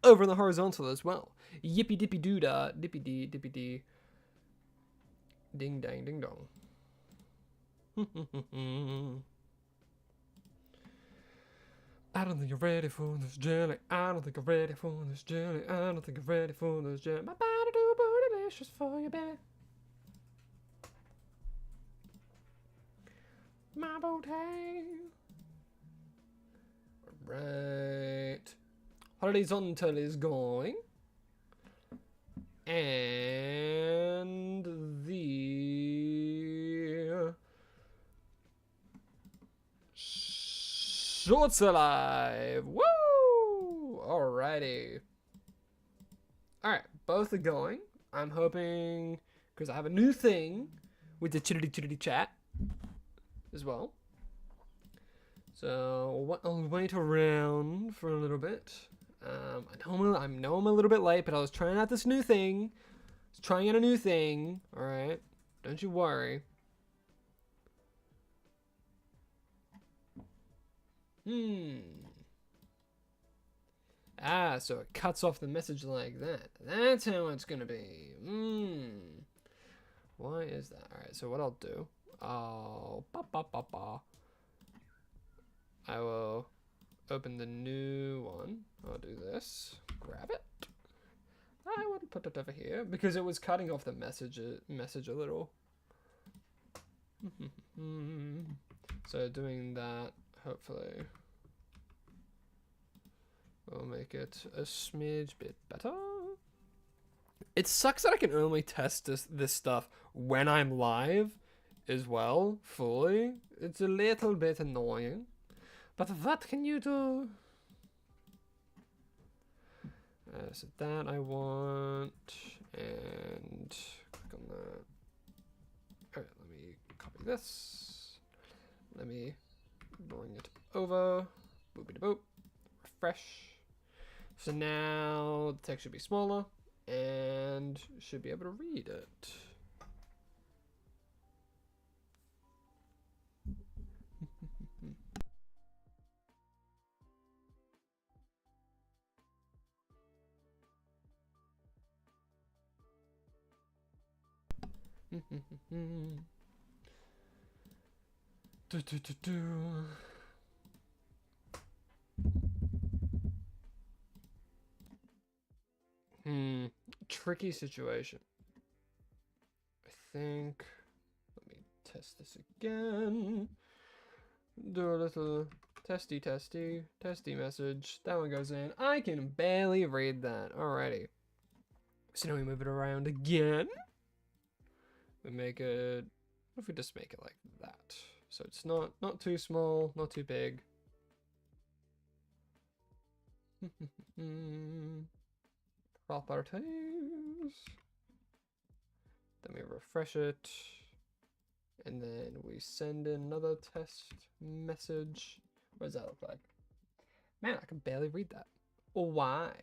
over in the horizontal as well. Yippee dippy doo da, dippy dee, dippy dee. Ding dang ding dong. I don't think you're ready for this jelly. I don't think I'm ready for this jelly. I don't think I'm ready for this jelly. My body do bootylicious for you, baby. My booty. Alright. Holidays until is going. And the shorts alive. Woo! Alrighty. Alright, both are going. I'm hoping, because I have a new thing with the chitty chat as well. So I'll wait around for a little bit. I know I'm a little bit late, but I was trying out this new thing. I was trying out a new thing. Alright. Don't you worry. Ah, so it cuts off the message like that. That's how it's gonna be. Why is that? Alright, so what I'll do. I will open the new one. I'll do this. Grab it. I wouldn't put it over here because it was cutting off the message a little. So doing that, hopefully, will make it a smidge bit better. It sucks that I can only test this stuff when I'm live as well, fully. It's a little bit annoying. But what can you do? So that I want, and click on that. Alright, let me copy this. Let me bring it over. Boopity boop. Refresh. So now the text should be smaller and should be able to read it. Tricky situation. I think, let me test this again. Do a little testy message. That one goes in. I can barely read that. Alrighty. So now we move it around again. We make it, what if we just make it like that? So it's not too small, not too big. Properties. Then we refresh it. And then we send in another test message. What does that look like? Man, I can barely read that. Why?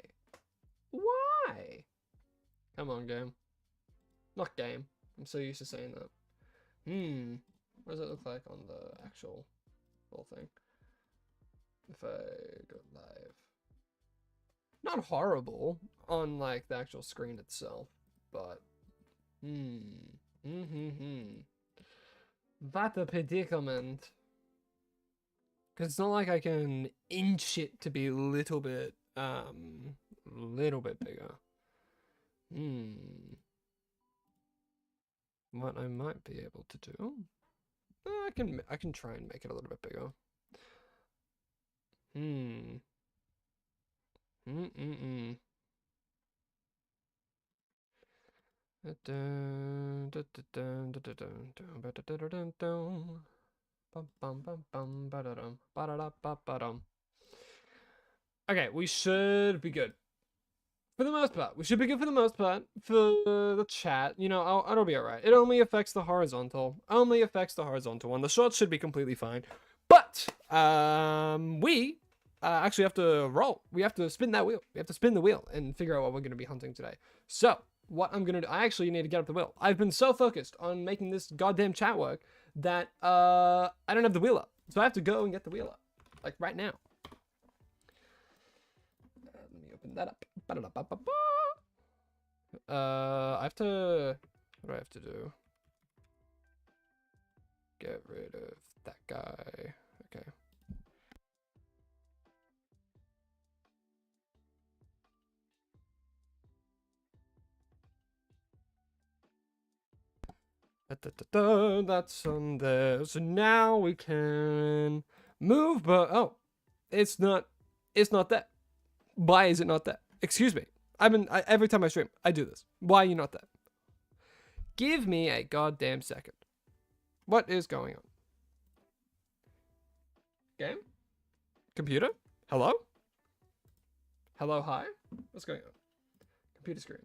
Why? Come on, game. Not game. I'm so used to saying that. What does it look like on the actual whole thing? If I go live. Not horrible on like the actual screen itself, but What a predicament. Cause it's not like I can inch it to be a little bit bigger. What I might be able to do, I can try and make it a little bit bigger. Okay, we should be good. For the most part, we should be good for the most part. For the chat, you know, it'll be alright. It only affects the horizontal. Only affects the horizontal one. The shorts should be completely fine. But, we actually have to roll. We have to spin that wheel. We have to spin the wheel and figure out what we're going to be hunting today. So, what I'm going to do, I actually need to get up the wheel. I've been so focused on making this goddamn chat work that, I don't have the wheel up. So I have to go and get the wheel up. Like, right now. Let me open that up. Ba-da-da-ba-ba-ba. I have to... What do I have to do? Get rid of that guy. Okay. That's on there. So now we can move, but oh, it's not that. Why is it not that? Excuse me. Every time I stream, I do this. Why are you not that? Give me a goddamn second. What is going on? Game? Computer? Hello? Hello, hi? What's going on? Computer screen.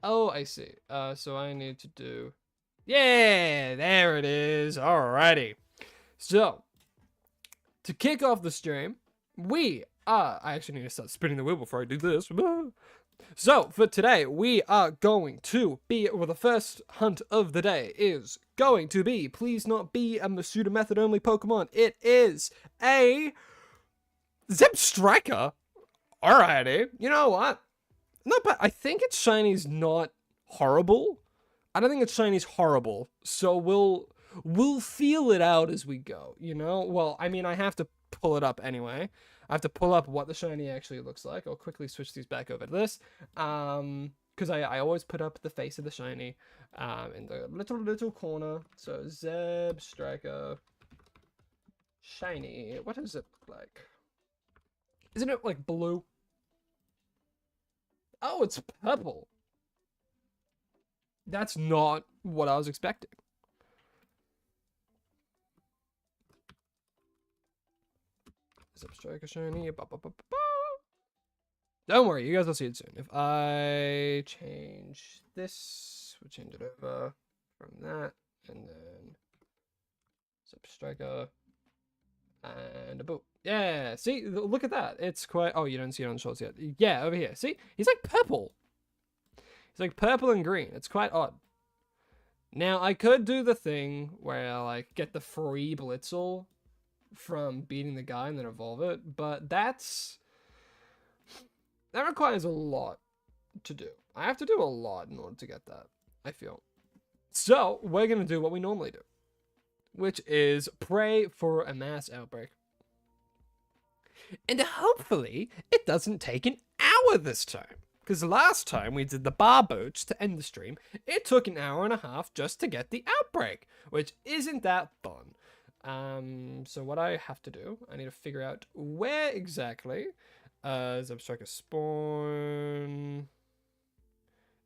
Oh, I see. So I need to do... Yeah, there it is. Alrighty. So, to kick off the stream, I actually need to start spinning the wheel before I do this. So, for today, we are going to be... Well, the first hunt of the day is going to be... Please not be a Masuda method only Pokemon. It is a... Zeb Striker. Alrighty. You know what? Not bad. I think its shiny's not horrible. I don't think its shiny's horrible. So we'll feel it out as we go, you know? Well, I mean, I have to pull it up anyway. I have to pull up what the shiny actually looks like. I'll quickly switch these back over to this. Because I always put up the face of the shiny in the little corner. So Zeb Striker shiny. What does it look like? Isn't it like blue? Oh, it's purple. That's not what I was expecting. Zeb Striker shiny. Don't worry, you guys will see it soon. If I change this, we'll change it over from that, and then Zeb Striker, and a boot. Yeah, see, look at that. It's quite... Oh, you don't see it on the shorts yet. Yeah, over here. See? He's like purple. He's like purple and green. It's quite odd. Now, I could do the thing where I like get the free Blitzel from beating the guy and then evolve it, but that requires a lot to do. I have to do a lot in order to get that, I feel. So, we're going to do what we normally do, which is pray for a mass outbreak. And hopefully, it doesn't take an hour this time. Because last time we did the bar boats to end the stream, it took an hour and a half just to get the outbreak, which isn't that fun. So what I have to do, I need to figure out where exactly Zeb Striker spawn.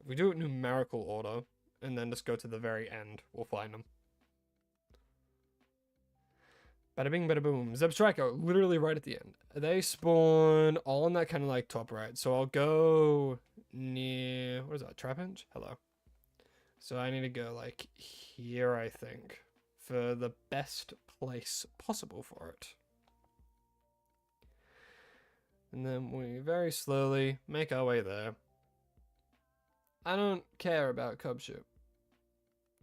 If we do it numerical order, and then just go to the very end, we'll find them. Bada bing, bada boom. Zeb Striker, literally right at the end. They spawn all in that kind of like top right. So I'll go near, what is that, Trapinch? Hello. So I need to go like here, I think, for the best place possible for it. And then we very slowly make our way there. I don't care about Cubchoo.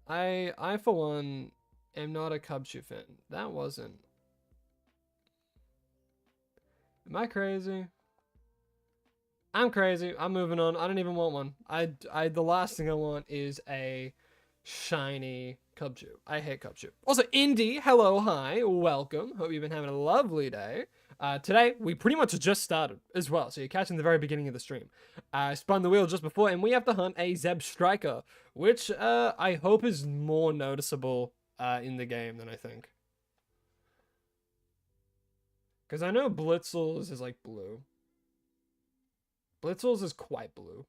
I for one, am not a Cubchoo fan. That wasn't. Am I crazy? I'm crazy. I'm moving on. I don't even want one. The last thing I want is a shiny Cubchoo. I hate Cubchoo. Also, Indy, hello, hi, welcome. Hope you've been having a lovely day. Today, we pretty much just started as well, so you're catching the very beginning of the stream. I spun the wheel just before, and we have to hunt a Zeb Striker, which I hope is more noticeable in the game than I think. Because I know Blitzel's is like blue. Blitzel's is quite blue.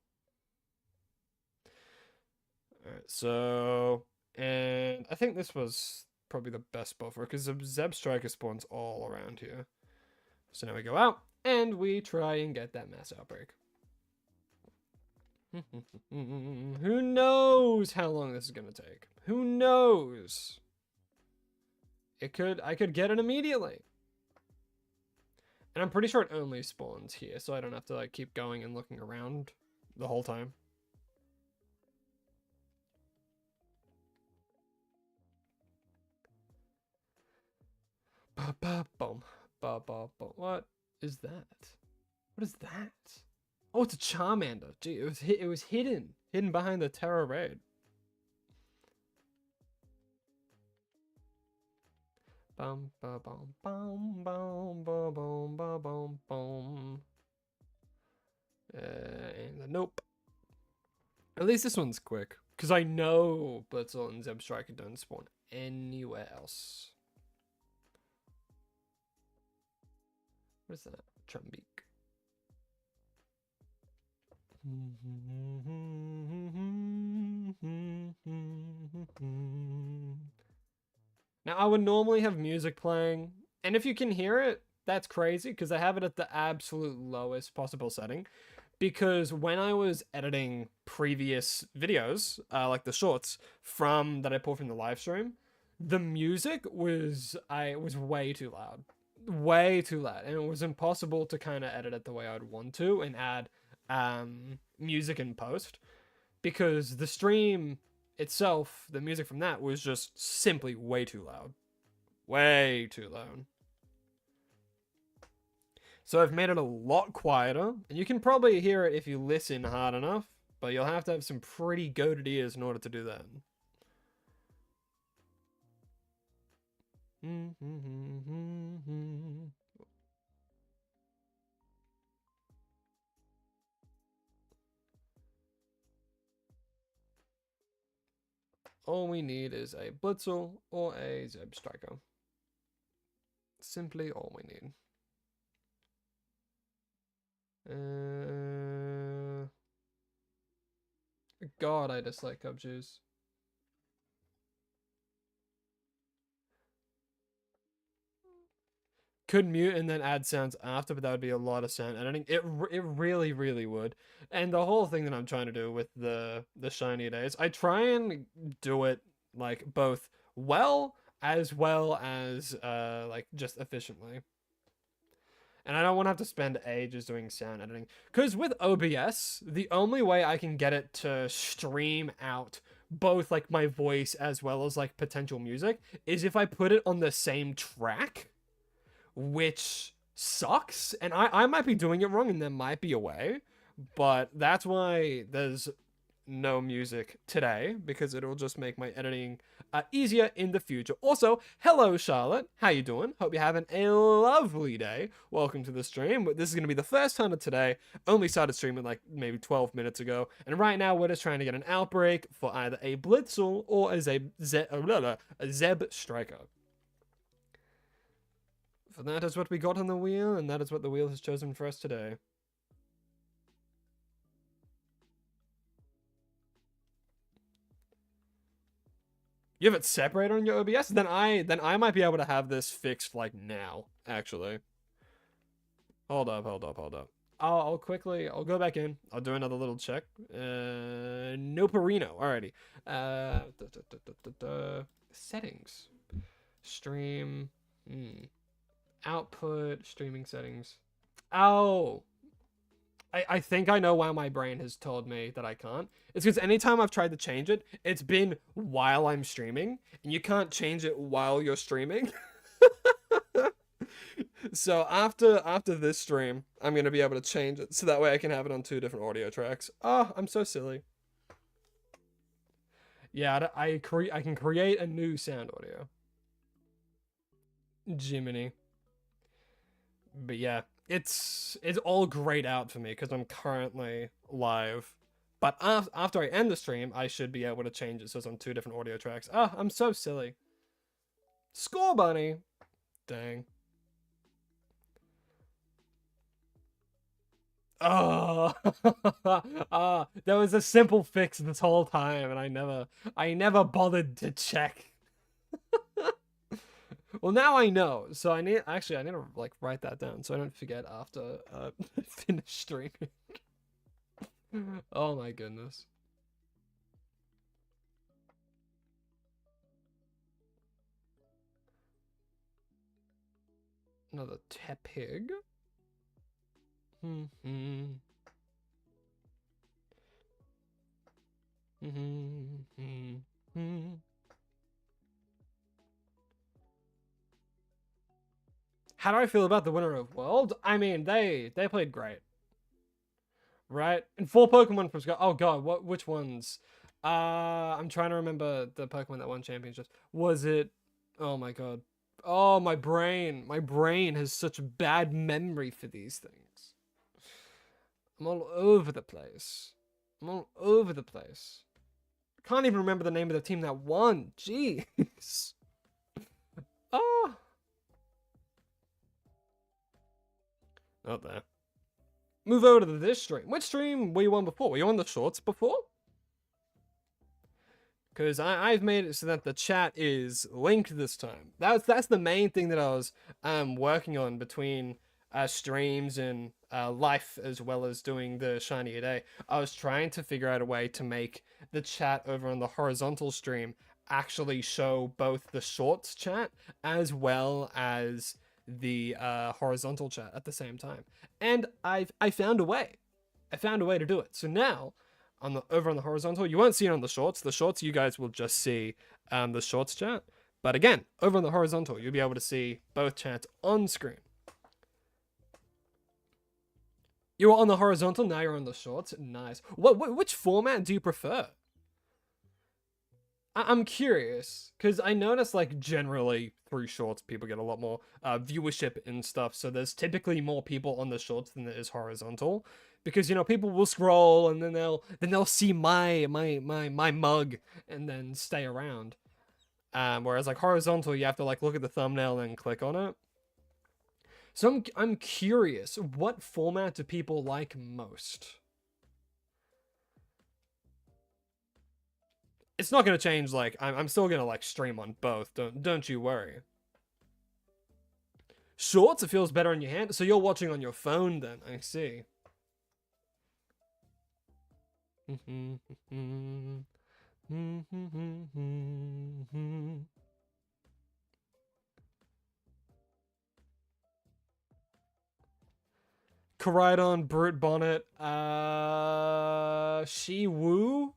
Alright, so... And I think this was probably the best spot for it, because Zeb Striker spawns all around here. So now we go out, and we try and get that mass outbreak. Who knows how long this is going to take? Who knows? I could get it immediately. And I'm pretty sure it only spawns here, so I don't have to like keep going and looking around the whole time. Ba ba boom. Ba ba ba. What? is that? What is that? Oh, it's a Charmander. Gee, it was hidden behind the Terra Raid. Bum ba bum bum bum bum bum bum bum bum. And nope. At least this one's quick, because I know Blitzel and Zeb Striker don't spawn anywhere else. What is that? Trumbeak. Now, I would normally have music playing, and if you can hear it, that's crazy, because I have it at the absolute lowest possible setting. Because when I was editing previous videos, like the shorts that I pulled from the live stream, the music was way too loud, and it was impossible to kind of edit it the way I'd want to and add music in post, because the stream itself, the music from that was just simply way too loud. So I've made it a lot quieter, and you can probably hear it if you listen hard enough, but you'll have to have some pretty goated ears in order to do that. All we need is a Blitzel or a Zeb Striker. Simply all we need. God, I dislike Cub Juice. Could mute and then add sounds after, but that would be a lot of sound editing. It really, really would. And the whole thing that I'm trying to do with the shiny days, I try and do it like both as well as like just efficiently. And I don't want to have to spend ages doing sound editing. Because with OBS, the only way I can get it to stream out both like my voice as well as like potential music is if I put it on the same track, which sucks. And I might be doing it wrong and there might be a way, but that's why there's no music today, because it'll just make my editing easier in the future. Also, hello Charlotte, how you doing? Hope you're having a lovely day. Welcome to the stream. This is going to be the first time of today. Only started streaming like maybe 12 minutes ago, and right now we're just trying to get an outbreak for either a Blitzel or a Zeb Striker. For that is what we got on the wheel, and that is what the wheel has chosen for us today. You have it separated on your OBS? Then I might be able to have this fixed like now, actually. Hold up. I'll go back in. I'll do another little check. No Perino. Alrighty. Settings. Stream. Output. Streaming settings. Oh. I think I know why my brain has told me that I can't. It's because anytime I've tried to change it, it's been while I'm streaming, and you can't change it while you're streaming. So after this stream, I'm going to be able to change it, so that way I can have it on 2 different audio tracks. Oh, I'm so silly. Yeah, I can create a new sound audio. Jiminy. But yeah. It's all grayed out for me because I'm currently live. But after I end the stream, I should be able to change it so it's on 2 different audio tracks. Ah, I'm so silly. Score bunny. Dang. Oh, there was a simple fix this whole time, and I never bothered to check. Well, now I know, so I need to like write that down so I don't forget after finish streaming. Oh my goodness. Another tepig. How do I feel about the winner of World? I mean, they played great, right? And 4 Pokemon from Scar. Oh god, which ones? I'm trying to remember the Pokemon that won championships. Was it? Oh my god. Oh, my brain. My brain has such a bad memory for these things. I'm all over the place. I'm all over the place. I can't even remember the name of the team that won. Jeez. Oh. Not there. Move over to this stream. Which stream were you on before? Were you on the shorts before? Because I've made it so that the chat is linked this time. That's the main thing that I was working on between streams and life, as well as doing the shiny a day. I was trying to figure out a way to make the chat over on the horizontal stream actually show both the shorts chat as well as the horizontal chat at the same time. And I found a way. I found a way to do it. So now over on the horizontal, you won't see it on the shorts. The shorts, you guys will just see the shorts chat. But again, over on the horizontal, you'll be able to see both chats on screen. You were on the horizontal, now you're on the shorts. Nice. Which format do you prefer? I'm curious, because I notice, like, generally through shorts, people get a lot more viewership and stuff. So there's typically more people on the shorts than there is horizontal, because, you know, people will scroll and then they'll see my mug and then stay around. Whereas like horizontal, you have to like look at the thumbnail and click on it. So I'm curious, what format do people like most? It's not gonna change. Like I'm still gonna like stream on both. Don't you worry. Shorts, it feels better in your hand. So you're watching on your phone then? I see. Koraidon, Brute Bonnet, Shi-Wu,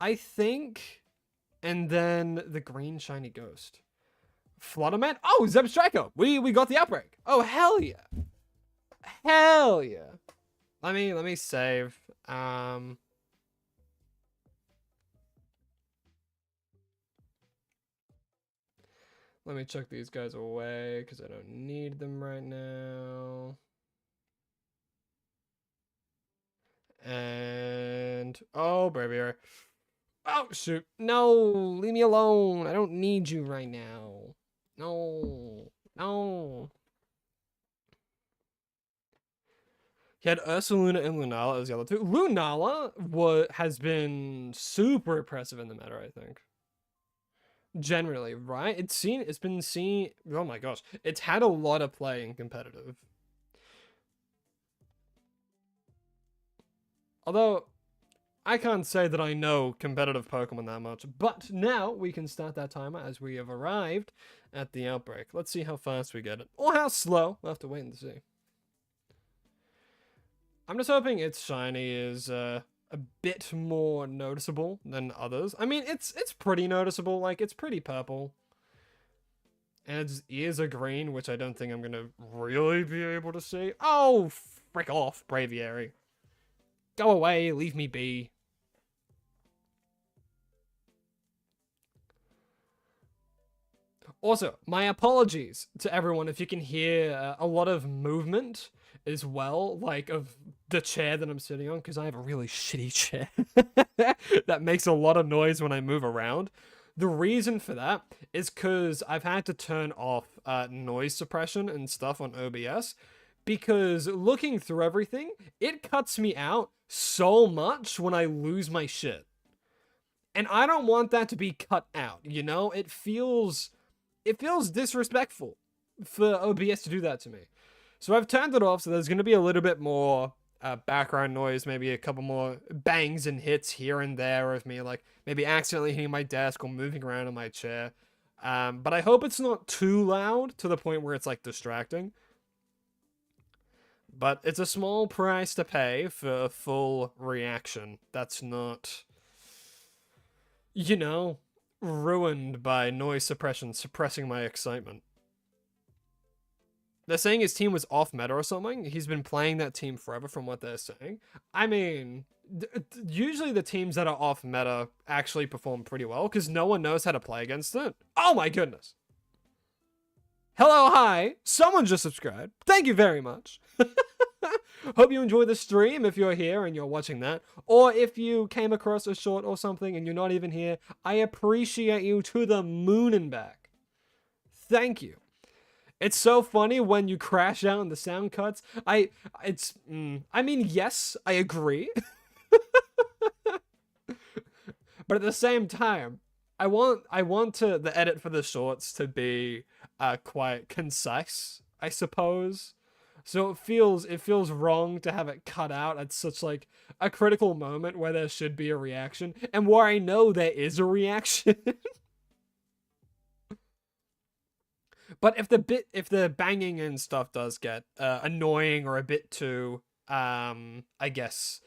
I think, and then the green shiny ghost. Flutterman? Oh, Zebstrika! We got the outbreak! Oh, hell yeah! Hell yeah! Let me save. Let me chuck these guys away, because I don't need them right now. And oh, Braviary. Oh shoot! No, leave me alone. I don't need you right now. No, no. He had Ursaluna and Lunala as the other two. Lunala has been super impressive in the meta, I think. Generally, right? It's been seen. Oh my gosh, it's had a lot of play in competitive. Although, I can't say that I know competitive Pokemon that much, but now we can start that timer as we have arrived at the outbreak. Let's see how fast we get it, or how slow. We'll have to wait and see. I'm just hoping its shiny is a bit more noticeable than others. I mean, it's pretty noticeable. Like, it's pretty purple. And its ears are green, which I don't think I'm going to really be able to see. Oh, frick off, Braviary. Go away, leave me be. Also, my apologies to everyone if you can hear a lot of movement as well, like of the chair that I'm sitting on, because I have a really shitty chair that makes a lot of noise when I move around. The reason for that is because I've had to turn off noise suppression and stuff on OBS, because looking through everything, it cuts me out so much when I lose my shit. And I don't want that to be cut out, you know? It feels disrespectful for OBS to do that to me. So I've turned it off, so there's going to be a little bit more background noise, maybe a couple more bangs and hits here and there of me, like maybe accidentally hitting my desk or moving around in my chair. But I hope it's not too loud to the point where it's like distracting. But it's a small price to pay for a full reaction. That's not, you know, ruined by noise suppression suppressing my excitement. They're saying his team was off meta or something. He's been playing that team forever from what they're saying. I mean, usually the teams that are off meta actually perform pretty well because no one knows how to play against it. Oh my goodness. Hello, hi. Someone just subscribed. Thank you very much. Hope you enjoy the stream if you're here and you're watching that. Or if you came across a short or something and you're not even here, I appreciate you to the moon and back. Thank you. It's so funny when you crash out and the sound cuts. I mean, yes, I agree. But at the same time, I want the edit for the shorts to be quite concise, I suppose. So it feels wrong to have it cut out at such like a critical moment where there should be a reaction and where I know there is a reaction. But if the banging and stuff does get annoying or a bit too I guess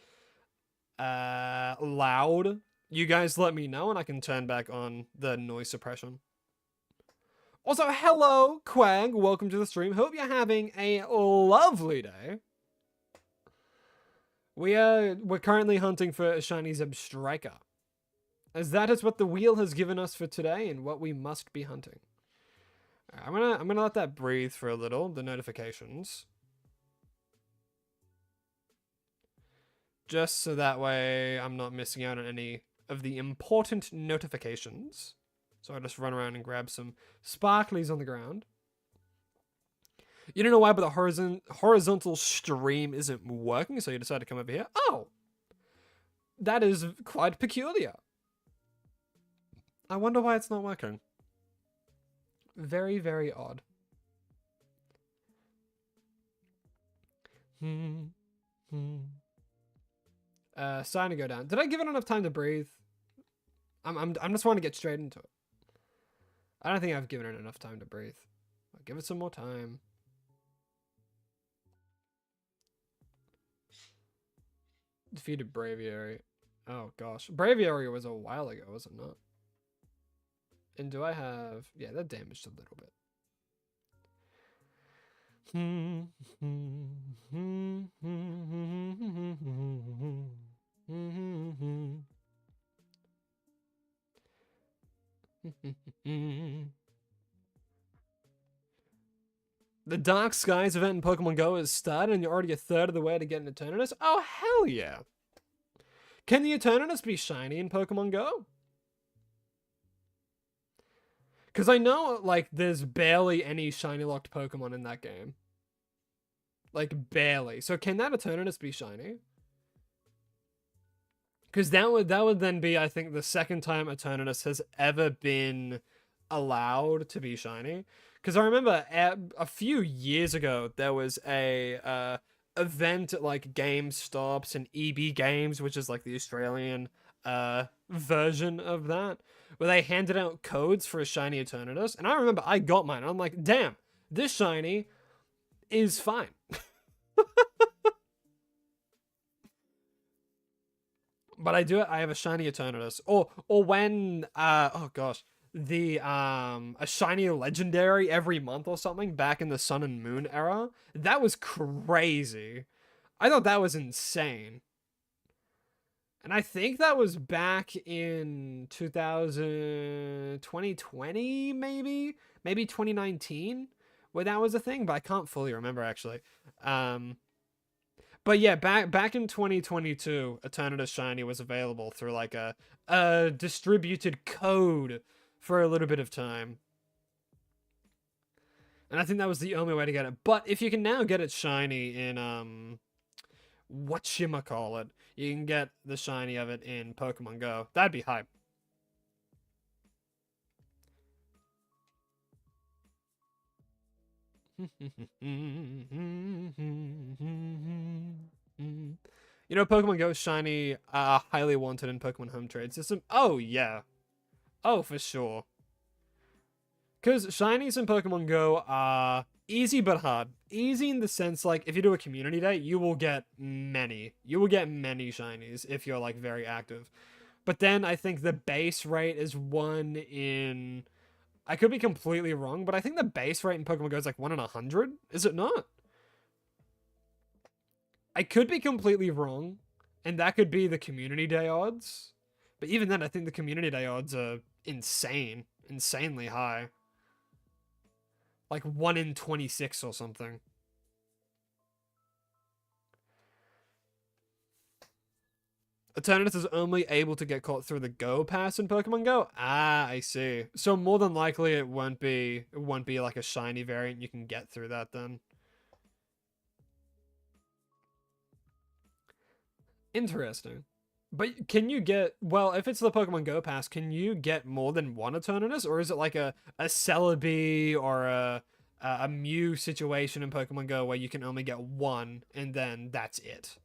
loud, you guys let me know and I can turn back on the noise suppression. Also, hello, Quag. Welcome to the stream. Hope you're having a lovely day. We're currently hunting for a shiny Zeb Striker, as that is what the wheel has given us for today and what we must be hunting. I'm gonna let that breathe for a little, the notifications. Just so that way I'm not missing out on any of the important notifications. So I just run around and grab some sparklies on the ground. You don't know why, but the horizontal stream isn't working, so you decide to come over here. Oh! That is quite peculiar. I wonder why it's not working. Very, very odd. Starting to go down. Did I give it enough time to breathe? I'm just want to get straight into it. I don't think I've given it enough time to breathe. I'll give it some more time. Defeated Braviary. Oh gosh. Braviary was a while ago, was it not? And do I have... Yeah, that damaged a little bit. The Dark Skies event in Pokemon Go is started and you're already a third of the way to get an Eternatus? Oh, hell yeah. Can the Eternatus be shiny in Pokemon Go? Because I know, like, there's barely any shiny locked Pokemon in that game. Like, barely. So can that Eternatus be shiny? Because that would then be, I think, the second time Eternatus has ever been allowed to be shiny. Because I remember a few years ago, there was a event at, like, GameStops and EB Games, which is, like, the Australian version of that, where they handed out codes for a shiny Eternatus. And I remember I got mine. And I'm like, damn, this shiny is fine. But I have a shiny Eternatus. Or when, oh gosh, a shiny legendary every month or something back in the Sun and Moon era. That was crazy. I thought that was insane. And I think that was back in 2020, maybe 2019, where that was a thing, but I can't fully remember actually. But yeah, back in 2022, Eternatus Shiny was available through like a distributed code for a little bit of time. And I think that was the only way to get it. But if you can now get it shiny in whatchamacallit, you can get the shiny of it in Pokemon Go. That'd be hype. You know, Pokemon Go shiny highly wanted in Pokemon Home Trade System. Oh yeah, oh for sure. Because shinies in Pokemon Go are easy but hard. Easy in the sense, like, if you do a community day, you will get many. You will get many shinies if you're, like, very active. But then I think the base rate is 1 in I could be completely wrong, but I think the base rate in Pokemon Go is like 1 in 100. Is it not? I could be completely wrong, and that could be the community day odds. But even then, I think the community day odds are insanely high. Like 1 in 26 or something. Eternatus is only able to get caught through the Go Pass in Pokemon Go? Ah, I see. So more than likely it won't be like a shiny variant you can get through that then. Interesting. But can you get, well, if it's the Pokemon Go Pass, can you get more than one Eternatus? Or is it like a Celebi or a Mew situation in Pokemon Go where you can only get one and then that's it?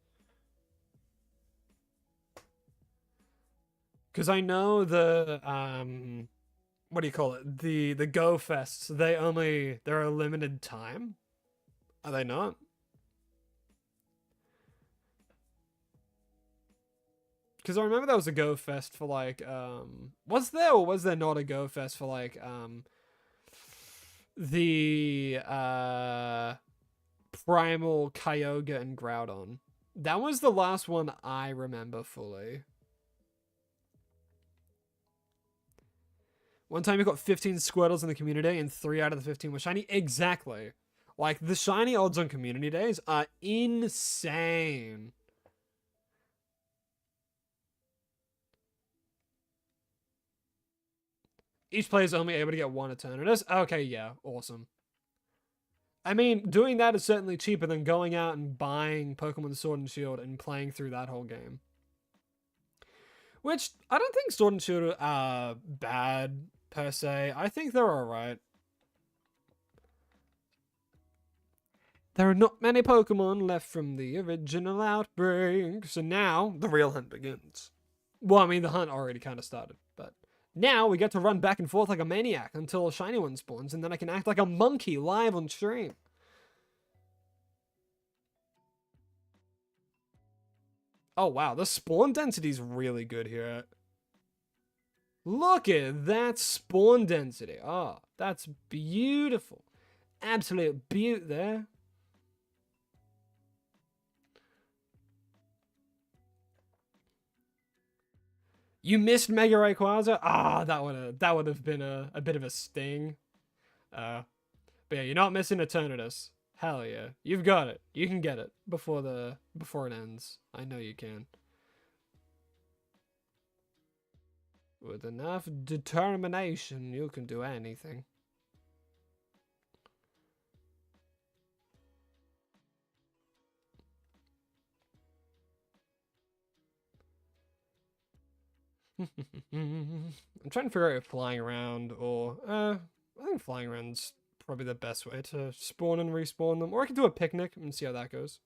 Because I know the what do you call it? The Go Fests, they're a limited time. Are they not? Because I remember there was a Go Fest for like was there or was there not a Go Fest for like the Primal Kyogre and Groudon? That was the last one I remember fully. One time you got 15 Squirtles in the community and 3 out of the 15 were shiny. Exactly. Like, the shiny odds on community days are insane. Each player is only able to get one Eternatus. Okay, yeah, awesome. I mean, doing that is certainly cheaper than going out and buying Pokemon Sword and Shield and playing through that whole game. Which, I don't think Sword and Shield are bad, per se. I think they're alright. There are not many Pokemon left from the original outbreak, so now the real hunt begins. Well, I mean, the hunt already kind of started, but now we get to run back and forth like a maniac until a shiny one spawns, and then I can act like a monkey live on stream. Oh, wow, the spawn density's really good here. Look at that spawn density. Oh, that's beautiful. Absolute beaut there. You missed Mega Rayquaza? Ah, that would have been a bit of a sting. But yeah, you're not missing Eternatus. Hell yeah. You've got it. You can get it before it ends. I know you can. With enough determination, you can do anything. I'm trying to figure out if flying around or I think flying around's probably the best way to spawn and respawn them. Or I could do a picnic and see how that goes.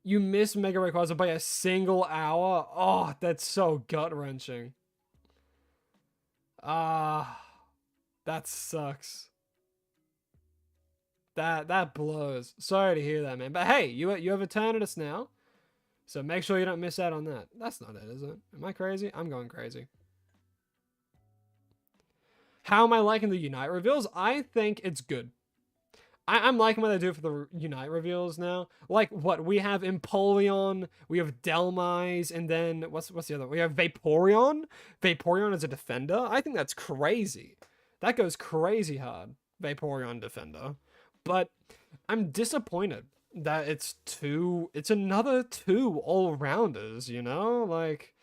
You missed Mega Rayquaza by a single hour? Oh, that's so gut-wrenching. That sucks. That blows. Sorry to hear that, man. But hey, you have Eternatus now. So make sure you don't miss out on that. That's not it, is it? Am I crazy? I'm going crazy. How am I liking the Unite reveals? I think it's good. I'm liking what they do for the Unite reveals now. Like, what? We have Empoleon, we have Delmise, and then, what's the other? We have Vaporeon? Vaporeon as a defender? I think that's crazy. That goes crazy hard. Vaporeon defender. But I'm disappointed that it's another 2 all-rounders, you know? Like,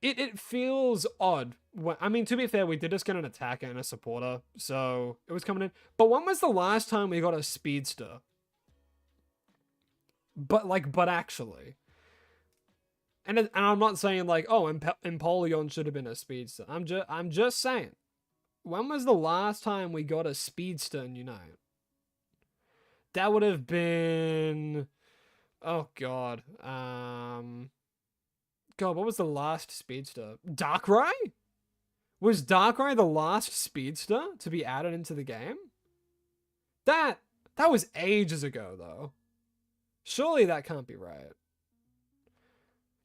it feels odd. I mean, to be fair, we did just get an attacker and a supporter, so it was coming in. But when was the last time we got a speedster? But actually. And I'm not saying like, oh, Empoleon should have been a speedster. I'm just saying. When was the last time we got a speedster in Unite? That would have been, oh god. God, what was the last speedster? Darkrai? Was Darkrai the last speedster to be added into the game? That was ages ago, though. Surely that can't be right.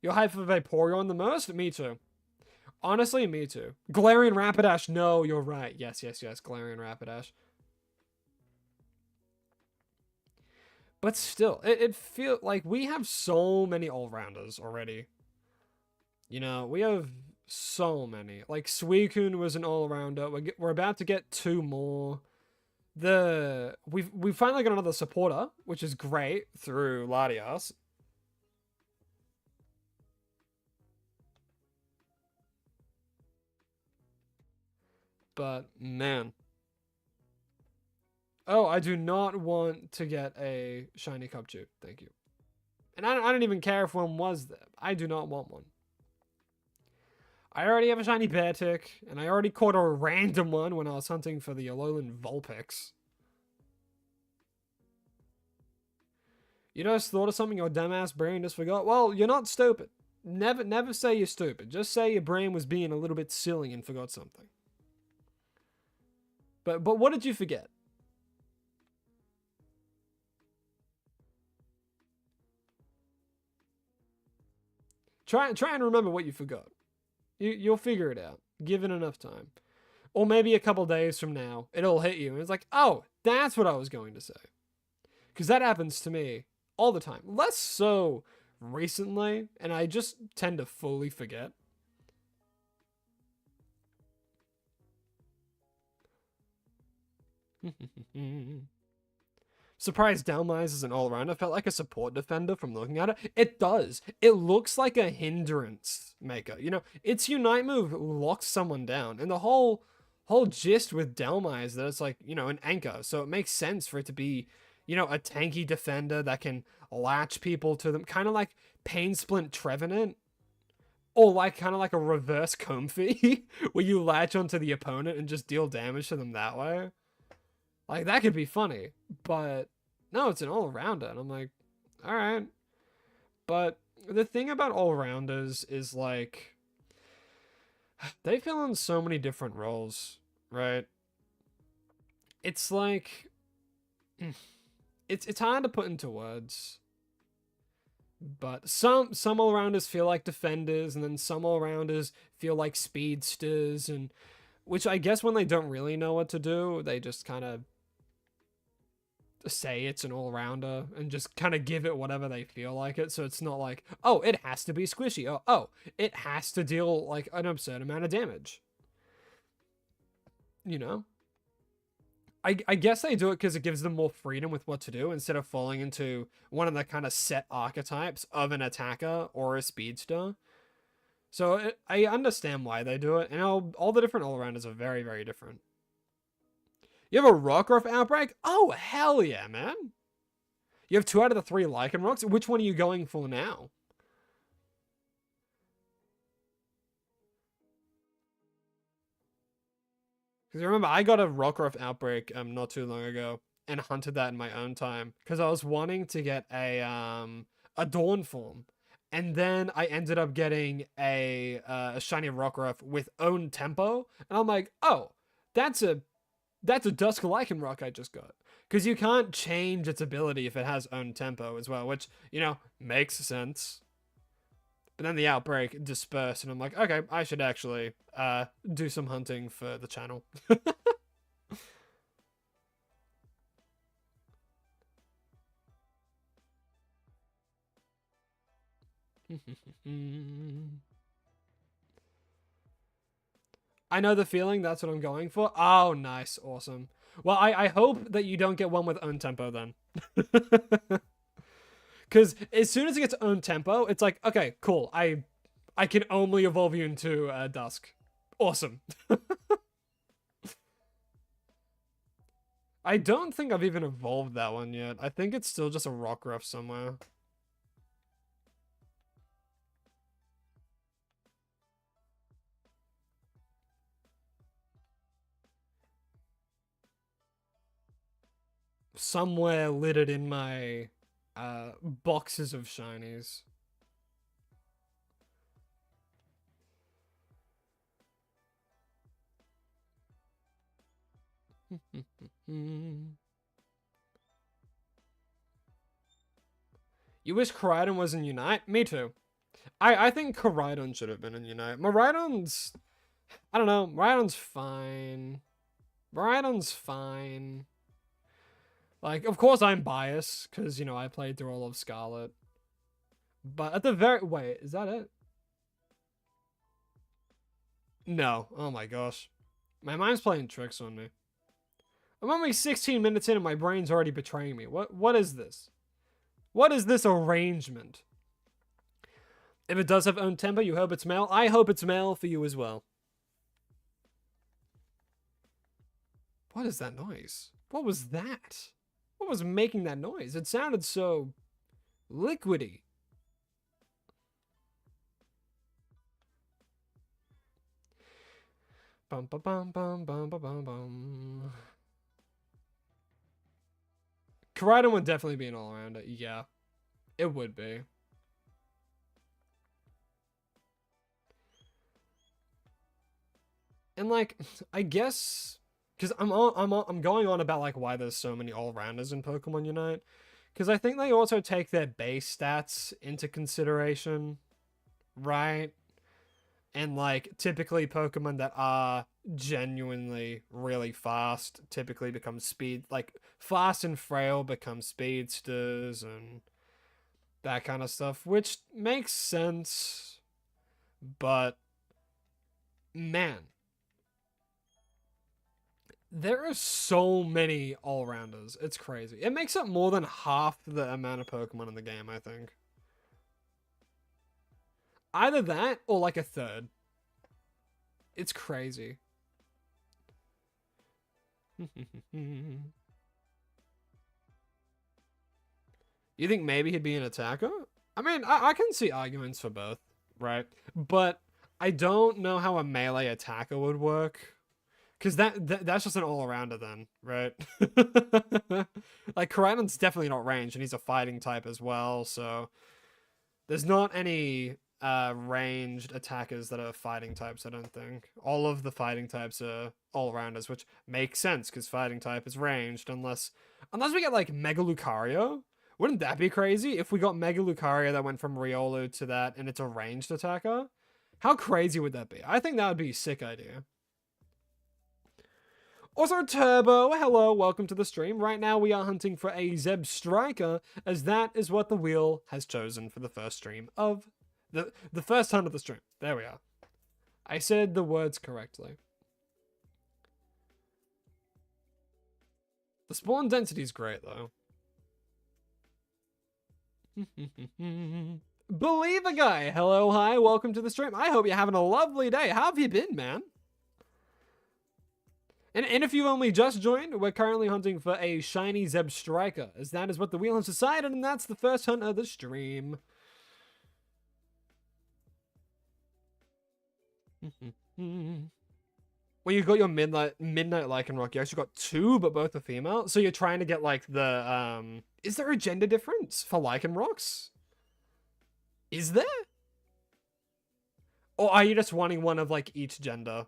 You're hyped for Vaporeon the most? Me too. Honestly, me too. Galarian Rapidash. No, you're right. Yes, yes, yes. Galarian Rapidash. But still, it feels like we have so many all-rounders already. You know, we have so many. Like, Suicune was an all-rounder. We're about to get 2 more. We've finally got another supporter, which is great, through Latias. But, man. Oh, I do not want to get a shiny Cubchoo. Thank you. And I don't even care if one was there. I do not want one. I already have a shiny Beartic, and I already caught a random one when I was hunting for the Alolan Vulpix. You just thought of something your dumbass brain just forgot? Well, you're not stupid. Never say you're stupid. Just say your brain was being a little bit silly and forgot something. But what did you forget? Try and remember what you forgot. You'll figure it out, given enough time. Or maybe a couple days from now, it'll hit you, and it's like, oh, that's what I was going to say. Because that happens to me all the time. Less so recently, and I just tend to fully forget. Surprised Dhelmise is an all-rounder. Felt like a support defender from looking at it. It does. It looks like a hindrance maker. You know, its Unite move locks someone down. And the whole gist with Dhelmise that it's like, you know, an anchor. So it makes sense for it to be, you know, a tanky defender that can latch people to them. Kind of like Pain Splint Trevenant. Or like kind of like a reverse Comfey where you latch onto the opponent and just deal damage to them that way. Like, that could be funny, but no, it's an all-rounder, and I'm like, all right. But the thing about all-rounders is, like, they fill in so many different roles, right? It's like, it's hard to put into words, but some all-rounders feel like defenders, and then some all-rounders feel like speedsters, and which I guess when they don't really know what to do, they just kind of say it's an all-rounder and just kind of give it whatever they feel like it. So it's not like, oh, it has to be squishy. Or, oh, it has to deal like an absurd amount of damage. You know? I guess they do it because it gives them more freedom with what to do instead of falling into one of the kind of set archetypes of an attacker or a speedster. So I understand why they do it, and all the different all-rounders are very, very different. You have a Rockruff outbreak? Oh, hell yeah, man. You have 2 out of the 3 Lycanrocs? Which one are you going for now? Because remember, I got a Rockruff outbreak not too long ago and hunted that in my own time because I was wanting to get a Dawn form. And then I ended up getting a shiny Rockruff with own tempo. And I'm like, oh, that's a Dusk Lycanroc I just got. Because you can't change its ability if it has own tempo as well, which, you know, makes sense. But then the outbreak dispersed, and I'm like, okay, I should actually do some hunting for the channel. I know the feeling, that's what I'm going for. Oh, nice, awesome. Well, I hope that you don't get one with own tempo then. Because as soon as it gets own tempo, it's like, okay, cool. I can only evolve you into Dusk. Awesome. I don't think I've even evolved that one yet. I think it's still just a Rockruff somewhere. Somewhere littered in my boxes of shinies. You wish Koraidon was in Unite? Me too. I think Koraidon should have been in Unite. Miraidon's, I don't know. Miraidon's fine. Miraidon's fine. Like, of course I'm biased because, you know, I played through all of SCARLET. But at the very... Wait, is that it? No. Oh my gosh. My mind's playing tricks on me. I'm only 16 minutes in and my brain's already betraying me. What is this? What is this arrangement? If it does have own temper, you hope it's male. I hope it's male for you as well. What is that noise? What was that? What was making that noise? It sounded so liquidy. Bum bum bum bum bum bum bum bum. Koraidon would definitely be an all-rounder. Yeah, it would be. And like, I guess, because I'm going on about like why there's so many all-rounders in Pokemon Unite, because I think they also take their base stats into consideration, right? And like typically Pokemon that are genuinely really fast typically become speed, like fast and frail become speedsters and that kind of stuff, which makes sense. But man, there are so many all-rounders. It's crazy. It makes up more than half the amount of Pokemon in the game, I think. Either that or like a third. It's crazy. You think maybe he'd be an attacker? I mean, I can see arguments for both, right? But I don't know how a melee attacker would work. Because that's just an all-arounder then, right? Like, Koraidon's definitely not ranged, and he's a fighting type as well, so... There's not any ranged attackers that are fighting types, I don't think. All of the fighting types are all-rounders, which makes sense, because fighting type is ranged, unless we get, like, Mega Lucario. Wouldn't that be crazy if we got Mega Lucario that went from Riolu to that, and it's a ranged attacker? How crazy would that be? I think that would be a sick idea. Also, Turbo, hello, welcome to the stream. Right now we are hunting for a Zeb Striker, as that is what the wheel has chosen for the first stream of the first hunt of the stream. There we are. I said the words correctly. The spawn density is great, though. Believer Guy, hello, hi, welcome to the stream. I hope you're having a lovely day. How have you been, man? And if you've only just joined, we're currently hunting for a shiny Zeb Striker, as that is what the wheel has decided, and that's the first hunt of the stream. When you got your Midnight Lycanroc, you actually got two, but both are female. So you're trying to get like the is there a gender difference for Lycanrocs? Is there? Or are you just wanting one of like each gender?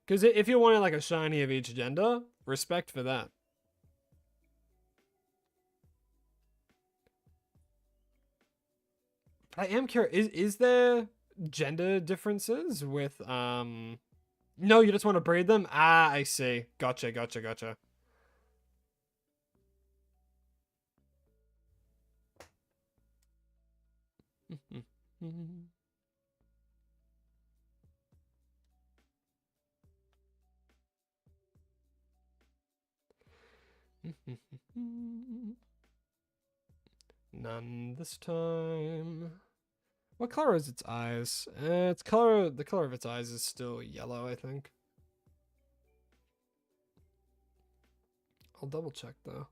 Because if you're wanting like a shiny of each gender, respect for that. But I am curious, is there gender differences with, no, you just want to breed them? Ah, I see. Gotcha. None this time. What color is its eyes? The color of its eyes is still yellow, I think. I'll double check though.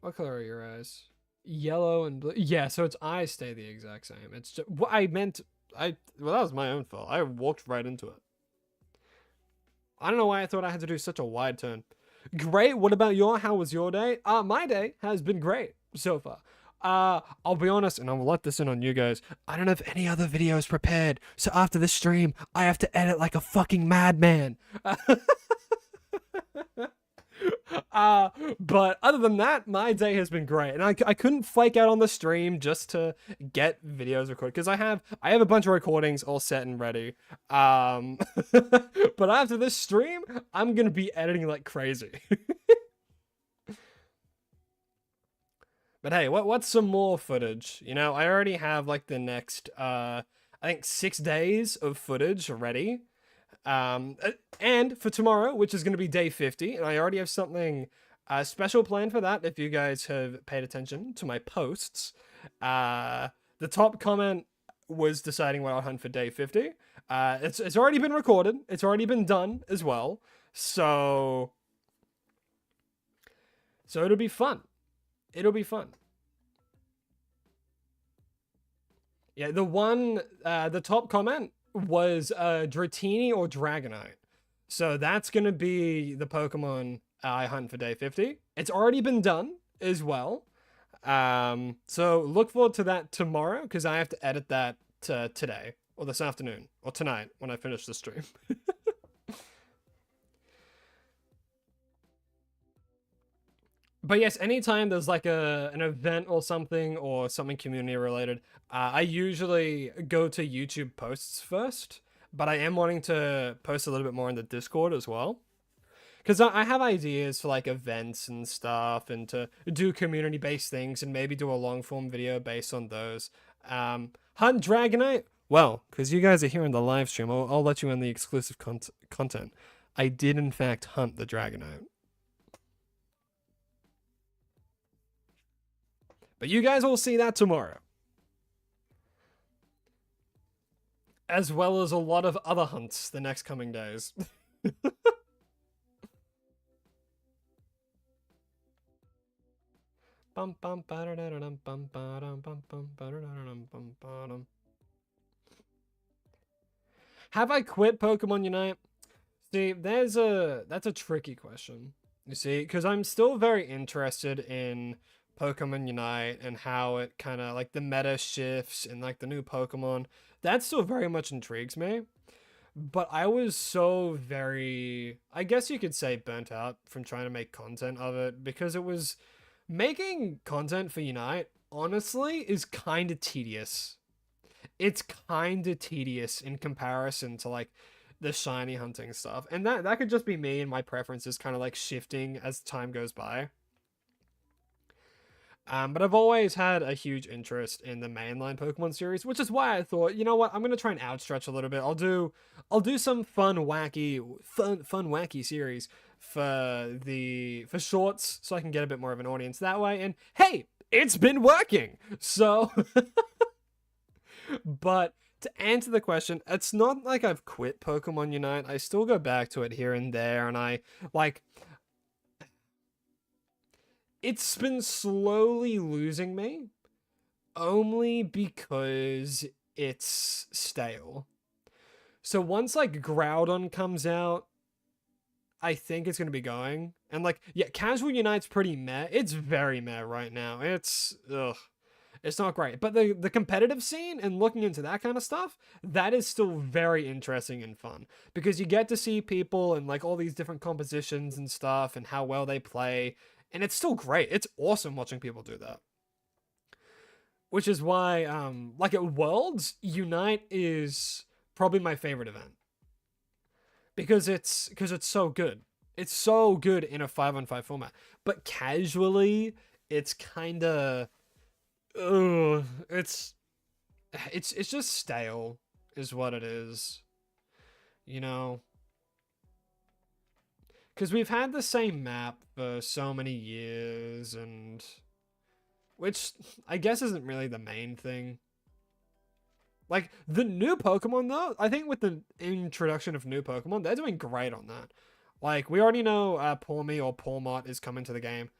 What color are your eyes? Yellow and blue. Yeah, so its eyes stay the exact same. It's just what I meant. Well, that was my own fault. I walked right into it. I don't know why I thought I had to do such a wide turn. Great. What about how was your day? My day has been great so far. I'll be honest, and I'll let this in on you guys. I don't have any other videos prepared, so after this stream, I have to edit like a fucking madman. But other than that, my day has been great, and I couldn't flake out on the stream just to get videos recorded because I have a bunch of recordings all set and ready. But after this stream, I'm gonna be editing like crazy. But hey, what's some more footage? You know, I already have like the next I think 6 days of footage ready. And for tomorrow, which is going to be day 50, and I already have something special planned for that. If you guys have paid attention to my posts, the top comment was deciding what I'll hunt for day 50. It's already been recorded. It's already been done as well. So it'll be fun. It'll be fun. Yeah, the top comment was Dratini or Dragonite. So that's going to be the Pokemon I hunt for day 50. It's already been done as well. So look forward to that tomorrow because I have to edit that today or this afternoon or tonight when I finish the stream. But yes, anytime there's like an event or something community related, I usually go to YouTube posts first, but I am wanting to post a little bit more in the Discord as well. Because I have ideas for like events and stuff and to do community-based things and maybe do a long-form video based on those. Hunt Dragonite? Well, because you guys are here in the live stream, I'll let you in the exclusive content. I did in fact hunt the Dragonite. But you guys will see that tomorrow. As well as a lot of other hunts the next coming days. Have I quit Pokemon Unite? See, that's a tricky question. You see, because I'm still very interested in Pokemon Unite and how it kind of like the meta shifts and like the new Pokemon. That still very much intrigues me. But I was so very, I guess you could say, burnt out from trying to make content of it because it was making content for Unite, honestly, is kind of tedious. It's kind of tedious in comparison to like the shiny hunting stuff. And that could just be me and my preferences kind of like shifting as time goes by. But I've always had a huge interest in the mainline Pokemon series, which is why I thought, you know what, I'm gonna try and outstretch a little bit. I'll do some fun wacky series for shorts, so I can get a bit more of an audience that way. And hey, it's been working. So, but to answer the question, it's not like I've quit Pokemon Unite. I still go back to it here and there, and I like. It's been slowly losing me, only because it's stale. So once like Groudon comes out, I think it's gonna be going. And like, yeah, Casual Unite's pretty meh. It's very meh right now. It's not great. But the competitive scene and looking into that kind of stuff, that is still very interesting and fun. Because you get to see people and like all these different compositions and stuff and how well they play. And it's still great. It's awesome watching people do that. Which is why, like at Worlds, Unite is probably my favorite event. Because it's so good. It's so good in a 5-on-5 format. But casually, it's kind of... It's just stale, is what it is. You know? Because we've had the same map for so many years, and which I guess isn't really the main thing. Like, the new Pokemon, though, I think with the introduction of new Pokemon, they're doing great on that. Like, we already know Pawmi or Pawmot is coming to the game.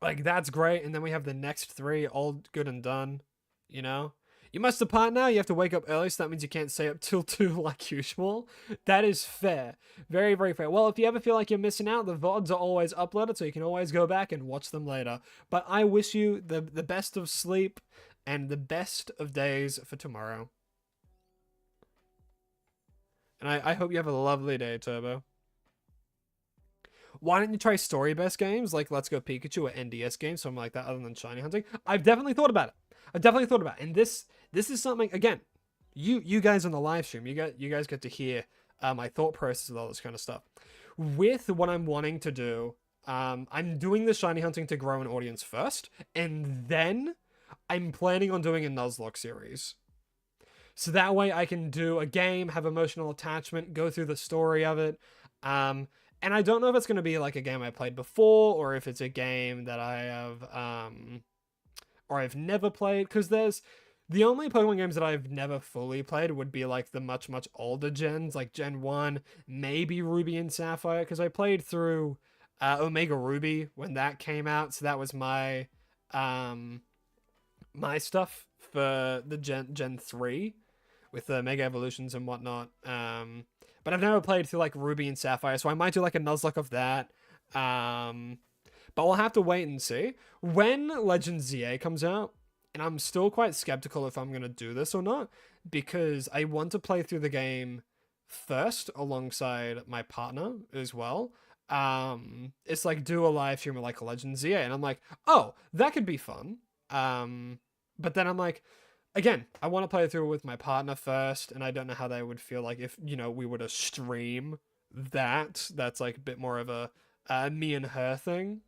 Like, that's great, and then we have the next 3 all good and done, you know? You must depart now. You have to wake up early, so that means you can't stay up till 2 like usual. That is fair. Very, very fair. Well, if you ever feel like you're missing out, the VODs are always uploaded, so you can always go back and watch them later. But I wish you the best of sleep and the best of days for tomorrow. And I hope you have a lovely day, Turbo. Why don't you try story-based games like Let's Go Pikachu or NDS games, something like that, other than shiny hunting? I've definitely thought about it. And this is something, again, you guys on the live stream, you guys get to hear my thought process with all this kind of stuff. With what I'm wanting to do, I'm doing the shiny hunting to grow an audience first, and then I'm planning on doing a Nuzlocke series. So that way I can do a game, have emotional attachment, go through the story of it. And I don't know if it's going to be like a game I played before, or if it's a game that I have, or I've never played, because the only Pokemon games that I've never fully played would be like the much, much older gens, like Gen 1, maybe Ruby and Sapphire, because I played through Omega Ruby when that came out, so that was my my stuff for the Gen 3, with the Mega Evolutions and whatnot. But I've never played through like Ruby and Sapphire, so I might do like a Nuzlocke of that. But we'll have to wait and see. When Legend ZA comes out, and I'm still quite skeptical if I'm going to do this or not, because I want to play through the game first alongside my partner as well. It's like do a live stream of like Legend ZA, and I'm like, oh, that could be fun. But then I'm like, again, I want to play through with my partner first, and I don't know how they would feel like if, we were to stream that. That's like a bit more of a me and her thing.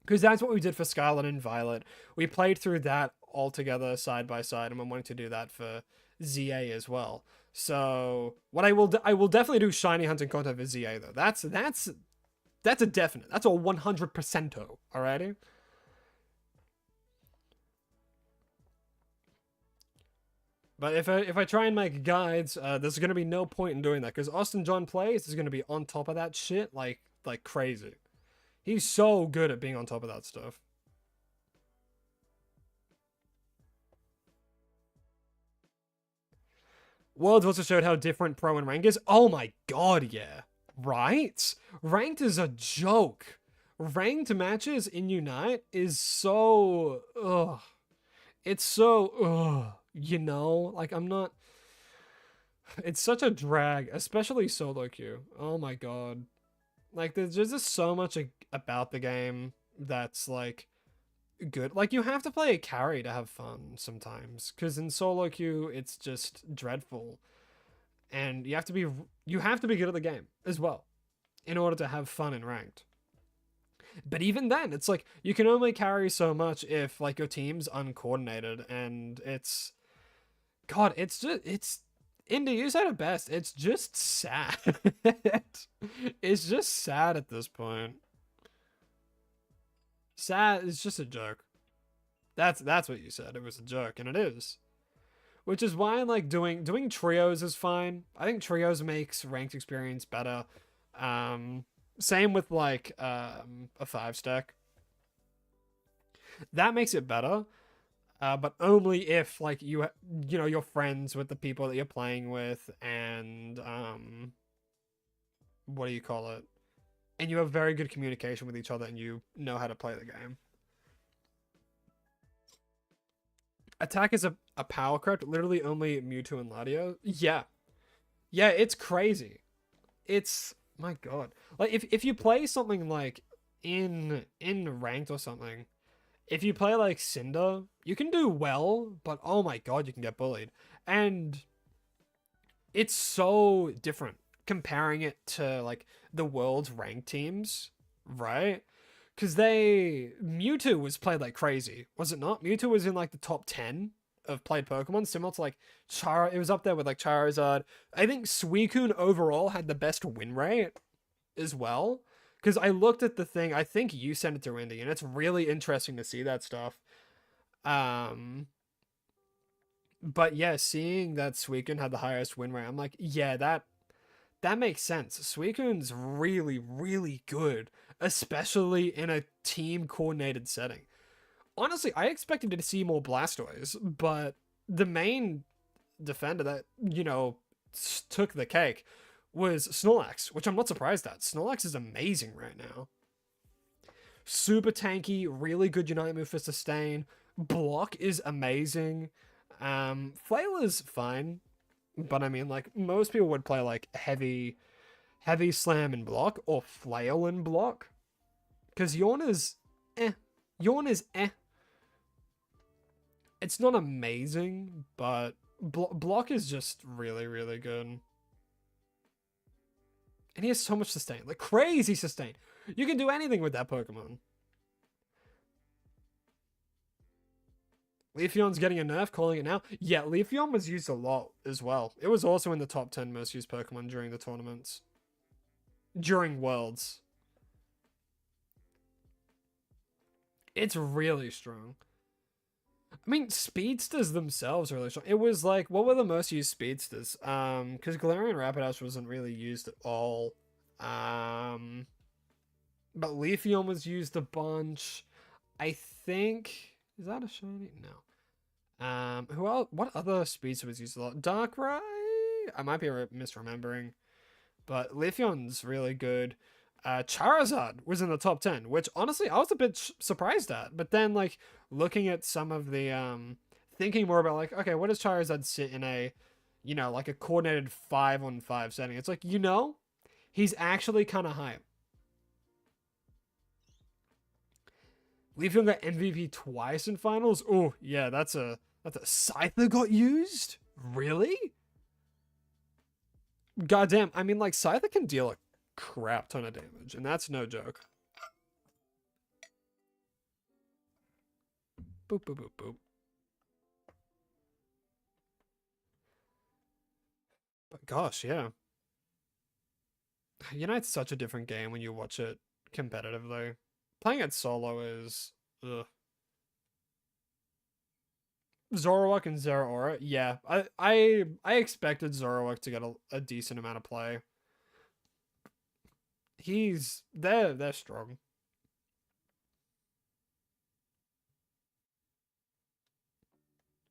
Because that's what we did for Scarlet and Violet. We played through that all together side by side, and I'm wanting to do that for ZA as well. So what I will definitely do shiny hunting content for ZA though. That's a definite. That's a 100%. Alrighty. But if I try and make guides, there's gonna be no point in doing that, because Austin John Plays is gonna be on top of that shit like crazy. He's so good at being on top of that stuff. Worlds also showed how different Pro and Rank is. Oh my god, yeah. Right? Ranked is a joke. Ranked matches in Unite is so... Ugh. It's so... Ugh. Like, I'm not... It's such a drag, especially solo queue. Oh my god. Like, there's just so much about the game that's, like, good. Like, you have to play a carry to have fun sometimes, because in solo queue, it's just dreadful. And you have to be good at the game as well in order to have fun in ranked. But even then, it's like, you can only carry so much if, like, your team's uncoordinated, and it's... God, it's... Indy, you said it best. It's just sad. It's just sad at this point. Sad is just a joke. That's what you said. It was a joke, and it is. Which is why, like, doing trios is fine. I think trios makes ranked experience better. Same with, like, a 5-stack. That makes it better. But only if, like, you're friends with the people that you're playing with, and, what do you call it? And you have very good communication with each other, and you know how to play the game. Attack is a power corrupt, literally only Mewtwo and Latios. Yeah. Yeah, it's crazy. It's, my god. Like, if you play something, like, in ranked or something, if you play, like, Cinder, you can do well, but oh my god, you can get bullied. And it's so different comparing it to, like, the world's ranked teams, right? Because Mewtwo was played like crazy, was it not? Mewtwo was in, like, the top 10 of played Pokemon, similar to, like, it was up there with, like, Charizard. I think Suicune overall had the best win rate as well. Because I looked at the thing, I think you sent it to Indy, and it's really interesting to see that stuff. But yeah, seeing that Suicune had the highest win rate, I'm like, yeah, that makes sense. Suicune's really, really good, especially in a team-coordinated setting. Honestly, I expected to see more Blastoise, but the main defender that, took the cake was Snorlax, which I'm not surprised at. Snorlax is amazing right now. Super tanky, really good Unite move for sustain. Block is amazing. Flail is fine, but I mean, like, most people would play like heavy slam and block or flail and block, because Yawn is eh. Yawn is eh. It's not amazing, but block is just really, really good. And he has so much sustain, like crazy sustain. You can do anything with that Pokemon. Leafeon's getting a nerf, calling it now. Yeah, Leafeon was used a lot as well. It was also in the top 10 most used Pokemon during the tournaments. During Worlds. It's really strong. I mean, speedsters themselves are really strong. It was like, what were the most used speedsters? Because Galarian Rapidash wasn't really used at all. But Leafeon was used a bunch. I think, is that a shiny? No. Who else? What other speedster was used a lot? Darkrai? I might be misremembering. But Leafeon's really good. Charizard was in the top 10, which honestly I was a bit surprised at. But then, like, looking at some of the thinking more about, like, okay, what does Charizard sit in a, like a coordinated 5-on-5 setting? It's like, he's actually kind of hype. Leafeon got MVP twice in finals. Oh yeah, that's a Scyther got used. Really? Goddamn. I mean, like, Scyther can deal a crap ton of damage, and that's no joke. Boop, boop, boop, boop. But gosh, yeah. Unite's such a different game when you watch it competitively. Playing it solo is... ugh. Zoroark and Zeraora, yeah. I expected Zoroark to get a decent amount of play. They're strong.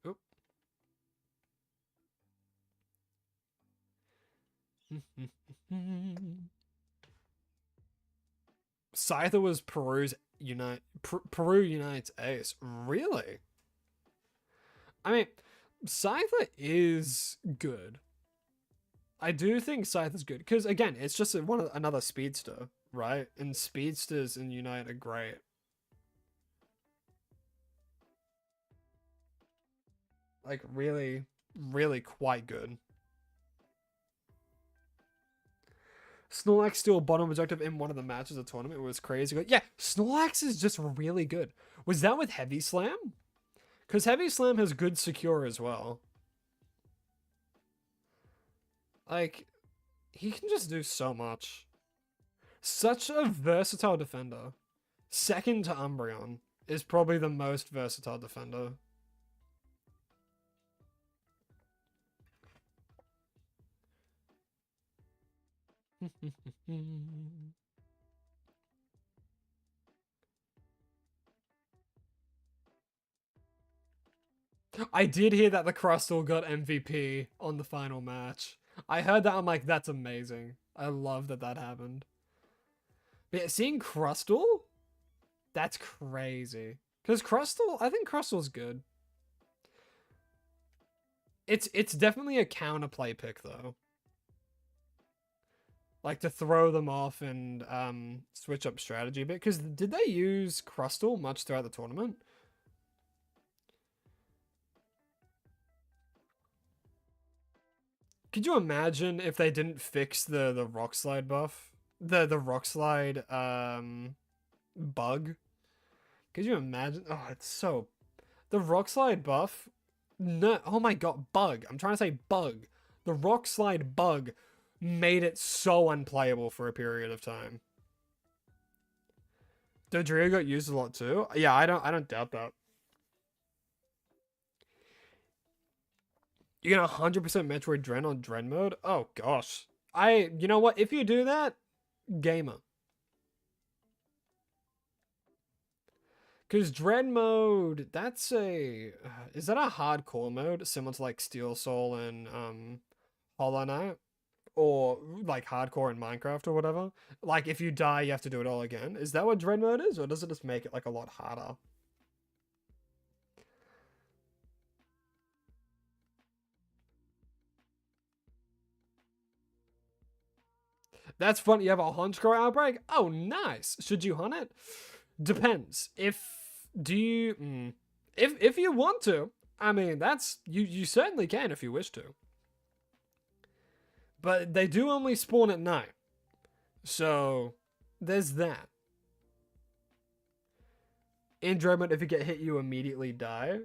Oop. Scyther was Peru Unite's ace. Really? I mean, Scyther is good. I do think Scyther's good because, again, it's just another speedster, right? And speedsters in Unite are great. Like, really, really quite good. Snorlax still bottom objective in one of the matches of the tournament. It was crazy good. Yeah, Snorlax is just really good. Was that with Heavy Slam? Because Heavy Slam has good secure as well. Like, he can just do so much. Such a versatile defender. Second to Umbreon is probably the most versatile defender. I did hear that the Crustle got MVP on the final match. I heard that. I'm like, that's amazing. I love that happened. But yeah, seeing Crustle, that's crazy. Because I think Crustle's good. It's definitely a counterplay pick though. Like, to throw them off and switch up strategy a bit. Because did they use Crustle much throughout the tournament? Could you imagine if they didn't fix the rock slide buff? The rock slide bug? Could you imagine? Oh, it's so... The rock slide buff... No, oh my god, bug. I'm trying to say bug. The rock slide bug made it so unplayable for a period of time. Dodrio got used a lot too. Yeah, I don't doubt that. You're gonna 100% Metroid Dren on Dren mode? Oh gosh. You know what? If you do that, gamer. Because Dread mode, that's a is that a hardcore mode similar to like Steel Soul and Hollow Knight? Or like hardcore in Minecraft or whatever. Like if you die, you have to do it all again. Is that what Dread mode is, or does it just make it like a lot harder? That's fun. You have a Honchkrow outbreak. Oh, nice. Should you hunt it? Depends. If do you if you want to, I mean that's you certainly can if you wish to. But they do only spawn at night. So there's that. In Dread mode, if you get hit, you immediately die.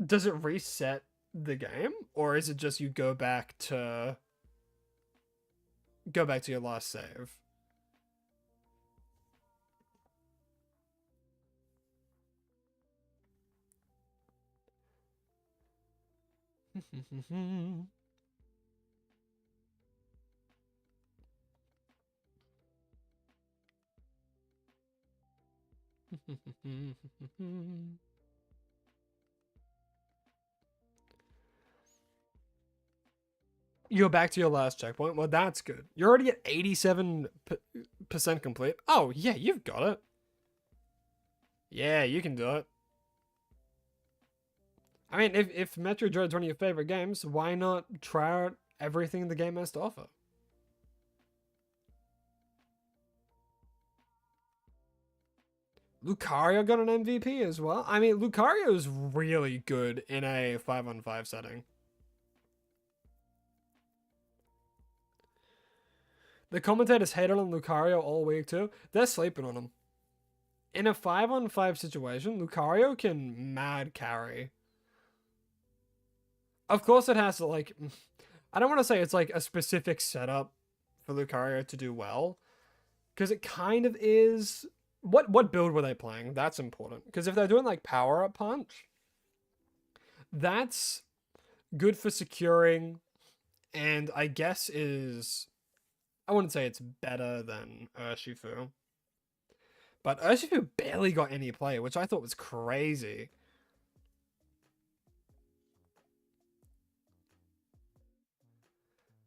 Does it reset the game, or is it just you go back to your last save? You're back to your last checkpoint. Well, that's good. You're already at 87% complete. Oh, yeah, you've got it. Yeah, you can do it. I mean, if Metro Dread's one of your favorite games, why not try out everything the game has to offer? Lucario got an MVP as well. I mean, Lucario is really good in a 5-on-5 setting. The commentators hated on Lucario all week too. They're sleeping on him. In a 5-on-5 situation, Lucario can mad carry. Of course, it has to like. I don't want to say it's like a specific setup for Lucario to do well, because it kind of is. What build were they playing? That's important. Because if they're doing like power up punch, that's good for securing, and I guess is. I wouldn't say it's better than Urshifu. But Urshifu barely got any play, which I thought was crazy.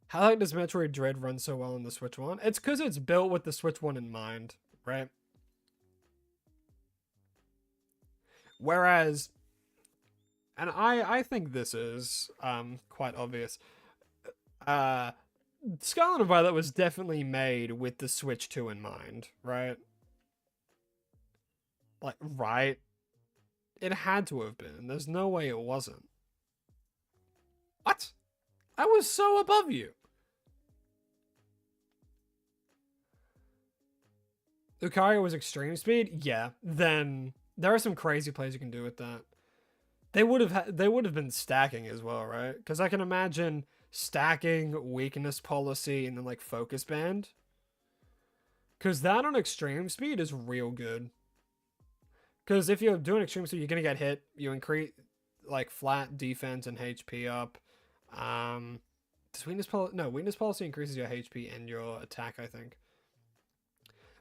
How does Metroid Dread run so well on the Switch One? It's because it's built with the Switch One in mind, right? Whereas, and I think this is quite obvious. Scarlet and Violet was definitely made with the Switch 2 in mind, right? Like, right? It had to have been. There's no way it wasn't. What? I was so above you. Lucario was extreme speed? Yeah. Then there are some crazy plays you can do with that. They would have been stacking as well, right? Because I can imagine stacking weakness policy and then like focus band. Because that on extreme speed is real good. Because if you're doing extreme speed, you're gonna get hit. You increase like flat defense and HP up. Does weakness policy? No, weakness policy increases your HP and your attack, I think.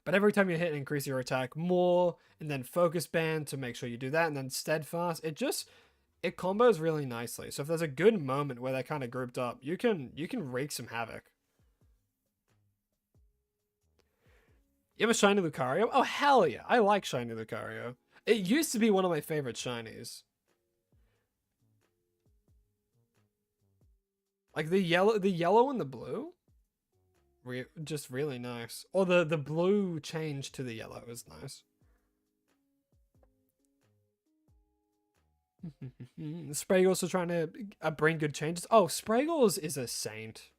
But every time you hit, increase your attack more, and then focus band to make sure you do that, and then steadfast. It combos really nicely. So if there's a good moment where they're kind of grouped up, you can wreak some havoc. You have a shiny Lucario? Oh hell yeah! I like shiny Lucario. It used to be one of my favorite shinies. Like the yellow and the blue. Just really nice. Or the blue change to the yellow is nice. Spragle's also trying to bring good changes. Oh, Spraggles is a saint.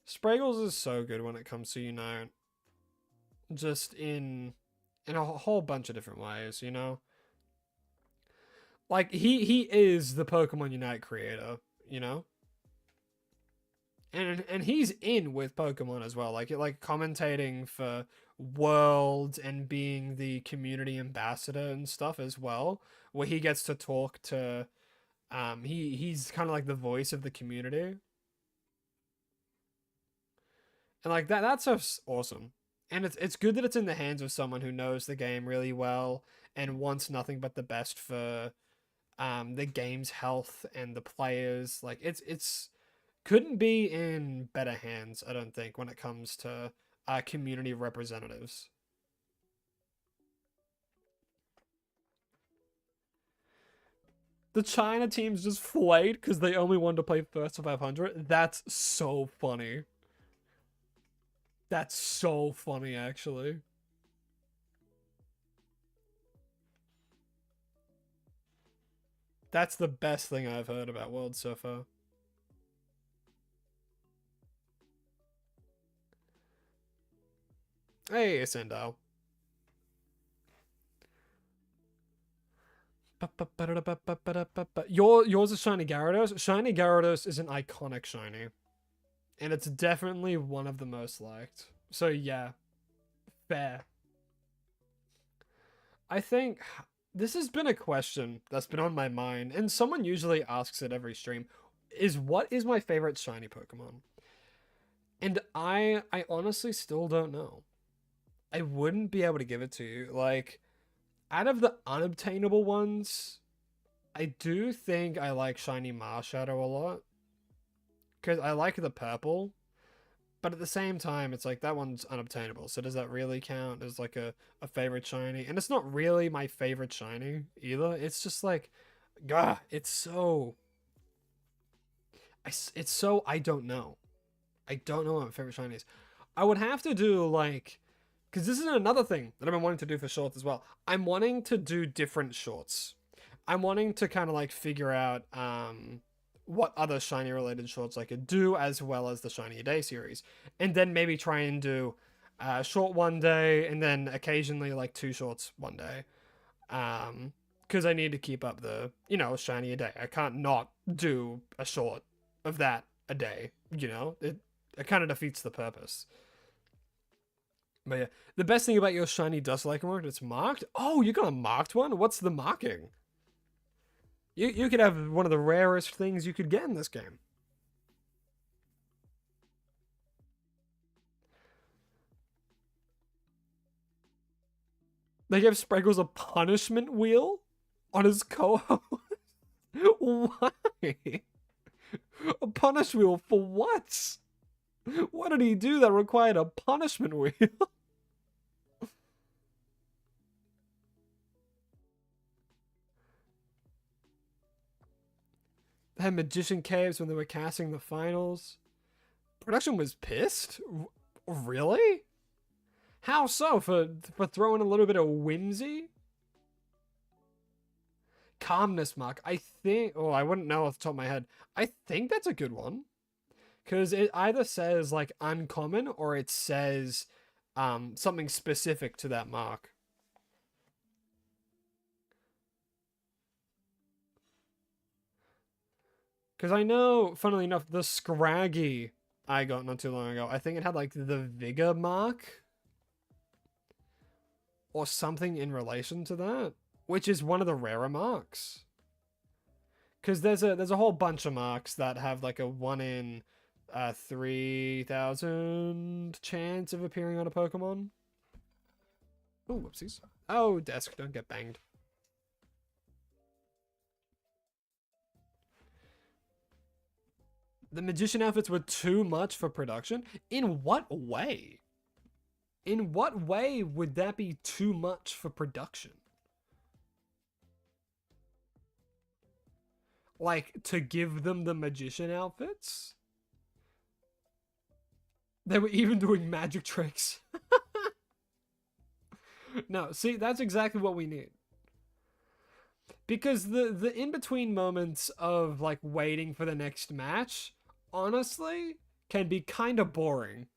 Spraggles is so good when it comes to Unite. Just in a whole bunch of different ways, you know? Like he is the Pokemon Unite creator, you know? And he's in with Pokemon as well, like commentating for Worlds and being the community ambassador and stuff as well, where he gets to talk to he's kind of like the voice of the community. And like that's just awesome. And it's good that it's in the hands of someone who knows the game really well and wants nothing but the best for the game's health and the players. Like it's couldn't be in better hands, I don't think, when it comes to community representatives. The China team's just flayed because they only wanted to play first to 500. That's so funny. That's so funny, actually. That's the best thing I've heard about Worlds so far. Hey, Sandal. Yours is Shiny Gyarados. Shiny Gyarados is an iconic shiny. And it's definitely one of the most liked. So yeah, fair. I think this has been a question that's been on my mind, and someone usually asks it every stream, is what is my favorite shiny Pokemon? And I honestly still don't know. I wouldn't be able to give it to you. Like, out of the unobtainable ones, I do think I like Shiny Marshadow a lot. Because I like the purple. But at the same time, it's like, that one's unobtainable. So does that really count as like a favorite shiny? And it's not really my favorite shiny either. It's just like, gah, it's so... It's so, I don't know. I don't know what my favorite shiny is. I would have to do like... Because this is another thing that I've been wanting to do for shorts as well. I'm wanting to do different shorts. I'm wanting to kind of like figure out what other shiny related shorts I could do, as well as the Shiny A Day series. And then maybe try and do a short one day and then occasionally like 2 shorts one day. Because I need to keep up the, you know, Shiny A Day. I can't not do a short of that a day, you know? It kind of defeats the purpose. But yeah, the best thing about your shiny Dusk-like mark, it's marked? Oh, you got a marked one? What's the marking? You could have one of the rarest things you could get in this game. They gave Spriggles a punishment wheel on his co-host? Why? A punish wheel for what? What did he do that required a punishment wheel? They had magician caves when they were casting the finals. Production was pissed? Really? How so? For throwing a little bit of whimsy? Calmness mark. I think... Oh, I wouldn't know off the top of my head. I think that's a good one. Because it either says, like, uncommon, or it says something specific to that mark. Because I know, funnily enough, the Scraggy I got not too long ago, I think it had, like, the Vigor mark. Or something in relation to that. Which is one of the rarer marks. Because there's a whole bunch of marks that have, like, a 1 in... 3,000 chance of appearing on a Pokemon. Oh, whoopsies. Oh, desk, don't get banged. The magician outfits were too much for production? In what way? In what way would that be too much for production? Like, to give them the magician outfits? They were even doing magic tricks. No, see, that's exactly what we need. Because the in-between moments of, like, waiting for the next match, honestly, can be kind of boring.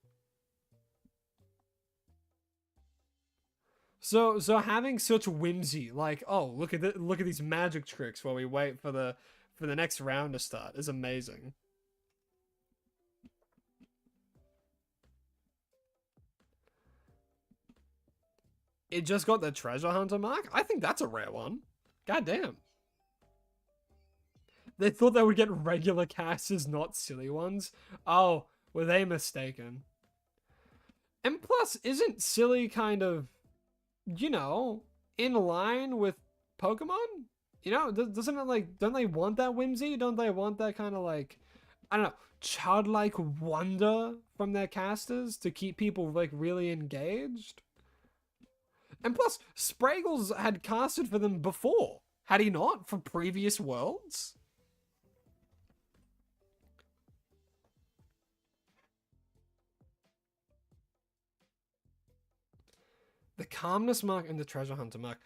So having such whimsy, like, oh, look at these magic tricks while we wait for the next round to start, is amazing. It just got the treasure hunter mark? I think that's a rare one. God damn. They thought they would get regular casters, not silly ones. Oh, were they mistaken? And plus, isn't silly kind of, you know, in line with Pokemon? You know, doesn't it like, don't they want that whimsy? Don't they want that kind of like, I don't know, childlike wonder from their casters to keep people like really engaged? And plus, Spraggles had casted for them before, had he not, for previous worlds? The calmness mark and the treasure hunter mark.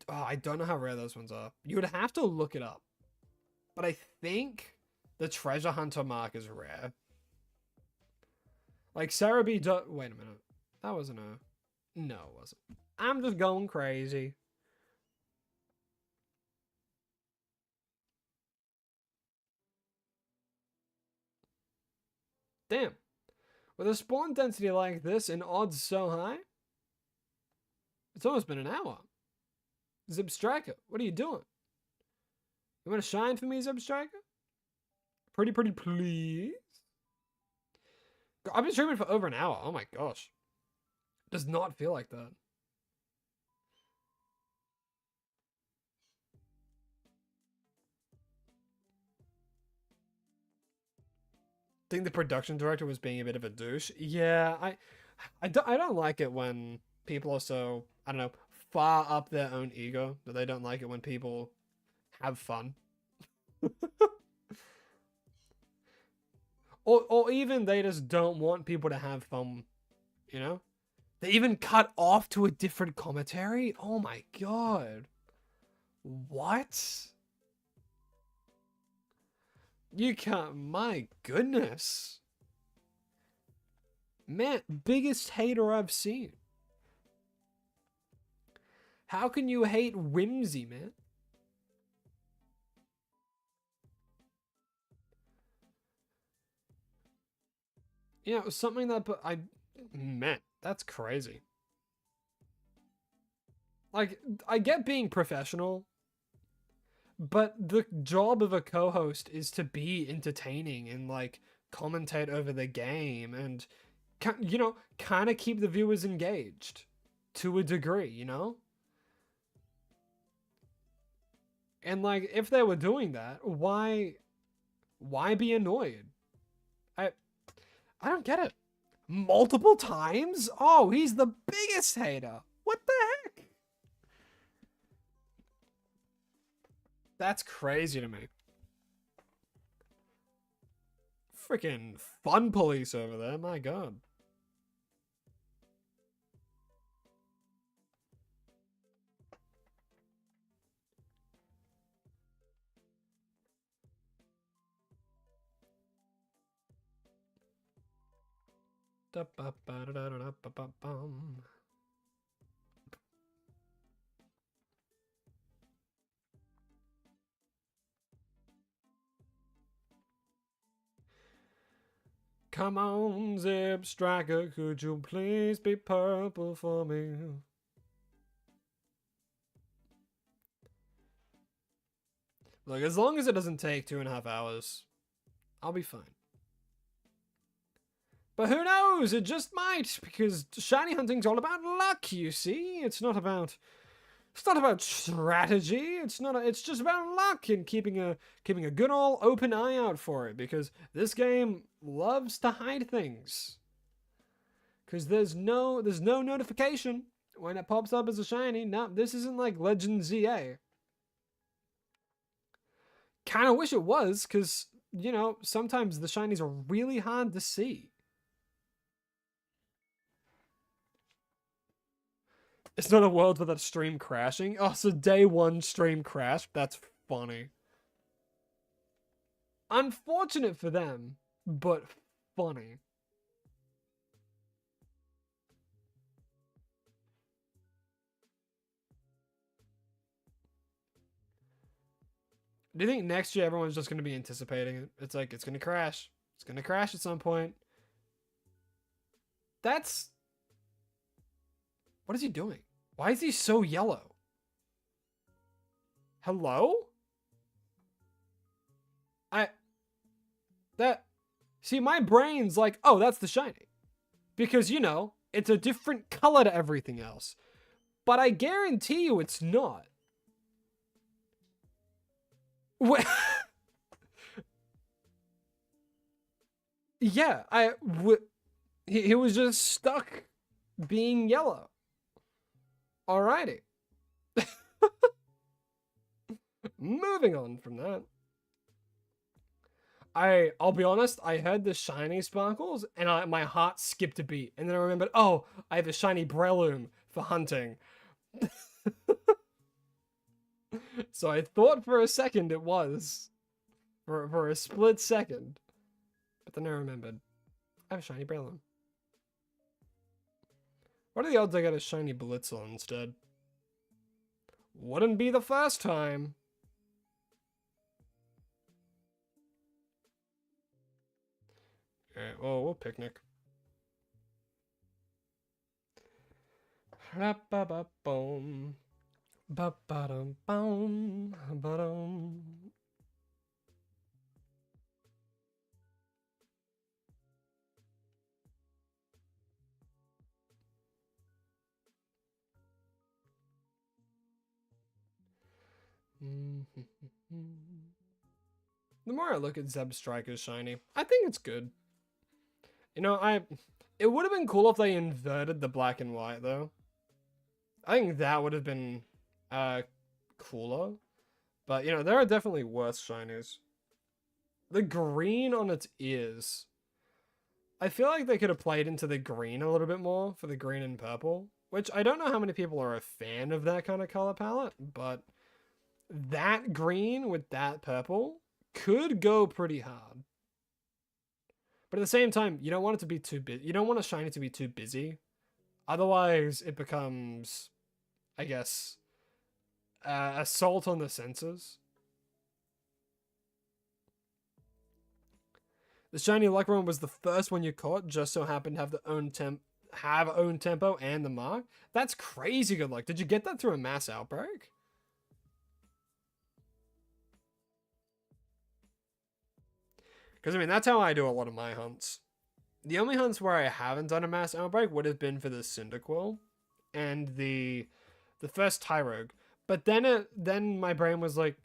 I don't know how rare those ones are. You would have to look it up. But I think the treasure hunter mark is rare. Like Cerebi wait a minute. That wasn't a... No, it wasn't. I'm just going crazy. Damn. With a spawn density like this and odds so high, it's almost been an hour. Zipstriker, what are you doing? You want to shine for me, Zipstriker? Pretty please. I've been streaming for over an hour. Oh my gosh. Does not feel like that. Think the production director was being a bit of a douche. Yeah, I don't like it when people are so, I don't know, far up their own ego that they don't like it when people have fun. or even they just don't want people to have fun, you know? They even cut off to a different commentary? Oh my god. What? You can't, my goodness. Man, biggest hater I've seen. How can you hate whimsy, man? You know, something that, but man, that's crazy. Like, I get being professional, but the job of a co-host is to be entertaining and like commentate over the game and, you know, kind of keep the viewers engaged to a degree, you know? And like, if they were doing that, why be annoyed? I don't get it. Multiple times? Oh, he's the biggest hater. What the heck? That's crazy to me. Freaking fun police over there, my god. Come on, Zip Striker, could you please be purple for me? Look, as long as it doesn't take 2.5 hours, I'll be fine. But who knows? It just might, because shiny hunting's all about luck, you see? It's not about strategy. It's just about luck and keeping a good old open eye out for it, because this game loves to hide things. Because there's no notification when it pops up as a shiny. No, this isn't like Legend ZA. Kind of wish it was, because, you know, sometimes the shinies are really hard to see. It's not a world without a stream crashing. Oh, so day one stream crash. That's funny. Unfortunate for them, but funny. Do you think next year everyone's just going to be anticipating it? It's like, it's going to crash. It's going to crash at some point. That's... What is he doing? Why is he so yellow? Hello? See, my brain's like, oh, that's the shiny. Because, you know, it's a different color to everything else. but I guarantee you it's not. Wait. Yeah, he was just stuck being yellow. Alrighty. Moving on from that. I'll be honest, I heard the shiny sparkles and my heart skipped a beat. And then I remembered, oh, I have a shiny Breloom for hunting. So I thought for a second it was. For a split second. But then I remembered, I have a shiny Breloom. What are the odds I got a shiny Blitzel instead? Wouldn't be the first time. Alright, well, we'll picnic. Ba-ba-ba-boom. Ba-ba-dum-boom. Ba-dum. The more I look at Zeb Striker's shiny, I think it's good. You know, it would have been cool if they inverted the black and white though. I think that would have been cooler. But you know, there are definitely worse shinies. The green on its ears. I feel like they could have played into the green a little bit more for the green and purple, which I don't know how many people are a fan of that kind of color palette, but that green with that purple could go pretty hard. But at the same time, you don't want it to be too busy. You don't want a shiny to be too busy. Otherwise, it becomes, I guess, assault on the senses. The shiny Luckrun was the first one you caught, just so happened to have the own tempo and the mark. That's crazy good luck. Did you get that through a mass outbreak? Because, I mean, that's how I do a lot of my hunts. The only hunts where I haven't done a mass outbreak would have been for the Cyndaquil and the first Tyrogue. But then my brain was like,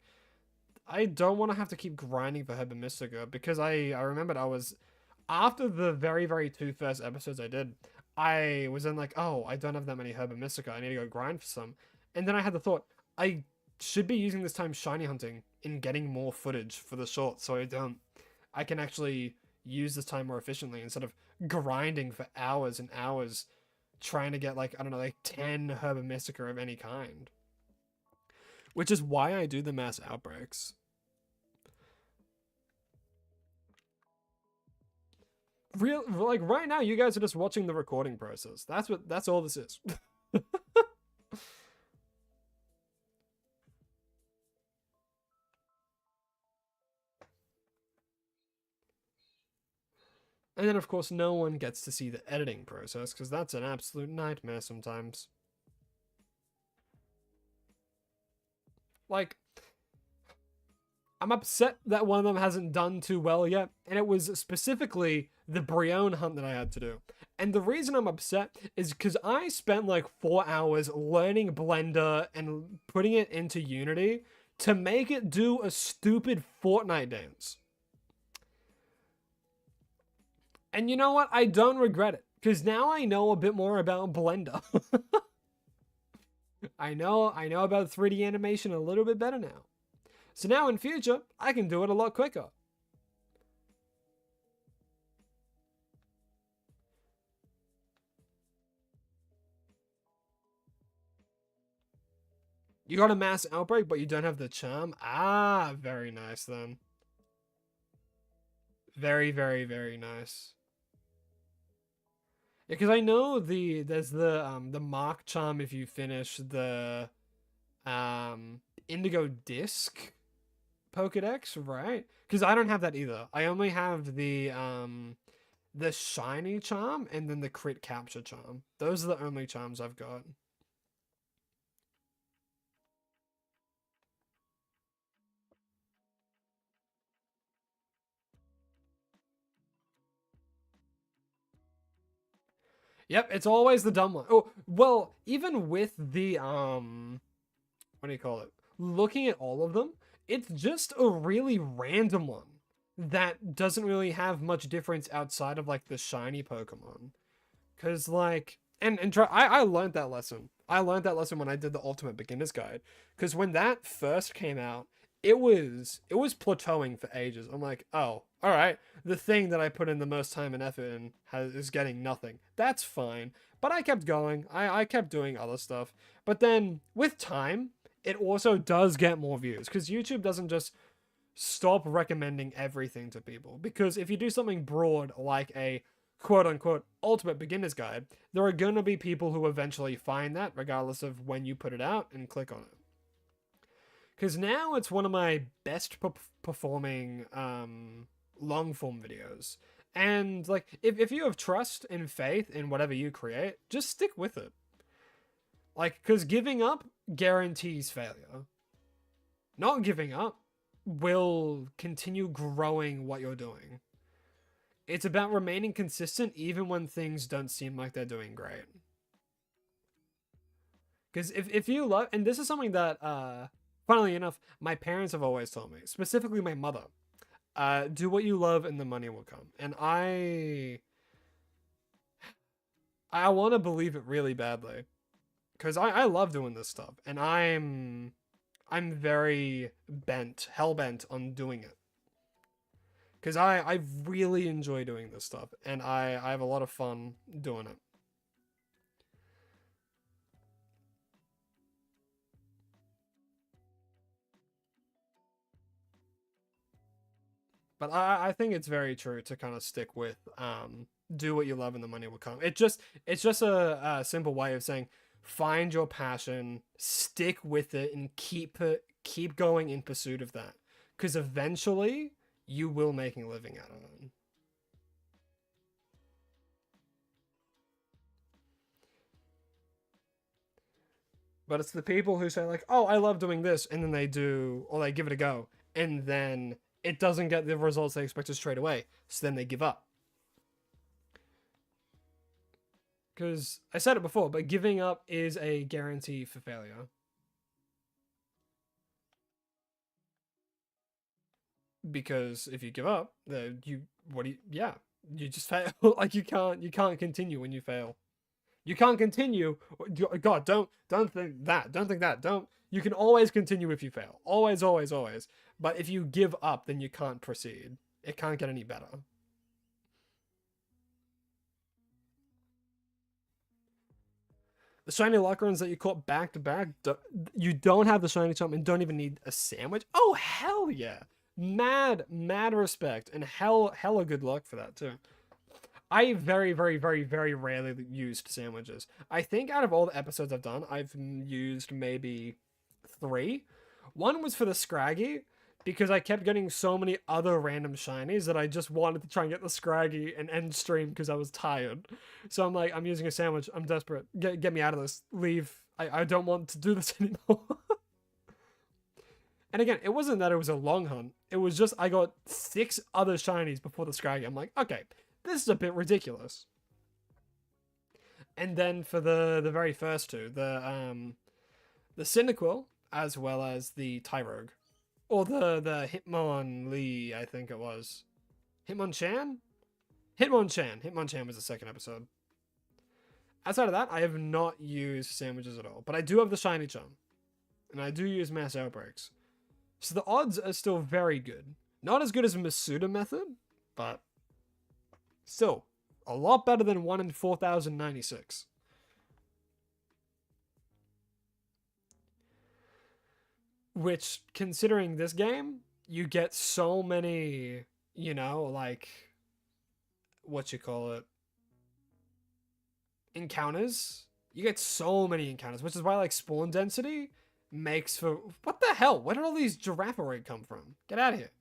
I don't want to have to keep grinding for Herba Mystica, because I remembered I was, after the very, very first episodes I did, I was in like, oh, I don't have that many Herba Mystica. I need to go grind for some. And then I had the thought, I should be using this time shiny hunting and getting more footage for the short, so I can actually use this time more efficiently instead of grinding for hours and hours trying to get like, I don't know, like 10 Herba Mystica of any kind. Which is why I do the mass outbreaks. Like right now, you guys are just watching the recording process. That's all this is. And then, of course, no one gets to see the editing process, because that's an absolute nightmare sometimes. Like, I'm upset that one of them hasn't done too well yet, and it was specifically the Brion hunt that I had to do. And the reason I'm upset is because I spent like 4 hours learning Blender and putting it into Unity to make it do a stupid Fortnite dance. And you know what? I don't regret it, because now I know a bit more about Blender. I know about 3D animation a little bit better now. So now in future, I can do it a lot quicker. You got a mass outbreak, but you don't have the charm? Ah, very nice then. Very, very, very nice. Yeah, because I know there's the mark charm if you finish the Indigo Disc Pokedex, right? Because I don't have that either. I only have the shiny charm and then the crit capture charm. Those are the only charms I've got. Yep, it's always the dumb one. Oh, well, even with the what do you call it? Looking at all of them, it's just a really random one that doesn't really have much difference outside of like the shiny Pokemon. Cause like I learned that lesson. I learned that lesson when I did the Ultimate Beginner's Guide. Cause when that first came out, it was plateauing for ages. I'm like, oh, all right. The thing that I put in the most time and effort in is getting nothing. That's fine. But I kept going. I kept doing other stuff. But then with time, it also does get more views because YouTube doesn't just stop recommending everything to people. Because if you do something broad like a quote unquote ultimate beginner's guide, there are going to be people who eventually find that regardless of when you put it out and click on it. Because now it's one of my best performing long form videos. And like if you have trust and faith in whatever you create, just stick with it. Like, because giving up guarantees failure. Not giving up will continue growing what you're doing. It's about remaining consistent even when things don't seem like they're doing great. Because if you love, and this is something that, funnily enough, my parents have always told me, specifically my mother, do what you love and the money will come. And I want to believe it really badly. Because I love doing this stuff. And I'm very hell-bent on doing it. Because I really enjoy doing this stuff. And I have a lot of fun doing it. But I think it's very true to kind of stick with do what you love and the money will come. It's just a simple way of saying find your passion, stick with it, and keep going in pursuit of that. Because eventually you will make a living out of it. But it's the people who say like, "Oh, I love doing this," and then they do, or they give it a go, and then it doesn't get the results they expected straight away. So then they give up. Because I said it before, but giving up is a guarantee for failure. Because if you give up, you just fail. Like you can't continue when you fail. You can't continue. God, don't think that. Don't think that. Don't. You can always continue if you fail. Always, always, always. But if you give up, then you can't proceed. It can't get any better. The shiny Lockrons that you caught back to back, you don't have the shiny chump and don't even need a sandwich. Oh hell yeah! Mad respect and hella good luck for that too. I very, very, very, very rarely used sandwiches. I think out of all the episodes I've done, I've used maybe 3. One was for the Scraggy, because I kept getting so many other random shinies that I just wanted to try and get the Scraggy and end stream because I was tired. So I'm like, I'm using a sandwich. I'm desperate. Get me out of this. Leave. I don't want to do this anymore. And again, it wasn't that it was a long hunt. It was just I got 6 other shinies before the Scraggy. I'm like, okay, this is a bit ridiculous. And then for the very first 2, the Cyndaquil as well as the Tyrogue. Or the Hitmonlee, I think it was. Hitmonchan? Hitmonchan. Hitmonchan was the second episode. Outside of that, I have not used sandwiches at all. But I do have the Shiny Chum. And I do use Mass Outbreaks. So the odds are still very good. Not as good as Masuda method, but still a lot better than 1 in 4,096. Which, considering this game, you get so many, like, what you call it, encounters. You get so many encounters, which is why, like, spawn density makes for... What the hell? Where did all these Girafaroid come from? Get out of here.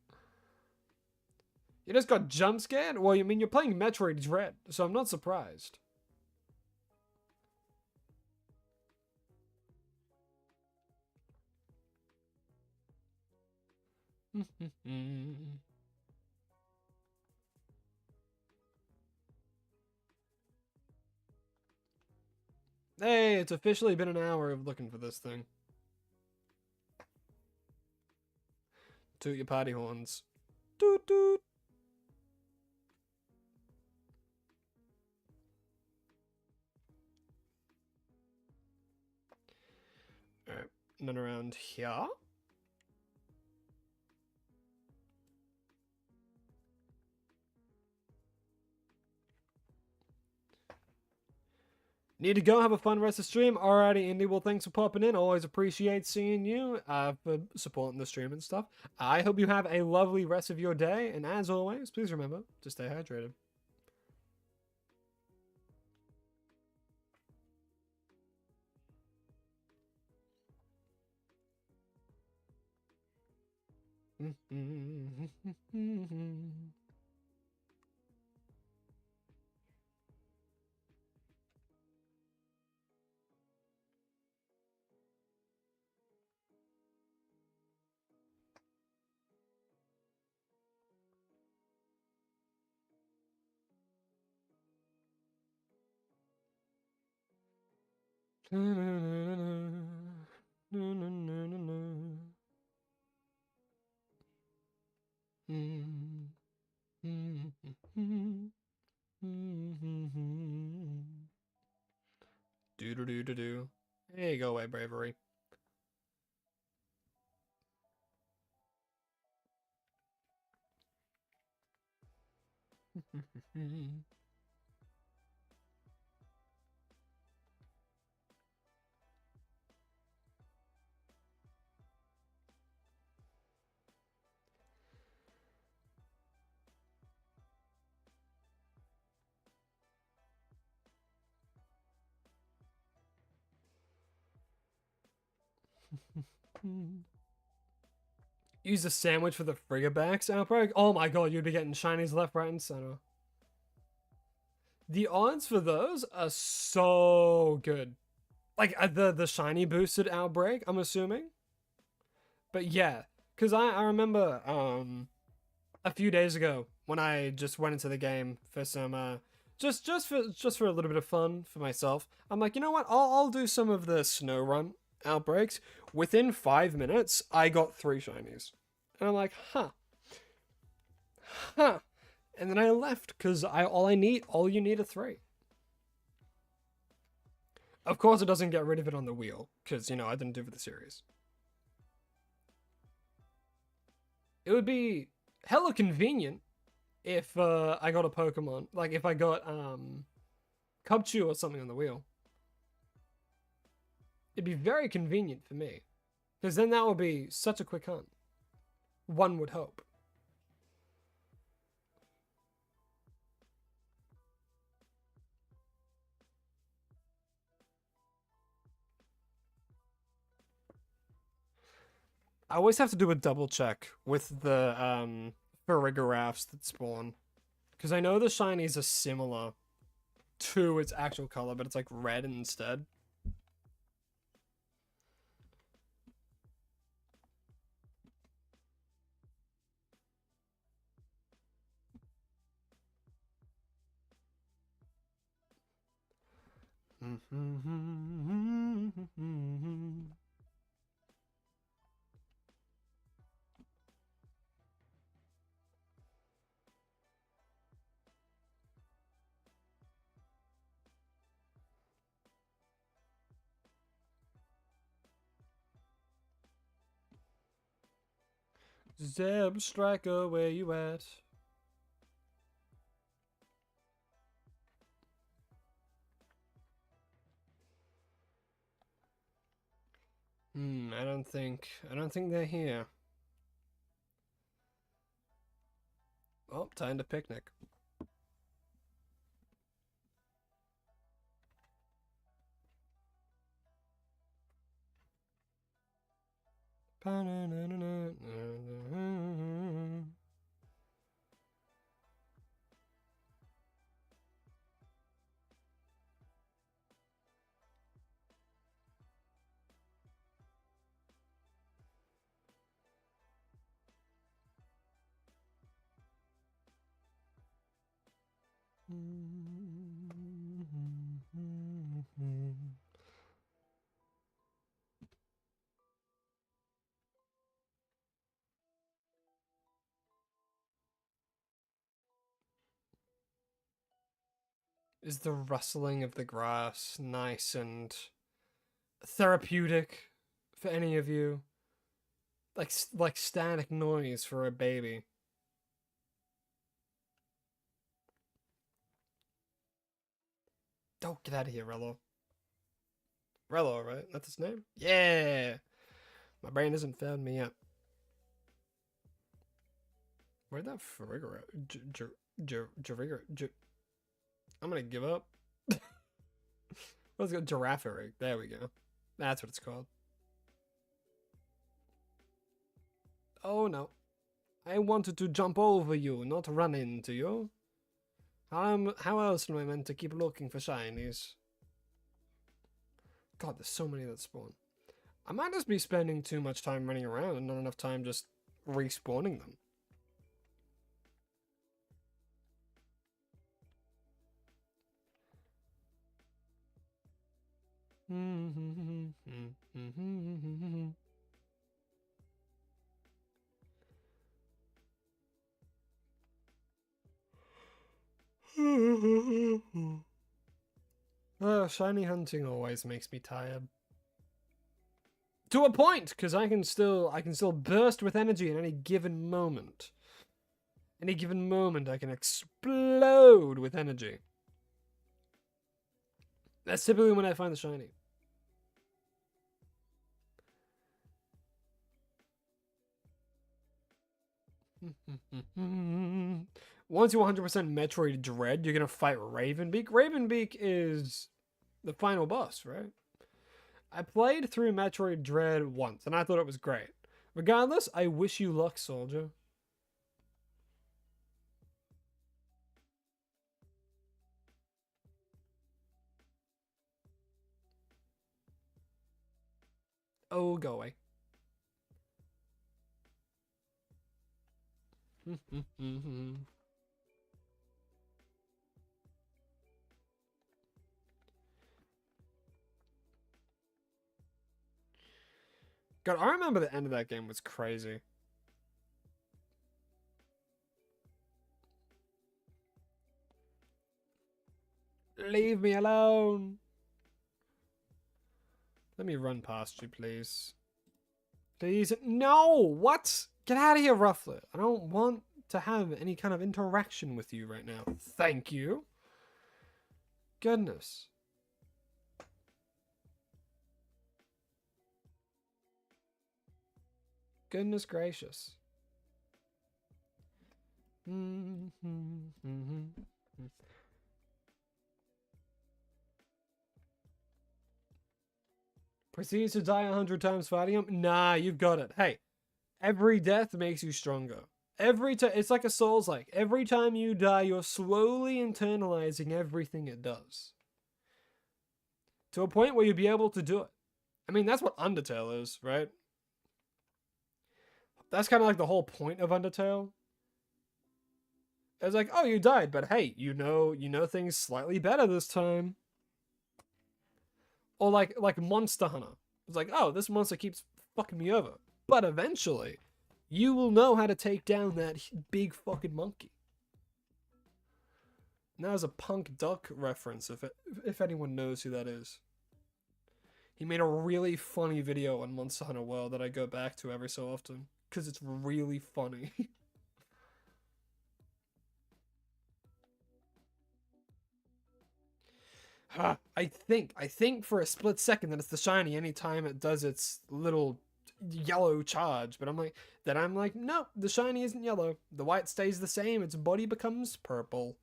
You just got jump scared? Well, you mean you're playing Metroid Dread, so I'm not surprised. Hey, it's officially been an hour of looking for this thing. Toot your party horns. Toot toot. Alright, none around here. Need to go have a fun rest of the stream. Alrighty, Indy. Well, thanks for popping in. Always appreciate seeing you for supporting the stream and stuff. I hope you have a lovely rest of your day. And as always, please remember to stay hydrated. Do do do do do. Hey, go away, bravery. Use a sandwich for the Frigabacks outbreak? Oh my god, you'd be getting shinies left, right, and center. The odds for those are so good. Like the shiny boosted outbreak, I'm assuming. But yeah, because I remember a few days ago when I just went into the game for some just for a little bit of fun for myself. I'm like, you know what? I'll do some of the snow run outbreaks. Within 5 minutes, I got 3 shinies, and I'm like, huh. And then I left because all you need are 3. Of course, it doesn't get rid of it on the wheel because I didn't do it for the series. It would be hella convenient if I got a Pokemon, like if I got Cubchoo or something on the wheel. It'd be very convenient for me, because then that would be such a quick hunt. One would hope. I always have to do a double check with the Farigaraphs that spawn, because I know the shinies are similar to its actual color, but it's like red instead. Zeb Striker, where you at? I don't think they're here. Oh, time to picnic. Is the rustling of the grass nice and therapeutic for any of you? Like static noise for a baby. Don't get out of here, Rello. Rello, right? That's his name? Yeah! My brain hasn't failed me yet. Where'd that Farigger? I'm gonna give up. Let's go Giraffe Rig. There we go. That's what it's called. Oh no. I wanted to jump over you, not run into you. How else am I meant to keep looking for shinies? God, there's so many that spawn. I might just be spending too much time running around and not enough time just respawning them. Shiny hunting always makes me tired. To a point, because I can still burst with energy at any given moment. Any given moment, I can explode with energy. That's typically when I find the shiny. Once you 100% Metroid Dread, you're gonna fight Ravenbeak. Ravenbeak is the final boss, right? I played through Metroid Dread once, and I thought it was great. Regardless, I wish you luck, soldier. Oh, go away. God, I remember the end of that game was crazy. Leave me alone. Let me run past you, please. Please. No! What? Get out of here, Rufflet. I don't want to have any kind of interaction with you right now. Thank you. Goodness. Goodness gracious. Proceeds to die 100 times fighting him? Nah, you've got it. Hey, every death makes you stronger. Every time, it's like a Souls-like. Every time you die, you're slowly internalizing everything it does. To a point where you'll be able to do it. I mean, that's what Undertale is, right? That's kind of like the whole point of Undertale. It's like, oh, you died, but hey, you know things slightly better this time. Or like Monster Hunter. It's like, oh, this monster keeps fucking me over. But eventually, you will know how to take down that big fucking monkey. And that was a Punk Duck reference, if anyone knows who that is. He made a really funny video on Monster Hunter World that I go back to every so often. Because it's really funny. I think for a split second that it's the shiny anytime it does its little yellow charge, but I'm like, no, the shiny isn't yellow. The white stays the same, its body becomes purple.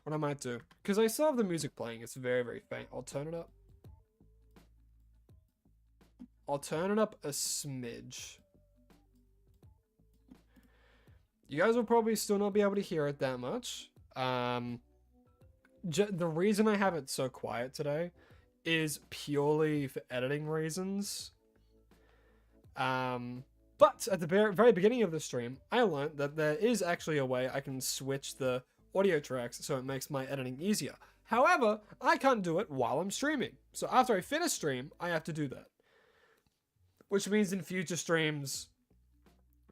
What I might do, because I still have the music playing, it's very, very faint. I'll turn it up. I'll turn it up a smidge. You guys will probably still not be able to hear it that much. The reason I have it so quiet today is purely for editing reasons. But at the very beginning of the stream, I learned that there is actually a way I can switch the audio tracks so it makes my editing easier. However, I can't do it while I'm streaming. So after I finish stream, I have to do that. Which means in future streams,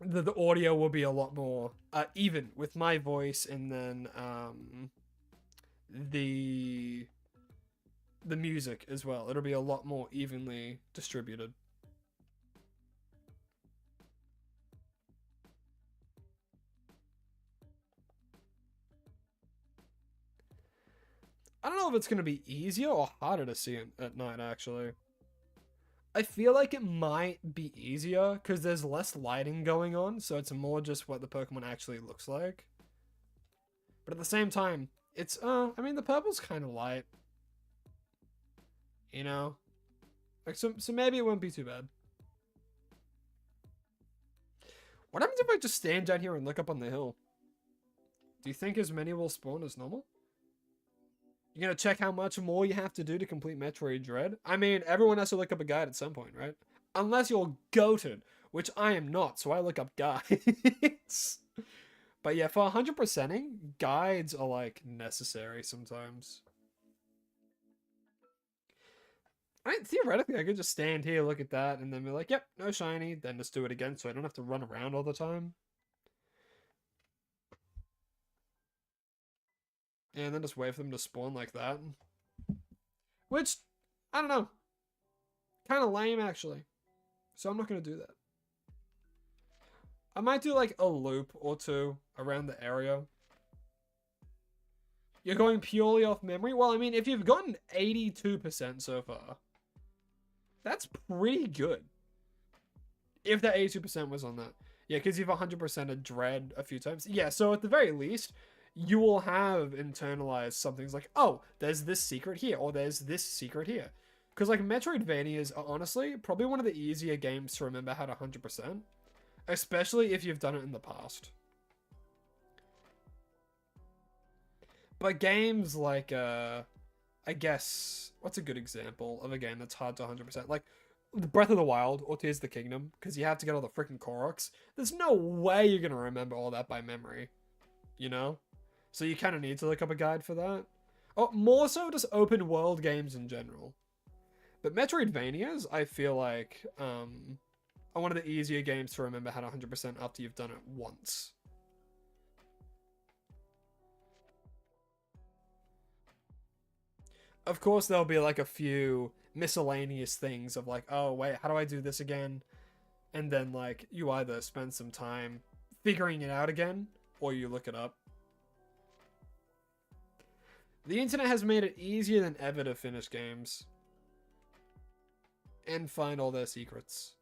the audio will be a lot more even with my voice, and then the music as well. It'll be a lot more evenly distributed. I don't know if it's going to be easier or harder to see it at night, actually. I feel like it might be easier because there's less lighting going on, so it's more just what the Pokemon actually looks like. But at the same time, it's, I mean, the purple's kind of light. You know? Like, so maybe it won't be too bad. What happens if I just stand down here and look up on the hill? Do you think as many will spawn as normal? You're gonna check how much more you have to do to complete Metroid Dread? I mean, everyone has to look up a guide at some point, right? Unless you're goated, which I am not, so I look up guides. But yeah, for 100%ing, guides are, like, necessary sometimes. Theoretically, I could just stand here, look at that, and then be like, yep, no shiny, then just do it again so I don't have to run around all the time. And then just wait for them to spawn like that. Which, I don't know. Kind of lame, actually. So I'm not going to do that. I might do like a loop or two around the area. You're going purely off memory? Well, I mean, if you've gotten 82% so far, that's pretty good. If that 82% was on that. Yeah, because you've 100% a Dread a few times. Yeah, so at the very least, you will have internalized something's like, oh, there's this secret here, or there's this secret here. Because, like, Metroidvanias are honestly probably one of the easier games to remember how to 100%. Especially if you've done it in the past. But games like, I guess, what's a good example of a game that's hard to 100%? Like, Breath of the Wild or Tears of the Kingdom, because you have to get all the freaking Koroks. There's no way you're going to remember all that by memory. You know? So you kind of need to look up a guide for that. Or more so just open world games in general. But Metroidvanias, I feel like, are one of the easier games to remember how to 100% after you've done it once. Of course, there'll be like a few miscellaneous things of like, oh, wait, how do I do this again? And then like you either spend some time figuring it out again or you look it up. The internet has made it easier than ever to finish games and find all their secrets.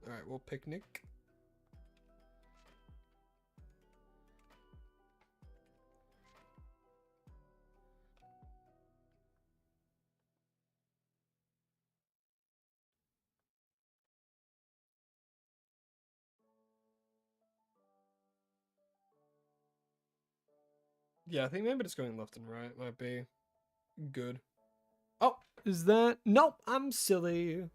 Alright, we'll picnic. Yeah, I think maybe just going left and right might be good. Oh, is that? Nope, I'm silly.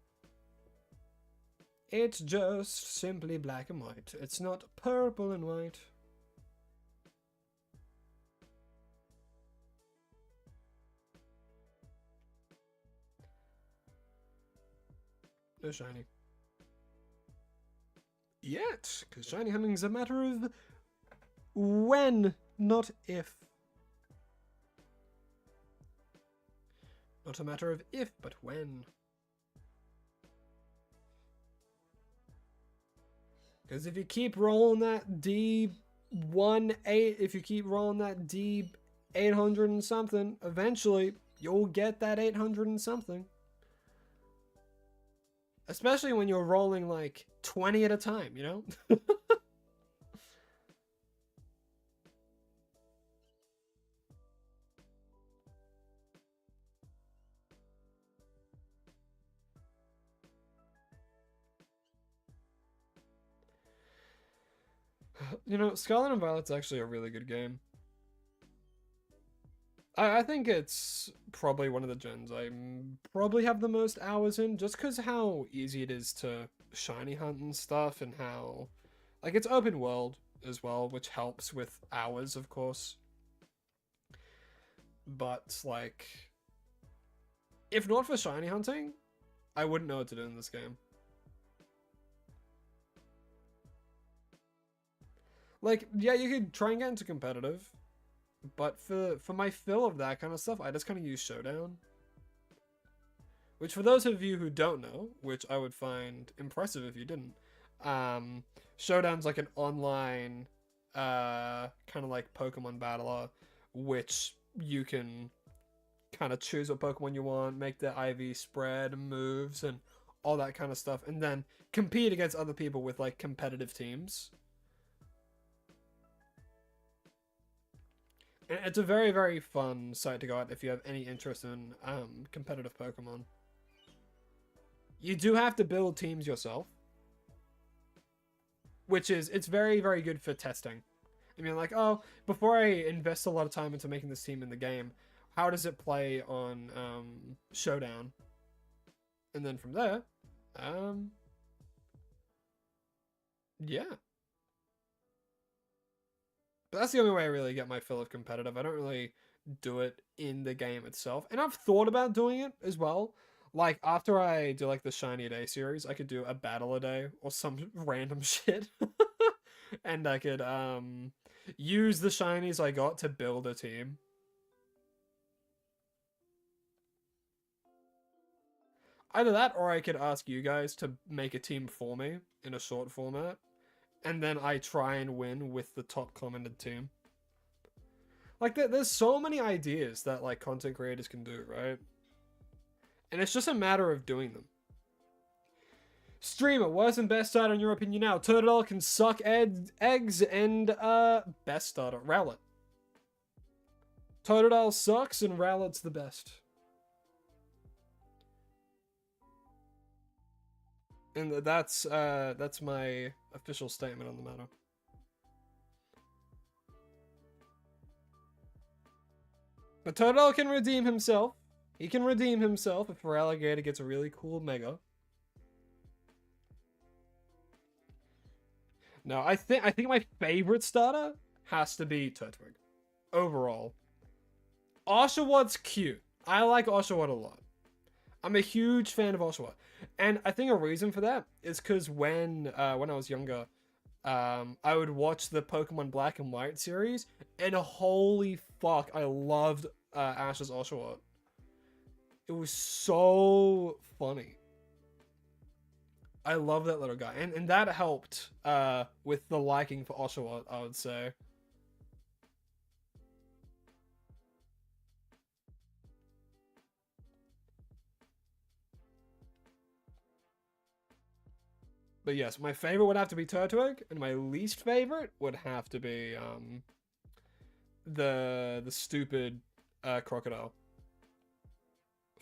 It's just simply black and white. It's not purple and white. No shiny. Yet, because shiny hunting is a matter of when, not if. Not a matter of if, but when. Because if you keep rolling that D 1-8, if you keep rolling that deep 800 and something, eventually you'll get that 800 and something. Especially when you're rolling like 20 at a time, you know? You know, Scarlet and Violet's actually a really good game. I think it's probably one of the gens I probably have the most hours in, just because how easy it is to shiny hunt and stuff, and how, like, it's open world as well, which helps with hours, of course. But, like, if not for shiny hunting, I wouldn't know what to do in this game. Like, yeah, you could try and get into competitive, but for my fill of that kind of stuff, I just kind of use Showdown. Which, for those of you who don't know, which I would find impressive if you didn't, Showdown's like an online, kind of like Pokemon battler, which you can kind of choose what Pokemon you want, make the IV spread, moves, and all that kind of stuff, and then compete against other people with like competitive teams. And it's a very, very fun site to go at if you have any interest in competitive Pokemon. You do have to build teams yourself, which is, it's very, very good for testing. I mean, like, oh, before I invest a lot of time into making this team in the game, how does it play on Showdown? And then from there, yeah. But that's the only way I really get my fill of competitive. I don't really do it in the game itself. And I've thought about doing it as well. Like, after I do, like, the Shiny a Day series, I could do a battle a day or some random shit. And I could, use the Shinies I got to build a team. Either that, or I could ask you guys to make a team for me in a short format. And then I try and win with the top commented team. Like, there's so many ideas that, like, content creators can do, right? And it's just a matter of doing them. Streamer, worst and best starter in your opinion now? Totodile can suck eggs, and, best starter, Rowlet. Totodile sucks, and Rowlet's the best. And that's my official statement on the matter. But Totodile can redeem himself. He can redeem himself if Feraligatr gets a really cool Mega. No, I think my favorite starter has to be Turtwig. Overall. Oshawott cute. I like Oshawott a lot. I'm a huge fan of Oshawott. And I think a reason for that is because when I was younger, I would watch the Pokemon Black and White series, and holy fuck, I loved Ash's Oshawott. It was so funny. I love that little guy, and that helped with the liking for Oshawott, I would say. But yes, my favorite would have to be Turtwig, and my least favorite would have to be the stupid crocodile.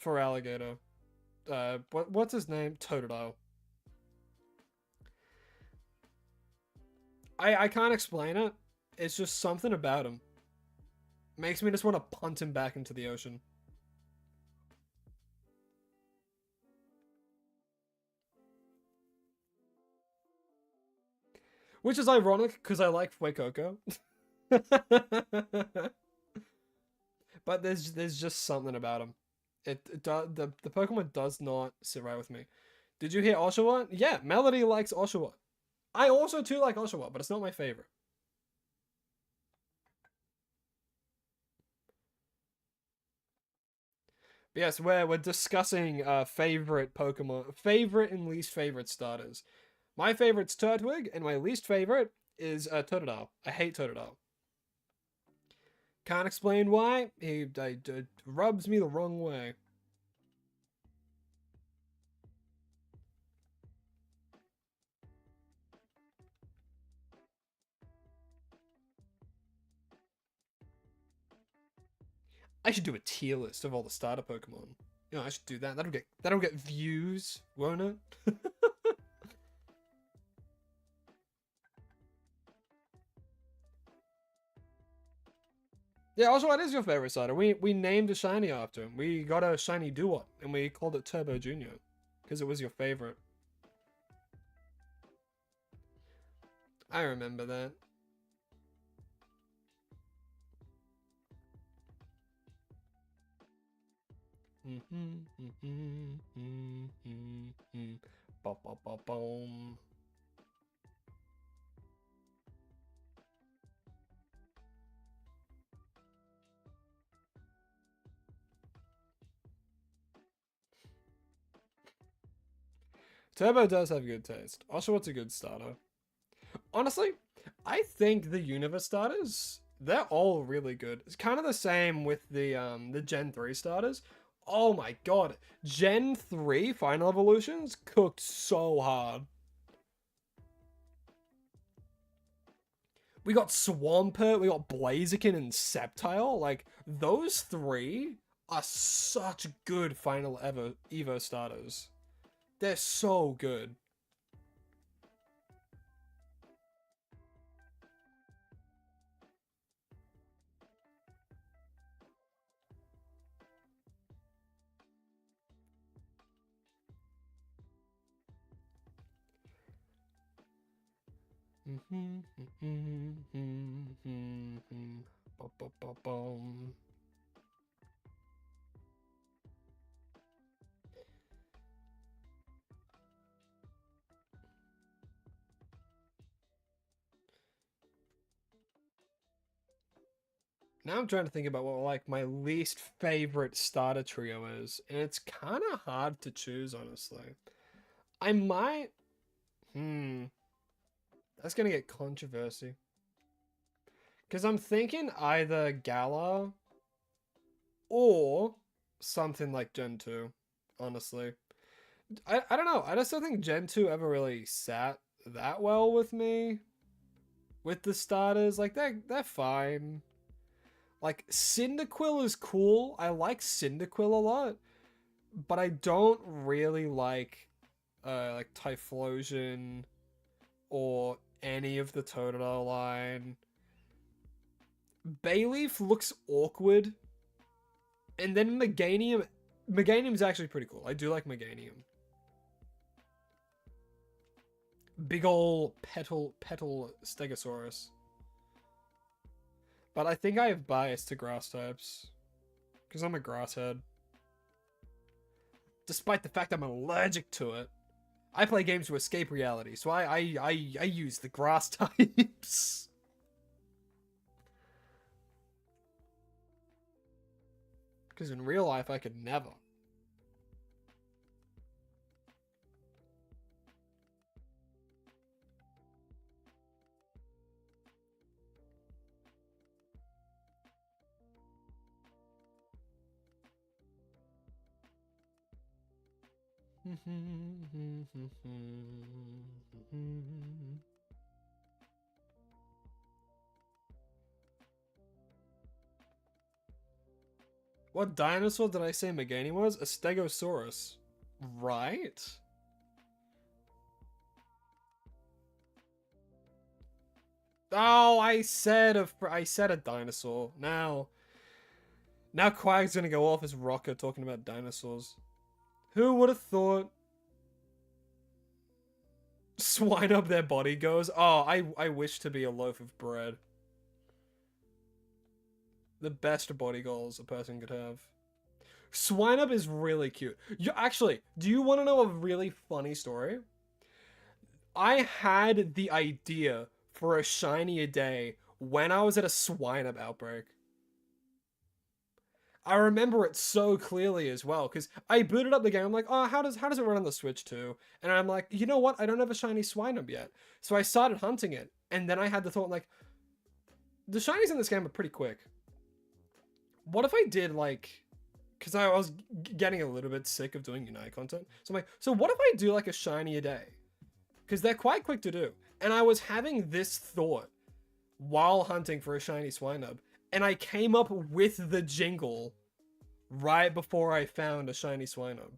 Feraligatr. What's his name? Totodile. I can't explain it. It's just something about him. Makes me just want to punt him back into the ocean. Which is ironic, because I like Fuecoco. But there's just something about him. The Pokemon does not sit right with me. Did you hear Oshawott? Yeah, Melody likes Oshawott. I also too like Oshawott, but it's not my favorite. But yes, we're discussing favorite Pokemon, favorite and least favorite starters. My favorite's Turtwig, and my least favorite is Totodile. I hate Totodile. Can't explain why. He rubs me the wrong way. I should do a tier list of all the starter Pokemon. You know, I should do that. That'll get views, won't it? Yeah, also, what is your favorite starter? We named a shiny after him. We got a shiny Dewott, and we called it Turbo Junior, because it was your favorite. I remember that. Bum, bum, bum, bum. Turbo does have good taste. Also, what's a good starter? Honestly, I think the Universe starters, they're all really good. It's kind of the same with the Gen 3 starters. Oh my god. Gen 3 Final Evolutions cooked so hard. We got Swampert, we got Blaziken and Sceptile. Like, those three are such good Final Evo starters. They're so good. Now I'm trying to think about what like my least favorite starter trio is, and it's kind of hard to choose, honestly. I might. That's gonna get controversy. Because I'm thinking either Gala or something like Gen 2, honestly. I don't know. I just don't think Gen 2 ever really sat that well with me. With the starters. Like, they're fine. Like, Cyndaquil is cool. I like Cyndaquil a lot. But I don't really like Typhlosion or any of the Totodile line. Bayleaf looks awkward. And then Meganium. Meganium's actually pretty cool. I do like Meganium. Big ol' petal Stegosaurus. But I think I have bias to grass types. Because I'm a grass head. Despite the fact I'm allergic to it. I play games to escape reality, so I use the grass types. Because in real life, I could never. What dinosaur did I say Megane was? A Stegosaurus. Right? Oh, I said a dinosaur. Now Quag's gonna go off as Rocker talking about dinosaurs. Who would have thought? Swine up their body goes. Oh, I wish to be a loaf of bread. The best body goals a person could have. Swine up is really cute. Actually, do you want to know a really funny story? I had the idea for a shiny a day when I was at a Swine up outbreak. I remember it so clearly as well, because I booted up the game. I'm like, oh, how does it run on the Switch too? And I'm like, you know what? I don't have a shiny Swinub yet. So I started hunting it, and then I had the thought, like, the shinies in this game are pretty quick. What if I did, like, because I was getting a little bit sick of doing Unite content. So I'm like, so what if I do like a shiny a day? Because they're quite quick to do. And I was having this thought while hunting for a shiny Swinub, and I came up with the jingle right before I found a shiny Swinub.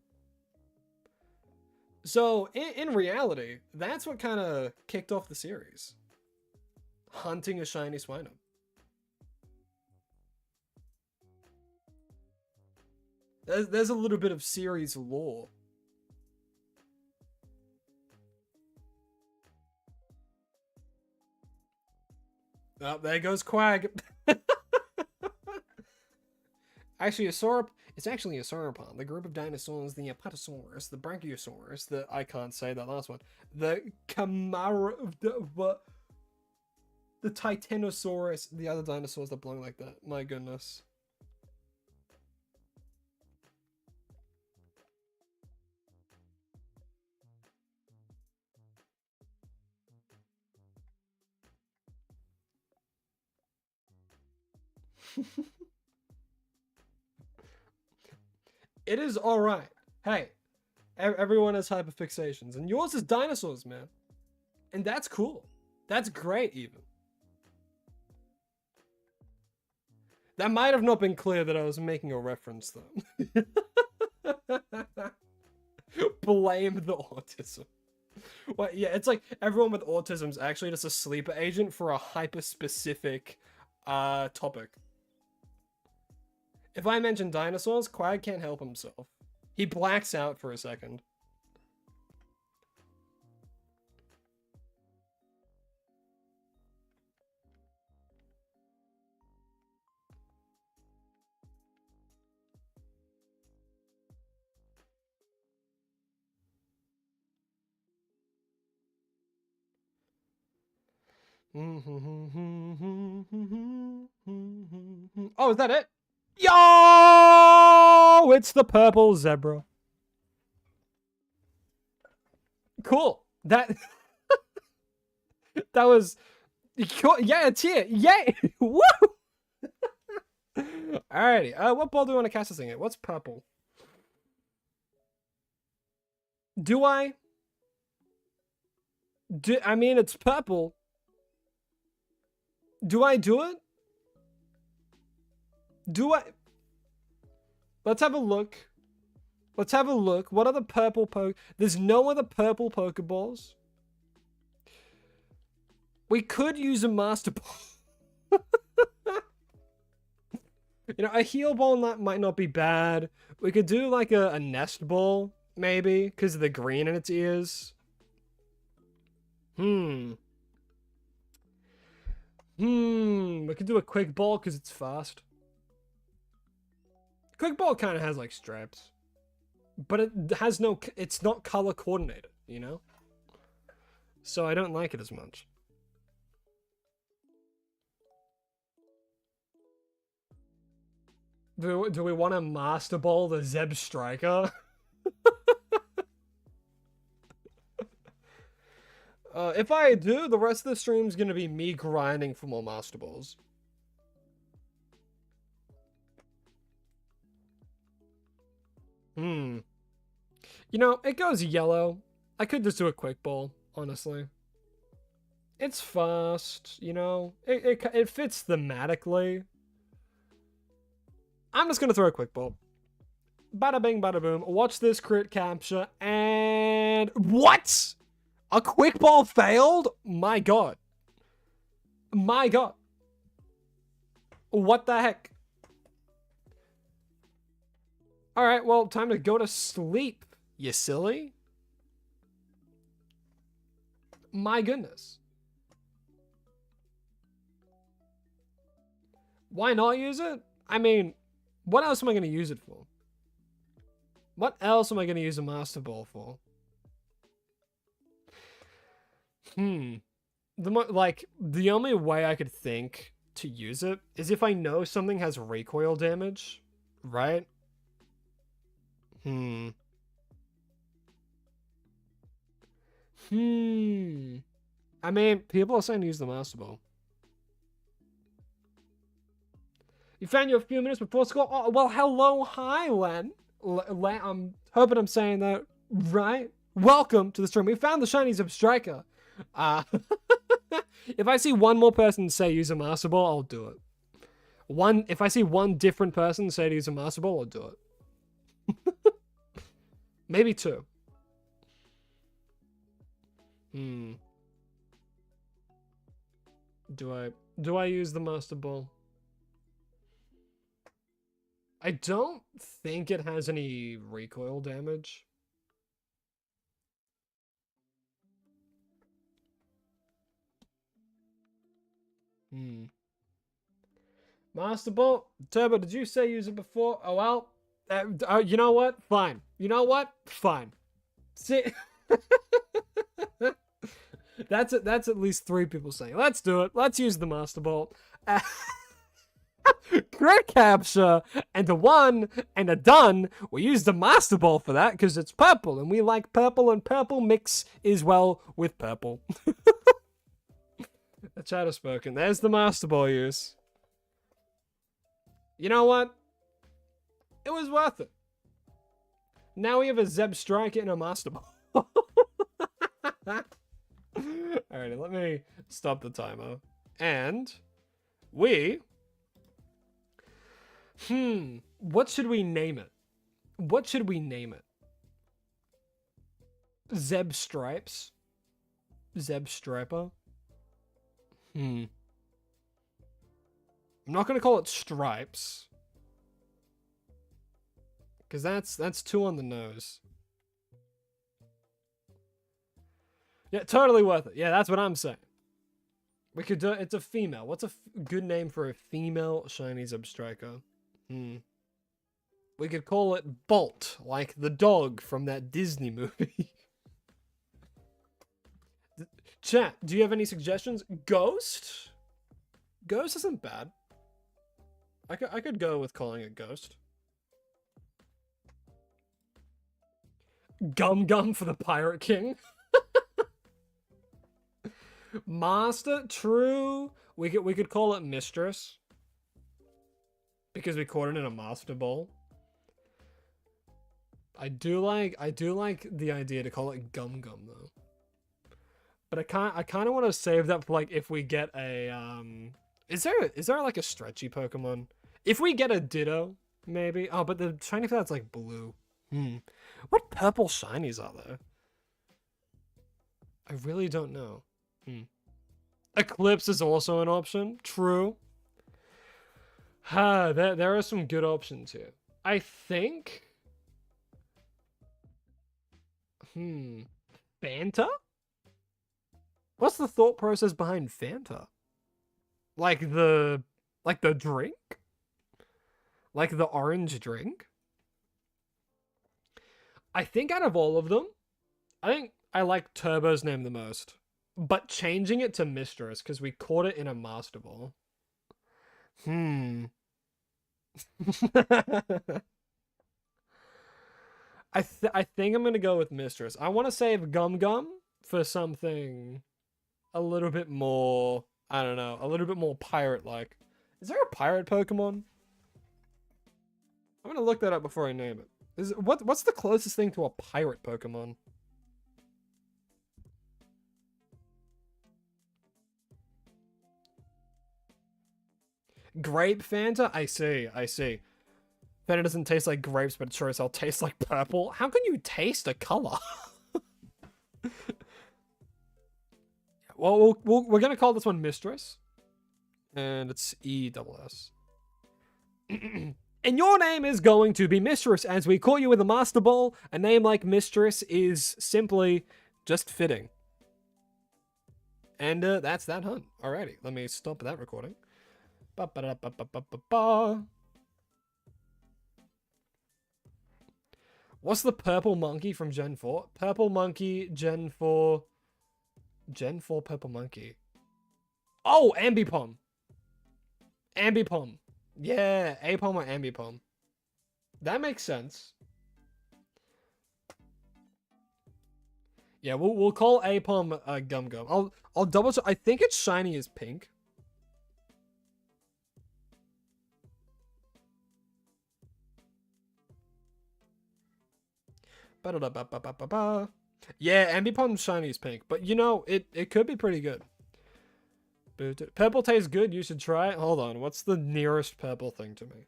So in reality, that's what kind of kicked off the series. Hunting a shiny Swinub. There's a little bit of series lore. Oh, there goes Quag. Actually, it's actually a sauropod. The group of dinosaurs, the Apatosaurus, the Brachiosaurus, I can't say that last one. The the Titanosaurus, the other dinosaurs that belong like that. My goodness. It is alright. Hey, everyone has hyperfixations, and yours is dinosaurs, man. And that's cool. That's great, even. That might have not been clear that I was making a reference, though. Blame the autism. Well, yeah, it's like everyone with autism is actually just a sleeper agent for a hyper-specific topic. If I mention dinosaurs, Quag can't help himself. He blacks out for a second. Oh, is that it? Yo! It's the purple zebra. Cool. That was cool. Yeah, it's here. Yay! Woo! Alrighty. What ball do you want to cast this thing at? What's purple? Do I? I mean, it's purple. Do I do it? Do I? Let's have a look. Let's have a look. What are the purple There's no other purple Pokeballs. We could use a Master Ball. You know, a Heal Ball might not be bad. We could do like a Nest Ball, maybe, because of the green in its ears. We could do a Quick Ball because it's fast. Quick Ball kind of has like stripes, but it has no, it's not color coordinated, you know? So I don't like it as much. Do we want to Master Ball the Zeb Striker? If I do, the rest of the stream is going to be me grinding for more Master Balls. You know, it goes yellow. I could just do a Quick Ball, honestly. It's fast, you know? It fits thematically. I'm just going to throw a Quick Ball. Bada bing, bada boom. Watch this crit capture, and... What?! A Quick Ball failed? My god. My god. What the heck? Alright, well, time to go to sleep, you silly. My goodness. Why not use it? I mean, what else am I going to use it for? What else am I going to use a Master Ball for? The only way I could think to use it is if I know something has recoil damage Right? I mean, people are saying to use the Master Ball. You found you a few minutes before school? Oh, well, hello, hi, Len. I'm hoping I'm saying that right. Welcome to the stream. We found the shiny Zip Striker. If I see one more person say use a Master Ball, I'll do it. If I see one different person say to use a Master Ball, I'll do it. Maybe two. Do I use the Master Ball? I don't think it has any recoil damage. Master Ball? Turbo, did you say use it before? Oh, well. You know what? Fine. You know what? Fine. See... That's at least 3 people saying, let's do it. Let's use the Master Ball. Crit capture and a 1 and a done. We use the Master Ball for that because it's purple and we like purple, and purple mix is well with purple. The chat has spoken. There's the Master Ball use. You know what? It was worth it. Now we have a Zeb Striker and a Master Ball. Alrighty, let me stop the timer. And we... what should we name it? What should we name it? Zeb Stripes? Zeb Striper? I'm not gonna call it Stripes. Because that's 2 on the nose. Yeah, totally worth it. Yeah, that's what I'm saying. We could do it. It's a female. What's a good name for a female shiny Zeb Striker? We could call it Bolt, like the dog from that Disney movie. Chat, do you have any suggestions? Ghost? Ghost isn't bad. I could go with calling it Ghost. Gum Gum for the Pirate King. Master, true. We could call it Mistress. Because we caught it in a Master Ball. I do like the idea to call it Gum Gum though. But I kinda wanna save that for like if we get a is there like a stretchy Pokemon? If we get a Ditto, maybe. Oh, but the shiny for that's like blue. What purple shinies are there? I really don't know. Eclipse is also an option. True. There are some good options here. I think... Fanta? What's the thought process behind Fanta? Like the drink? Like the orange drink? I think out of all of them, I think I like Turbo's name the most. But changing it to Mistress, because we caught it in a Master Ball. I think I'm gonna go with Mistress. I want to save Gum Gum for something a little bit more, I don't know, a little bit more pirate-like. Is there a pirate Pokemon? I'm gonna look that up before I name it. What's the closest thing to a pirate Pokemon? Grape Fanta? I see. Fanta doesn't taste like grapes, but it sure as hell tastes like purple. How can you taste a color? Well, we're gonna call this one Mistress. And it's E-double-S. And your name is going to be Mistress, as we call you with a Master Ball. A name like Mistress is simply just fitting. And that's that hunt. Alrighty, let me stop that recording. What's the purple monkey from Gen 4? Purple monkey, Gen 4. Gen 4 purple monkey. Oh, Ambipom. Ambipom. Yeah, Apom or Ambipom. That makes sense. Yeah, we'll call Apom Gum Gum. I'll double check. I think it's shiny as pink. Ba-da-da-ba-ba-ba-ba. Yeah, Ambipom's shiny as pink, but you know, it could be pretty good. Purple tastes good. You should try it. Hold on. What's the nearest purple thing to me?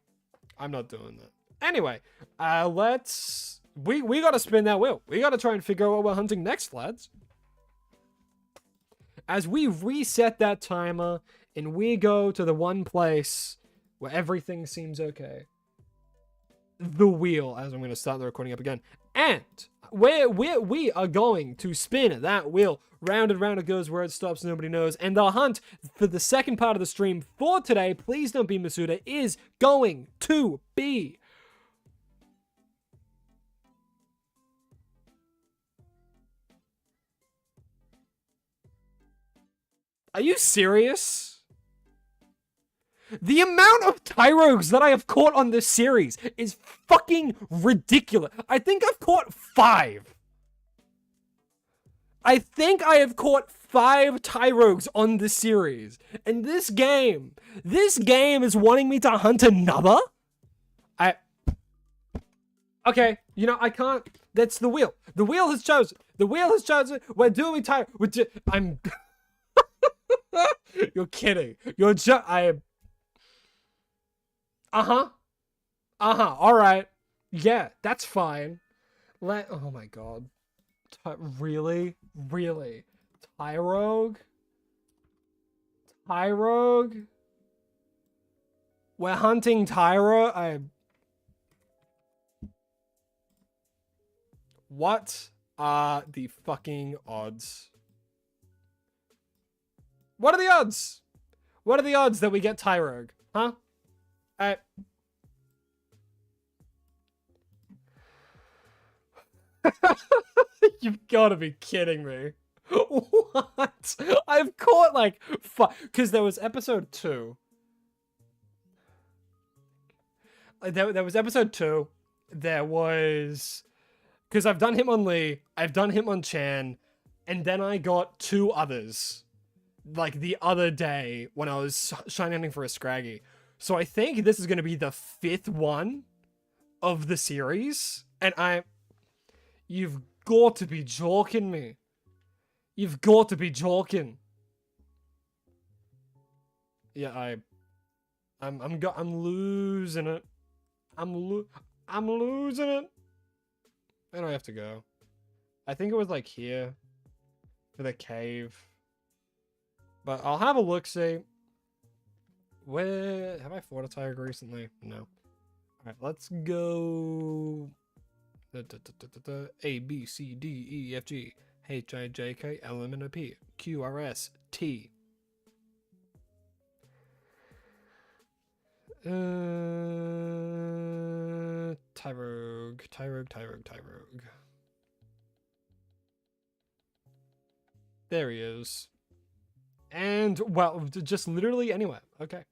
I'm not doing that. Anyway, let's... We gotta spin that wheel. We gotta try and figure out what we're hunting next, lads. As we reset that timer and we go to the one place where everything seems okay. The wheel, as I'm going to start the recording up again. And we are going to spin that wheel. Round and round it goes, where it stops, nobody knows. And the hunt for the second part of the stream for today, please don't be Masuda, is going to be... Are you serious? The amount of Tyrogues that I have caught on this series is fucking ridiculous. I think I've caught 5. I think I have caught 5 Tyrogues on this series. And this game is wanting me to hunt another? Okay, you know, I can't. That's the wheel. The wheel has chosen. The wheel has chosen. We're doing Tyrogue. I'm... You're kidding. You're just... I am... Alright. Yeah, that's fine. Oh my god. Really? Really? Tyrogue? Tyrogue? We're hunting Tyrogue? What are the fucking odds? What are the odds? What are the odds that we get Tyrogue? Huh? You've got to be kidding me. What? I've caught like... Because there was episode 2. There was episode 2. There was... Because I've done him on Lee. I've done him on Chan. And then I got 2 others. Like the other day when I was shiny hunting for a Scraggy. So I think this is going to be the 5th one of the series. And you've got to be joking me. You've got to be joking. Yeah, I'm losing it. I'm losing it. Where do I have to go? I think it was like here for the cave. But I'll have a look, see. Where have I fought a tiger recently? No. Alright, let's go. A, B, C, D, E, F, G, H, I, J, K, L, M, N, O, P, Q, R, S, T. Tyrogue. There he is. And, well, just literally anywhere. Okay.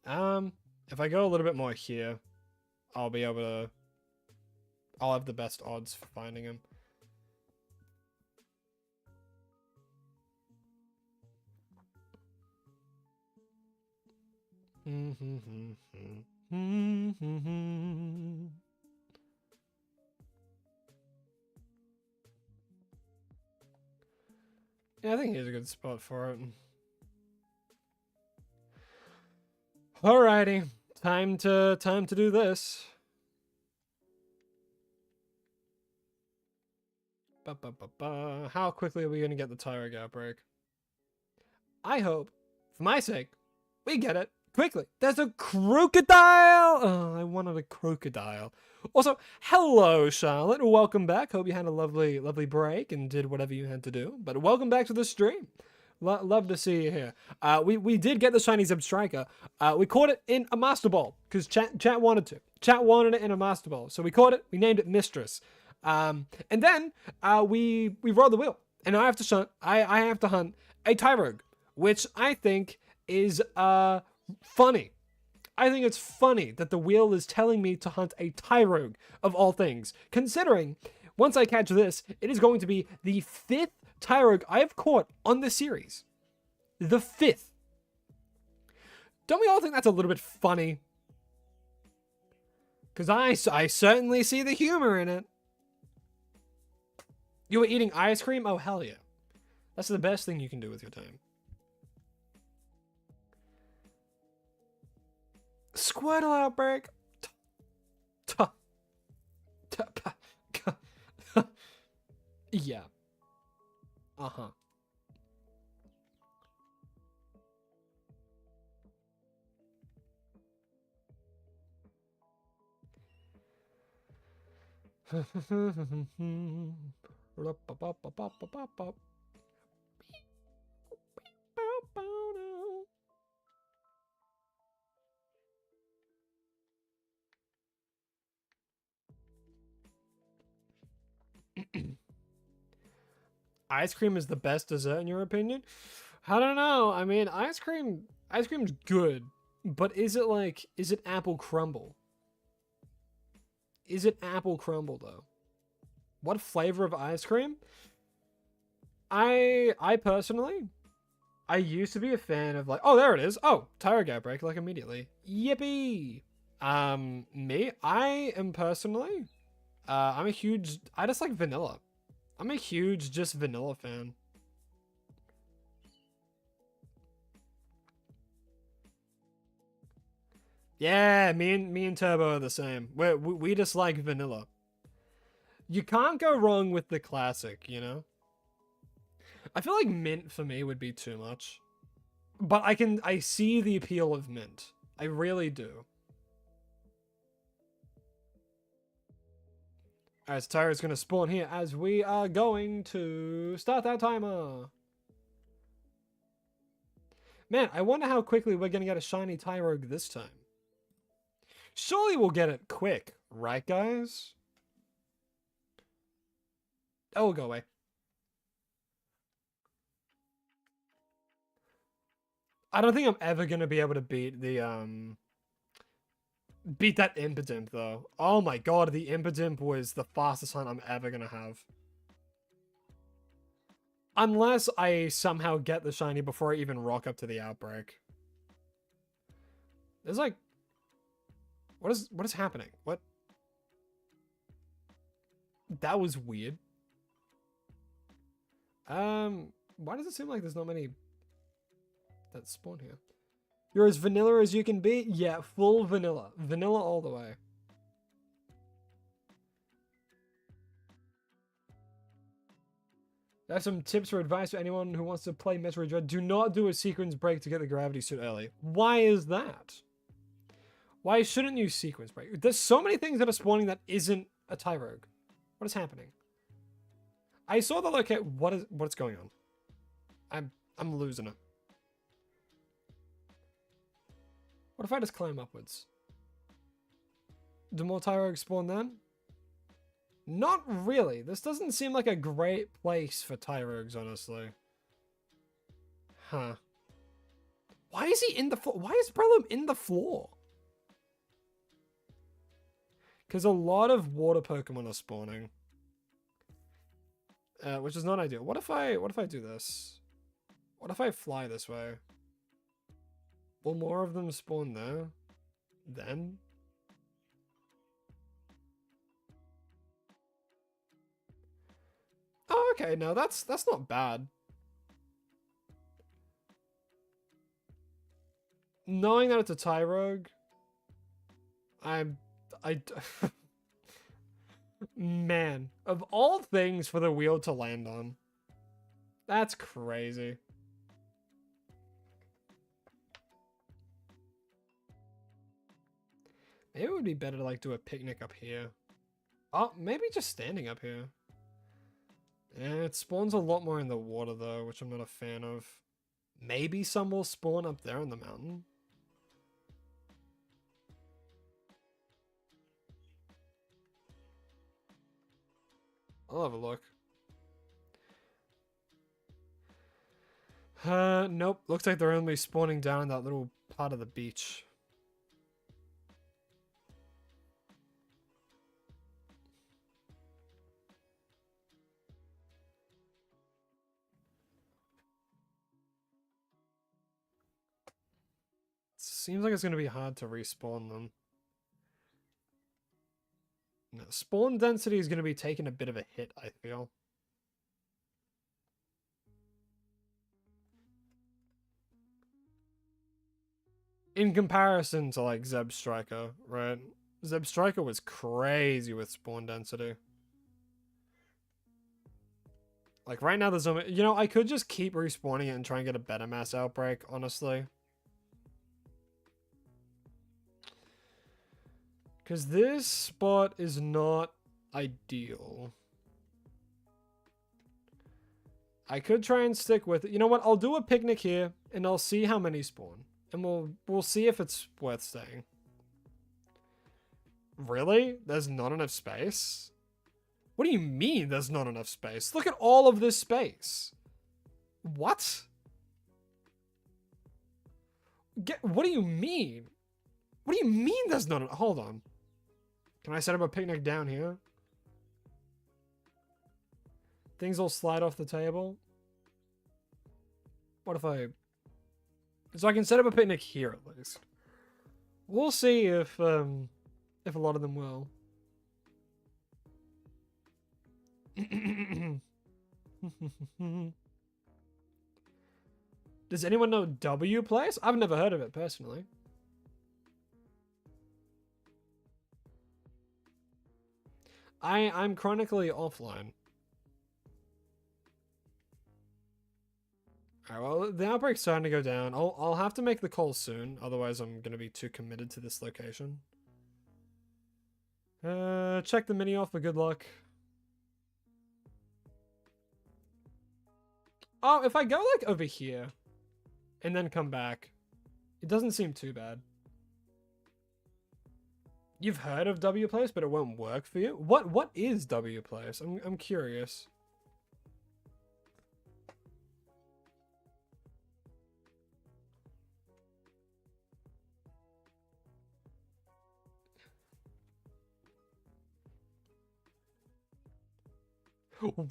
If I go a little bit more here, I'll be able to... I'll have the best odds for finding him. Yeah, I think here's a good spot for it. Alrighty, time to do this. How quickly are we gonna get the Tyrogue outbreak? I hope, for my sake, we get it quickly. There's a crocodile! Oh, I wanted a crocodile. Also, hello, Charlotte. Welcome back. Hope you had a lovely break and did whatever you had to do. But welcome back to the stream. Love to see you here. We did get the shiny Zeb Striker. We caught it in a Master Ball because chat wanted to. Chat wanted it in a Master Ball, so we caught it. We named it Mistress. And then we rolled the wheel, and I have to hunt a Tyrogue, which I think is funny. I think it's funny that the wheel is telling me to hunt a Tyrogue, of all things, considering once I catch this, it is going to be the 5th Tyrogue I have caught on the series. The 5th. Don't we all think that's a little bit funny? Because I certainly see the humor in it. You were eating ice cream? Oh, hell yeah. That's the best thing you can do with your time. Squirtle outbreak. Yeah. Uh-huh. Ice cream is the best dessert in your opinion? I don't know. I mean, ice cream's good, but is it apple crumble? Is it apple crumble though? What flavor of ice cream? I personally, I used to be a fan of like, oh, there it is. Oh, Tyrogue outbreak, like immediately. Yippee. Me, I am personally, I just like vanilla. I'm a huge just vanilla fan. Yeah, me and Turbo are the same. We just like vanilla. You can't go wrong with the classic, you know? I feel like mint for me would be too much. But I see the appeal of mint. I really do. Alright, so Tyro's gonna spawn here as we are going to start that timer. Man, I wonder how quickly we're gonna get a shiny Tyrogue this time. Surely we'll get it quick, right guys? Oh, we'll go away. I don't think I'm ever gonna be able to beat the beat that Impidimp though. Oh my god, the Impidimp was the fastest hunt I'm ever gonna have. Unless I somehow get the shiny before I even rock up to the outbreak. There's like, what is happening? What? That was weird. Why does it seem like there's not many that spawn here? You're as vanilla as you can be? Yeah, full vanilla. Vanilla all the way. I have some tips or advice for anyone who wants to play Metroid Dread. Do not do a sequence break to get the gravity suit early. Why is that? Why shouldn't you sequence break? There's so many things that are spawning that isn't a Tyrogue. What is happening? I saw the locate. What's going on? I'm losing it. What if I just climb upwards? Do more Tyrogue spawn then? Not really. This doesn't seem like a great place for Tyrogues, honestly. Huh. Why is he in the floor? Why is Breloom in the floor? Because a lot of water Pokemon are spawning. Which is not ideal. What if I do this? What if I fly this way? Will more of them spawn there? Then? Oh, okay. No, that's not bad. Knowing that it's a Tyrogue, I man, of all things for the wheel to land on. That's crazy. Maybe it would be better to like do a picnic up here. Oh, maybe just standing up here. Yeah, it spawns a lot more in the water though, which I'm not a fan of. Maybe some will spawn up there on the mountain. I'll have a look. Nope. Looks like they're only spawning down in that little part of the beach. Seems like it's going to be hard to respawn them. No, spawn density is going to be taking a bit of a hit, I feel. In comparison to, like, Zeb Striker, right? Zeb Striker was crazy with spawn density. Like, right now there's no... You know, I could just keep respawning it and try and get a better mass outbreak, honestly. Because this spot is not ideal. I could try and stick with it. You know what? I'll do a picnic here, and I'll see how many spawn. And we'll see if it's worth staying. Really? There's not enough space? What do you mean there's not enough space? Look at all of this space. What? What do you mean? What do you mean there's not enough? Hold on. Can I set up a picnic down here? Things will slide off the table. What if I... So I can set up a picnic here at least. We'll see if a lot of them will. Does anyone know W Place? I've never heard of it personally. I'm chronically offline. Alright, well, the outbreak's starting to go down. I'll have to make the call soon, otherwise I'm gonna be too committed to this location. Check the mini off for good luck. Oh, if I go like over here and then come back, it doesn't seem too bad. You've heard of W Place, but it won't work for you? What is W Place? I'm curious.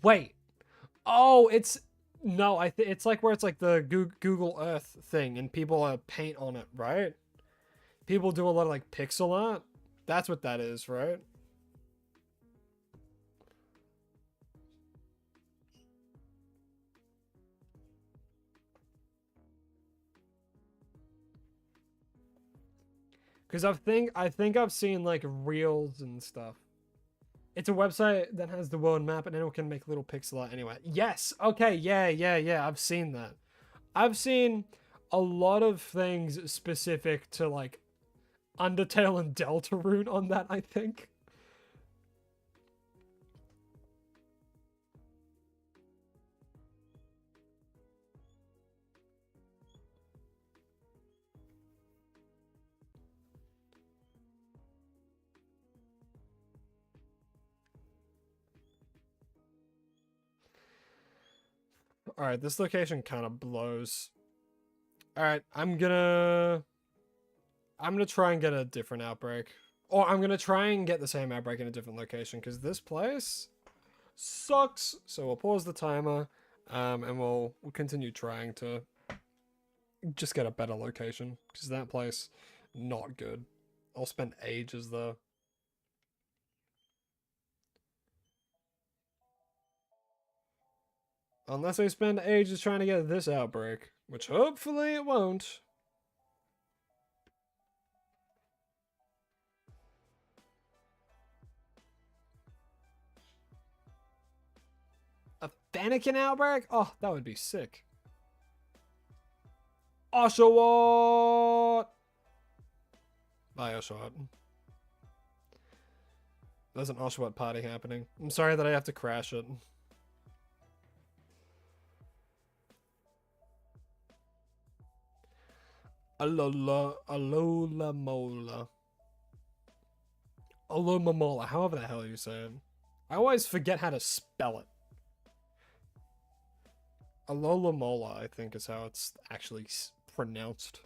Wait. Oh, it's no, it's like where it's like the Google Earth thing and people paint on it, right? People do a lot of like pixel art. That's what that is, right? Because I think I've seen like reels and stuff. It's a website that has the world map and anyone can make little pixel art anyway. Yes. Okay. Yeah. I've seen that. I've seen a lot of things specific to like Undertale and Deltarune on that, I think. Alright, this location kind of blows. Alright, I'm gonna try and get a different outbreak. Or I'm gonna try and get the same outbreak in a different location, because this place sucks. So we'll pause the timer, and we'll continue trying to just get a better location, because that place, not good. I'll spend ages there. Unless I spend ages trying to get this outbreak, which hopefully it won't. A Fennekin outbreak? Oh, that would be sick. Oshawott! Bye, Oshawott. There's an Oshawott party happening. I'm sorry that I have to crash it. Alola Mola. Alola Mola, however the hell you say it. I always forget how to spell it. Alola Mola, I think, is how it's actually pronounced.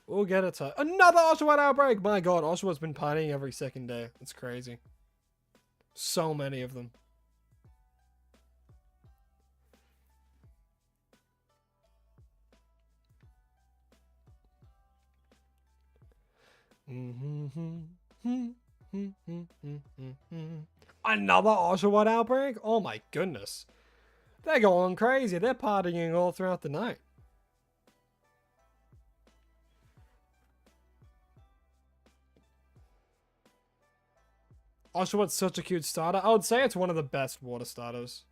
We'll get it. Another Oshawott outbreak! My god, Oshawott's been partying every second day. It's crazy. So many of them. Another Oshawott outbreak? Oh my goodness. They're going crazy. They're partying all throughout the night. Oshawott's such a cute starter. I would say it's one of the best water starters.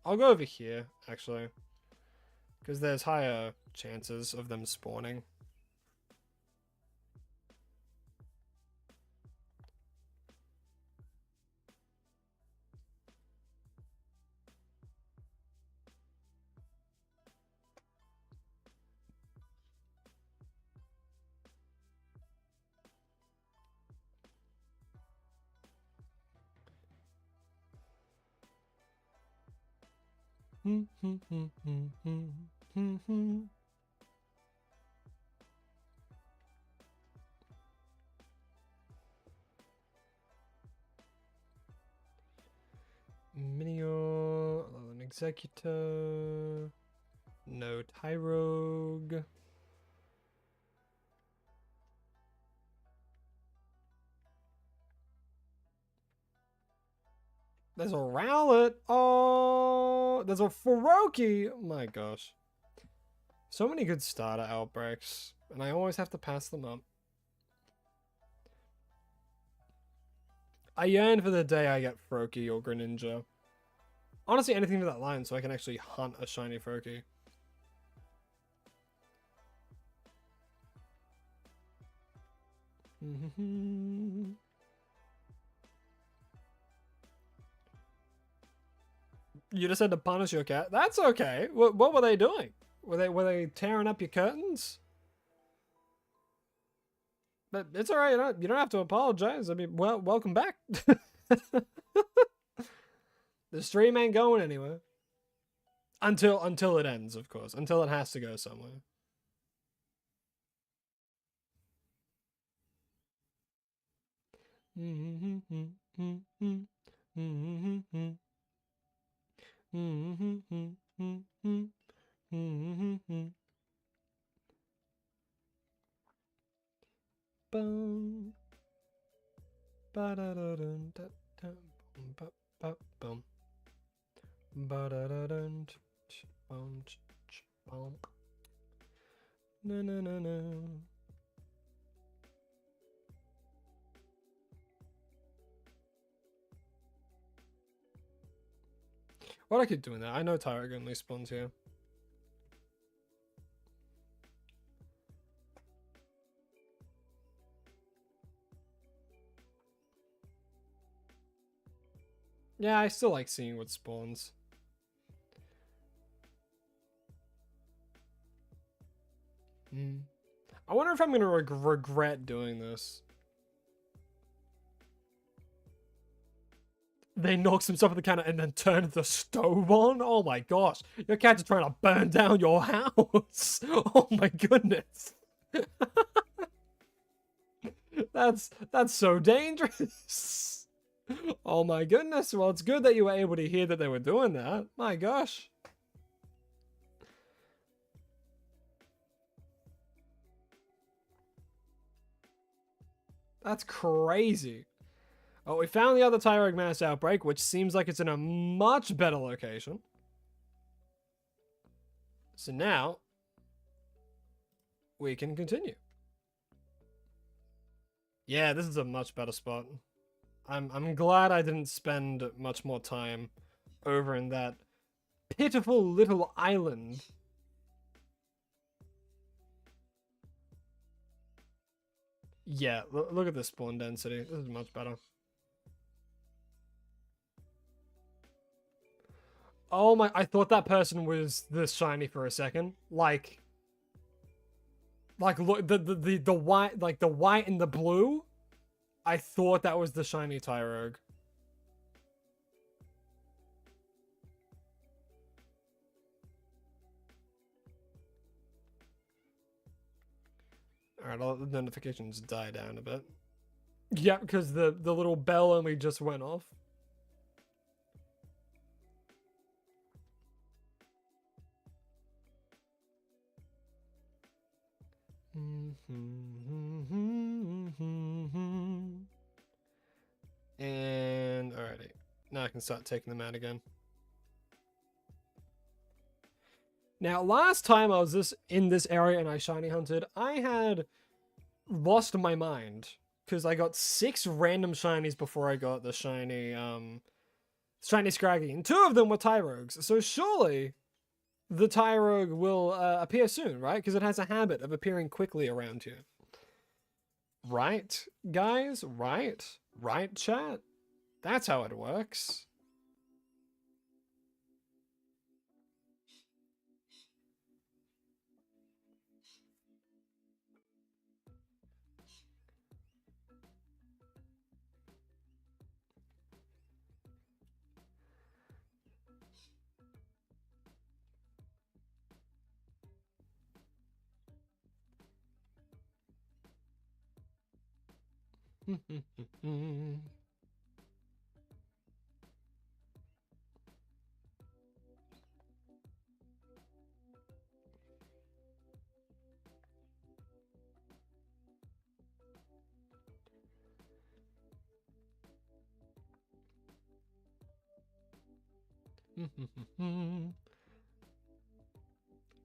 I'll go over here, actually. Because there's higher chances of them spawning. Minio, an executor, no Tyrogue. There's a Rowlet. Oh, there's a Feroki. My gosh. So many good starter outbreaks, and I always have to pass them up. I yearn for the day I get Feroki or Greninja. Honestly, anything for that line so I can actually hunt a shiny Feroki. You just had to punish your cat? That's okay. What were they doing? Were they tearing up your curtains? But it's alright, you don't have to apologize. I mean, well, welcome back. The stream ain't going anywhere. Until it ends, of course. Until it has to go somewhere. Boom. Ba-da-da-dun, da-dum, ba-ba-bum. Ba-da-da-dun, ch-bum, ch-bum. No, no, no, no. Why do I keep doing that? I know Tyrogue only spawns here. Yeah, I still like seeing what spawns. I wonder if I'm going to regret doing this. They knock some stuff at the counter and then turn the stove on? Oh my gosh. Your cats are trying to burn down your house. Oh my goodness. That's so dangerous. Oh my goodness. Well, it's good that you were able to hear that they were doing that. My gosh. That's crazy. Oh, we found the other Tyrogue mass outbreak, which seems like it's in a much better location. So now we can continue. Yeah, this is a much better spot. I'm glad I didn't spend much more time over in that pitiful little island. Yeah, look at the spawn density. This is much better. Oh my, I thought that person was this shiny for a second. Like look, the white, like the white and the blue. I thought that was the shiny Tyrogue. Alright, all the notifications die down a bit. Yeah, because the little bell only just went off. And alrighty, now I can start taking them out again. Now, last time I was in this area and I shiny hunted, I had lost my mind because I got 6 random shinies before I got the shiny Scraggy, and 2 of them were Tyrogues. So surely the Tyrogue will appear soon, right? Because it has a habit of appearing quickly around here. Right, guys? Right? Right, chat? That's how it works.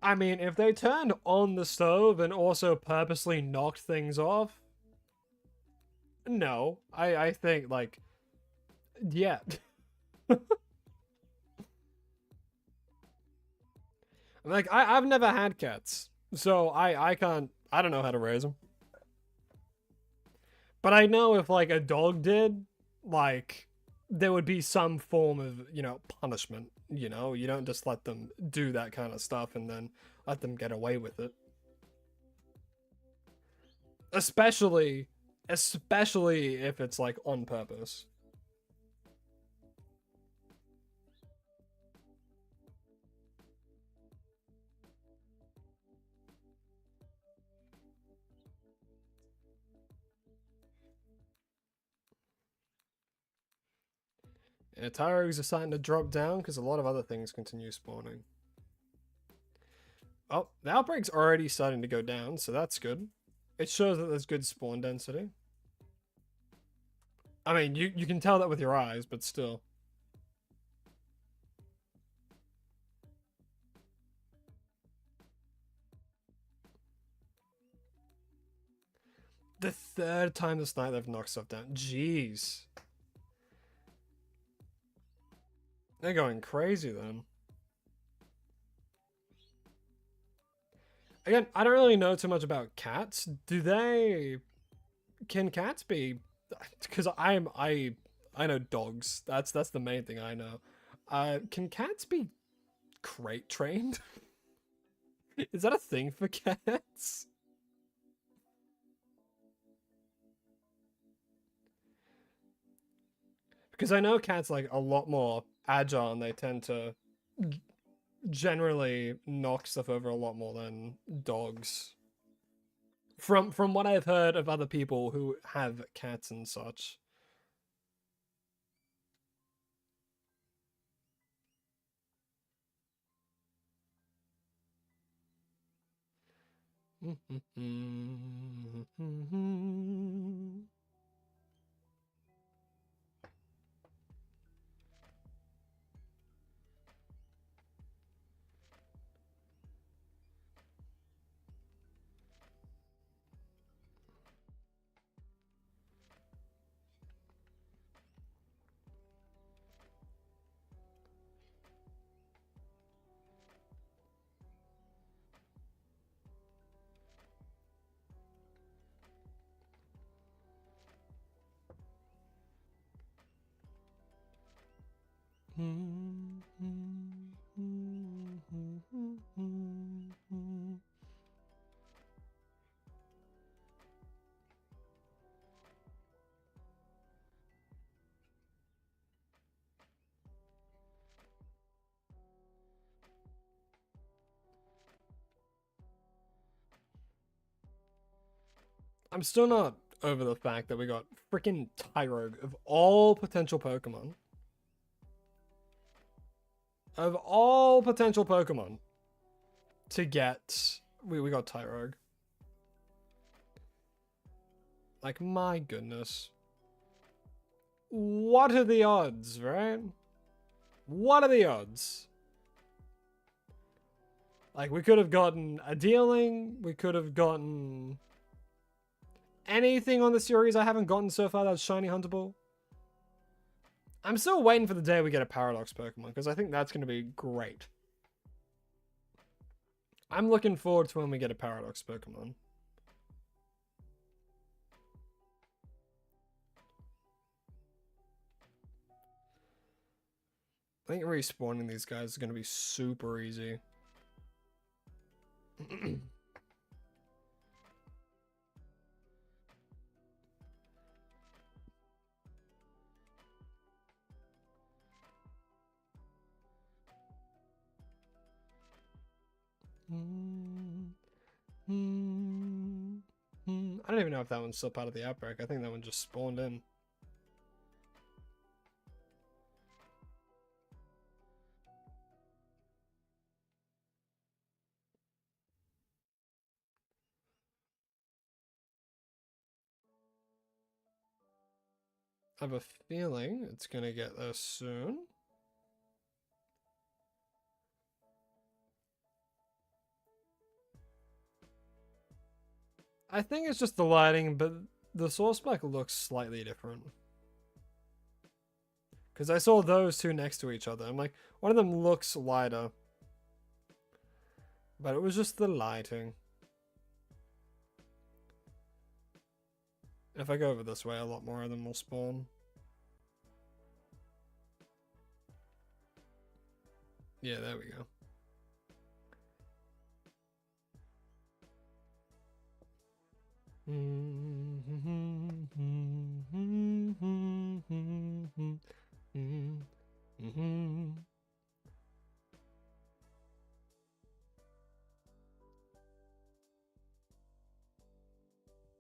I mean, if they turned on the stove and also purposely knocked things off, no. I think, like, yeah. Like, I've never had cats, so I can't, I don't know how to raise them. But I know if, like, a dog did, like, there would be some form of, you know, punishment, you know? You don't just let them do that kind of stuff and then let them get away with it. Especially if it's, like, on purpose. Yeah, Tyrogues are starting to drop down because a lot of other things continue spawning. Oh, the outbreak's already starting to go down, so that's good. It shows that there's good spawn density. I mean, you can tell that with your eyes, but still. The 3rd time this night they've knocked stuff down. Jeez. They're going crazy then. Again, I don't really know too much about cats. Can cats be, because I know dogs. That's the main thing I know. Can cats be crate trained? Is that a thing for cats? Because I know cats like a lot more agile and they tend to generally knock stuff over a lot more than dogs. From what I've heard of other people who have cats and such. I'm still not over the fact that we got freaking Tyrogue of all potential Pokemon. Of all potential Pokemon to get, we got Tyrogue. Like, my goodness. What are the odds, right? What are the odds? Like, we could have gotten a Dealing, we could have gotten anything on the series I haven't gotten so far that's shiny huntable. I'm still waiting for the day we get a Paradox Pokemon, because I think that's going to be great. I'm looking forward to when we get a Paradox Pokemon. I think respawning these guys is going to be super easy. I don't even know if that one's still part of the outbreak. I think that one just spawned in. I have a feeling it's gonna get there soon. I think it's just the lighting, but the source spec looks slightly different. Because I saw those two next to each other. I'm like, one of them looks lighter. But it was just the lighting. If I go over this way, a lot more of them will spawn. Yeah, there we go.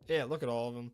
Yeah, look at all of them.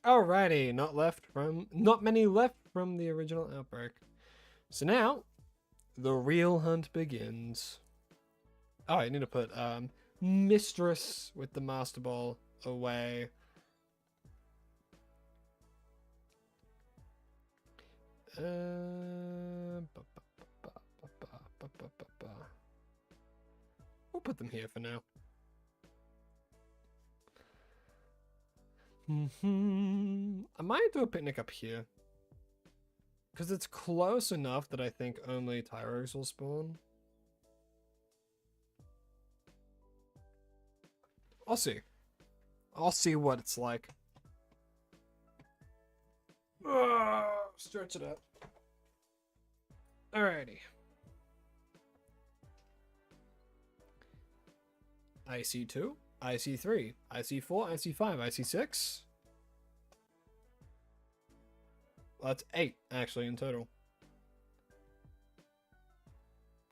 Alrighty, not many left from the original outbreak. So now, the real hunt begins. Oh, I need to put Mistress with the Master Ball away. We'll put them here for now. I might do a picnic up here. Because it's close enough that I think only Tyrogues will spawn. I'll see. I'll see what it's like. Stretch it out. Alrighty. IC2, IC3, IC4, IC5, IC6. Well, that's 8 actually in total.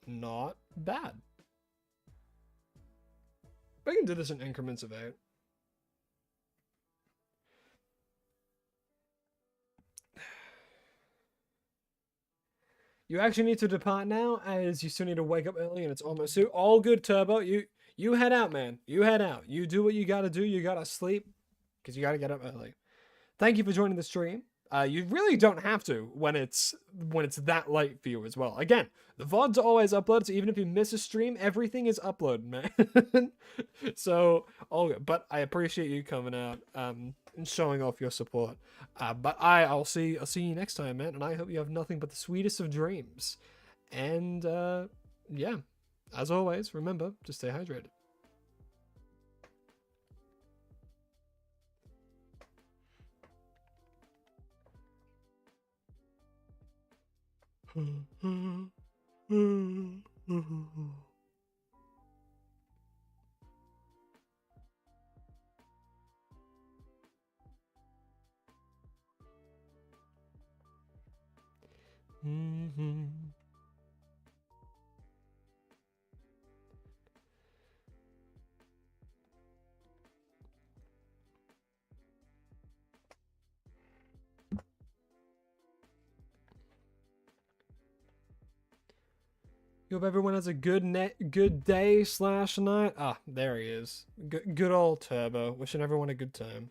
Not bad. We can do this in increments of 8. You actually need to depart now, as you still need to wake up early and it's almost so all good, Turbo. You head out, man. You head out. You do what you gotta do. You gotta sleep, because you gotta get up early. Thank you for joining the stream. You really don't have to when it's that late for you as well. Again, the VODs are always uploaded, so even if you miss a stream, everything is uploaded, man. So, all good. But I appreciate you coming out and showing off your support. But I'll see you next time, man. And I hope you have nothing but the sweetest of dreams. And yeah, as always, remember to stay hydrated. Hope everyone has a good day / night. Ah, there he is. Good old Turbo. Wishing everyone a good time.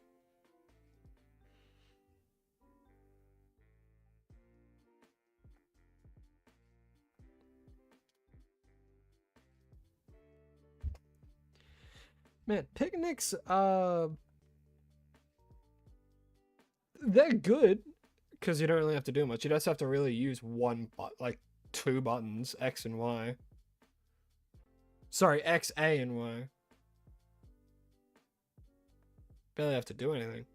Man, picnics, they're good because you don't really have to do much. You just have to really use like 2 buttons, X and Y. Sorry, X, A, and Y. Barely have to do anything.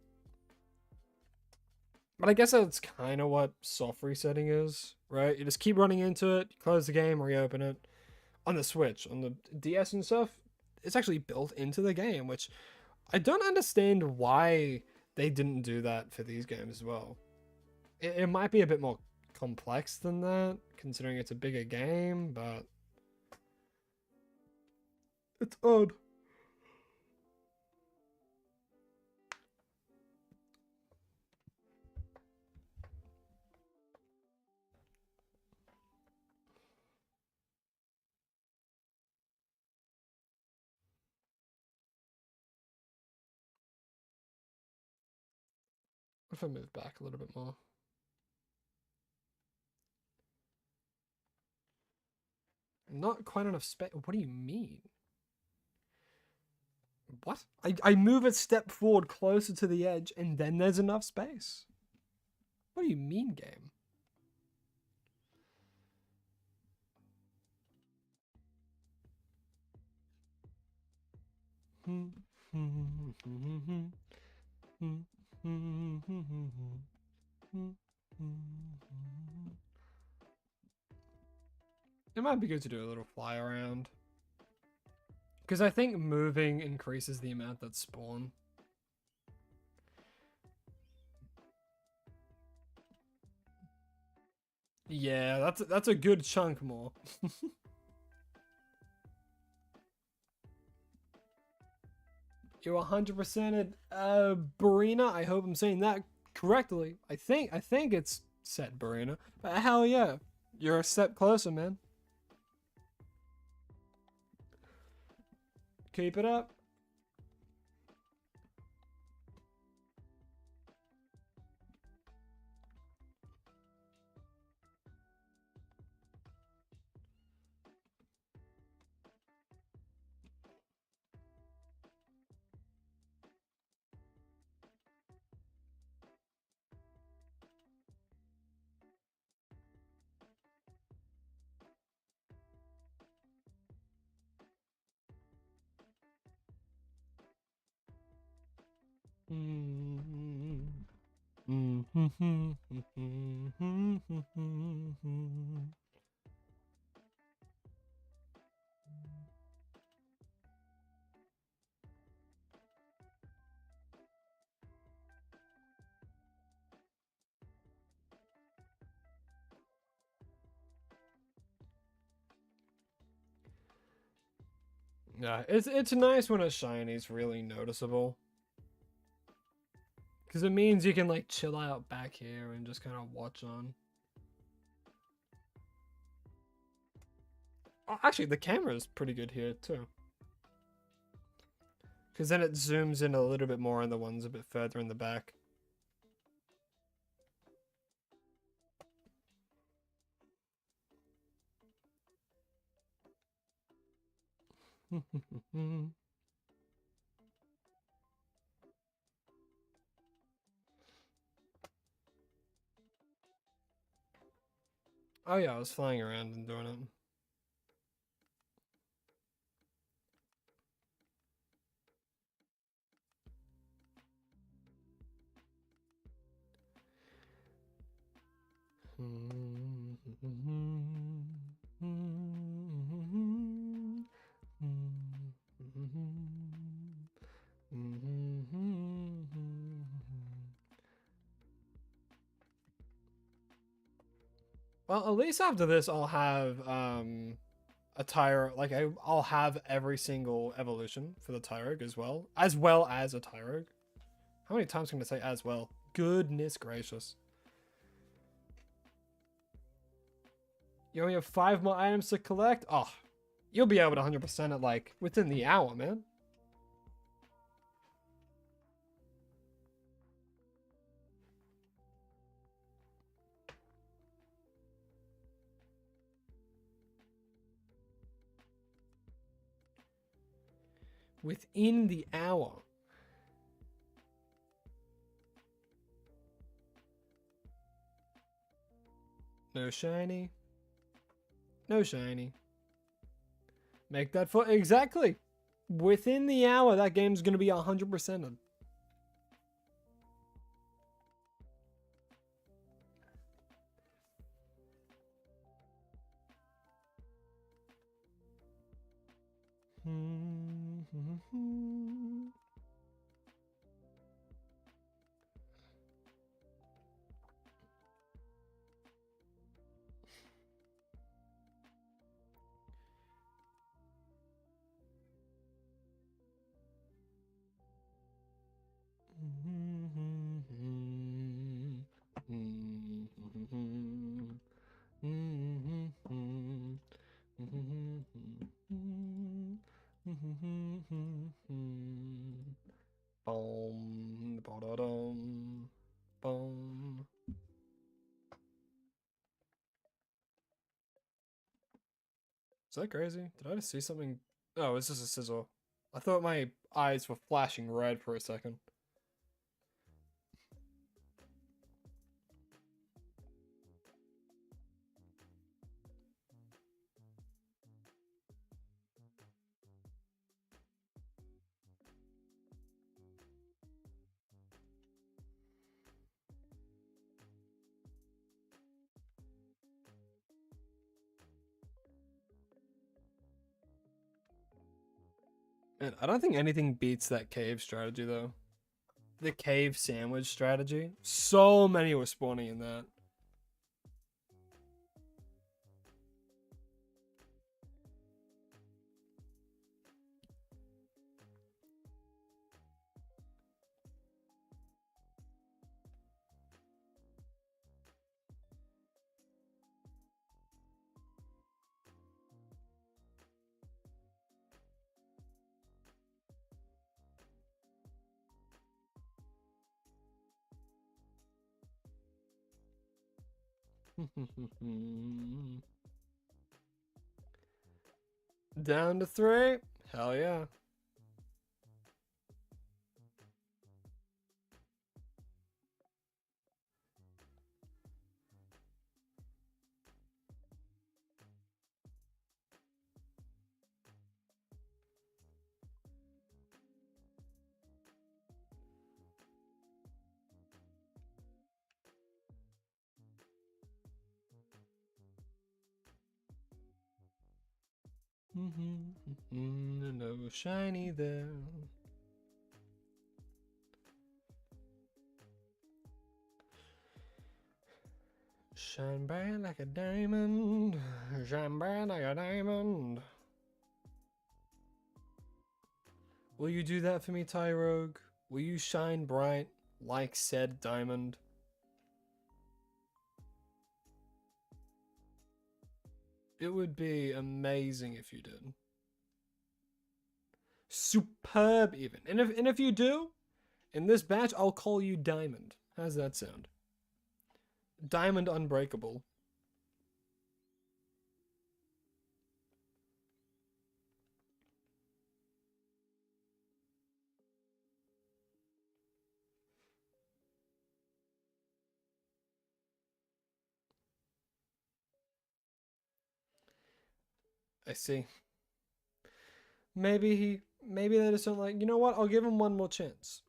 But I guess that's kind of what soft resetting is, right? You just keep running into it, close the game, reopen it. On the Switch, on the DS and stuff, it's actually built into the game, which I don't understand why they didn't do that for these games as well. It might be a bit more complex than that, considering it's a bigger game, but it's odd. What if I move back a little bit more? Not quite enough space. What do you mean? What? I move a step forward closer to the edge and then there's enough space. What do you mean, game? It might be good to do a little fly around. Because I think moving increases the amount that spawn. Yeah, that's a good chunk more. You're 100%ed, Barina. I hope I'm saying that correctly. I think it's set Barina. But hell yeah, you're a step closer, man. Keep it up. Yeah, it's nice when a shiny's really noticeable. Because it means you can like chill out back here and just kind of watch on. Oh, actually, the camera is pretty good here too. Because then it zooms in a little bit more on the ones a bit further in the back. Oh yeah, I was flying around and doing it. Well, at least after this, I'll have a Tyro. Like I'll have every single evolution for the Tyrogue as well as a Tyrogue. How many times can I say as well? Goodness gracious! You only have 5 more items to collect. Oh, you'll be able to 100% it like within the hour, man. Within the hour. No shiny. No shiny. Make that for exactly. Within the hour, that game's gonna be 100%ed. Boom, ba-da-dum, boom. Is that crazy? Did I just see something? Oh, it's just a sizzle. I thought my eyes were flashing red for a second. Man, I don't think anything beats that cave strategy though. The cave sandwich strategy. So many were spawning in that. Down to 3. Hell yeah. No shiny there. Shine bright like a diamond. Shine bright like a diamond. Will you do that for me, Tyrogue? Will you shine bright like said diamond? It would be amazing if you did. Superb even. And if you do, in this batch, I'll call you Diamond. How's that sound? Diamond Unbreakable. I see. Maybe they just don't like, you know what? I'll give him one more chance.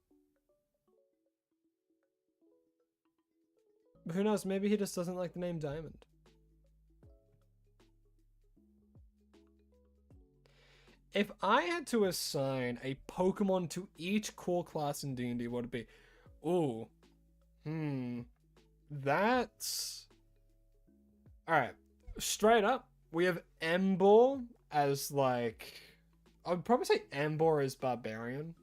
But who knows? Maybe he just doesn't like the name Diamond. If I had to assign a Pokemon to each core class in D&D, what would it be? Ooh. That's... Alright. Straight up, we have Emboar as, like... I would probably say Emboar as Barbarian.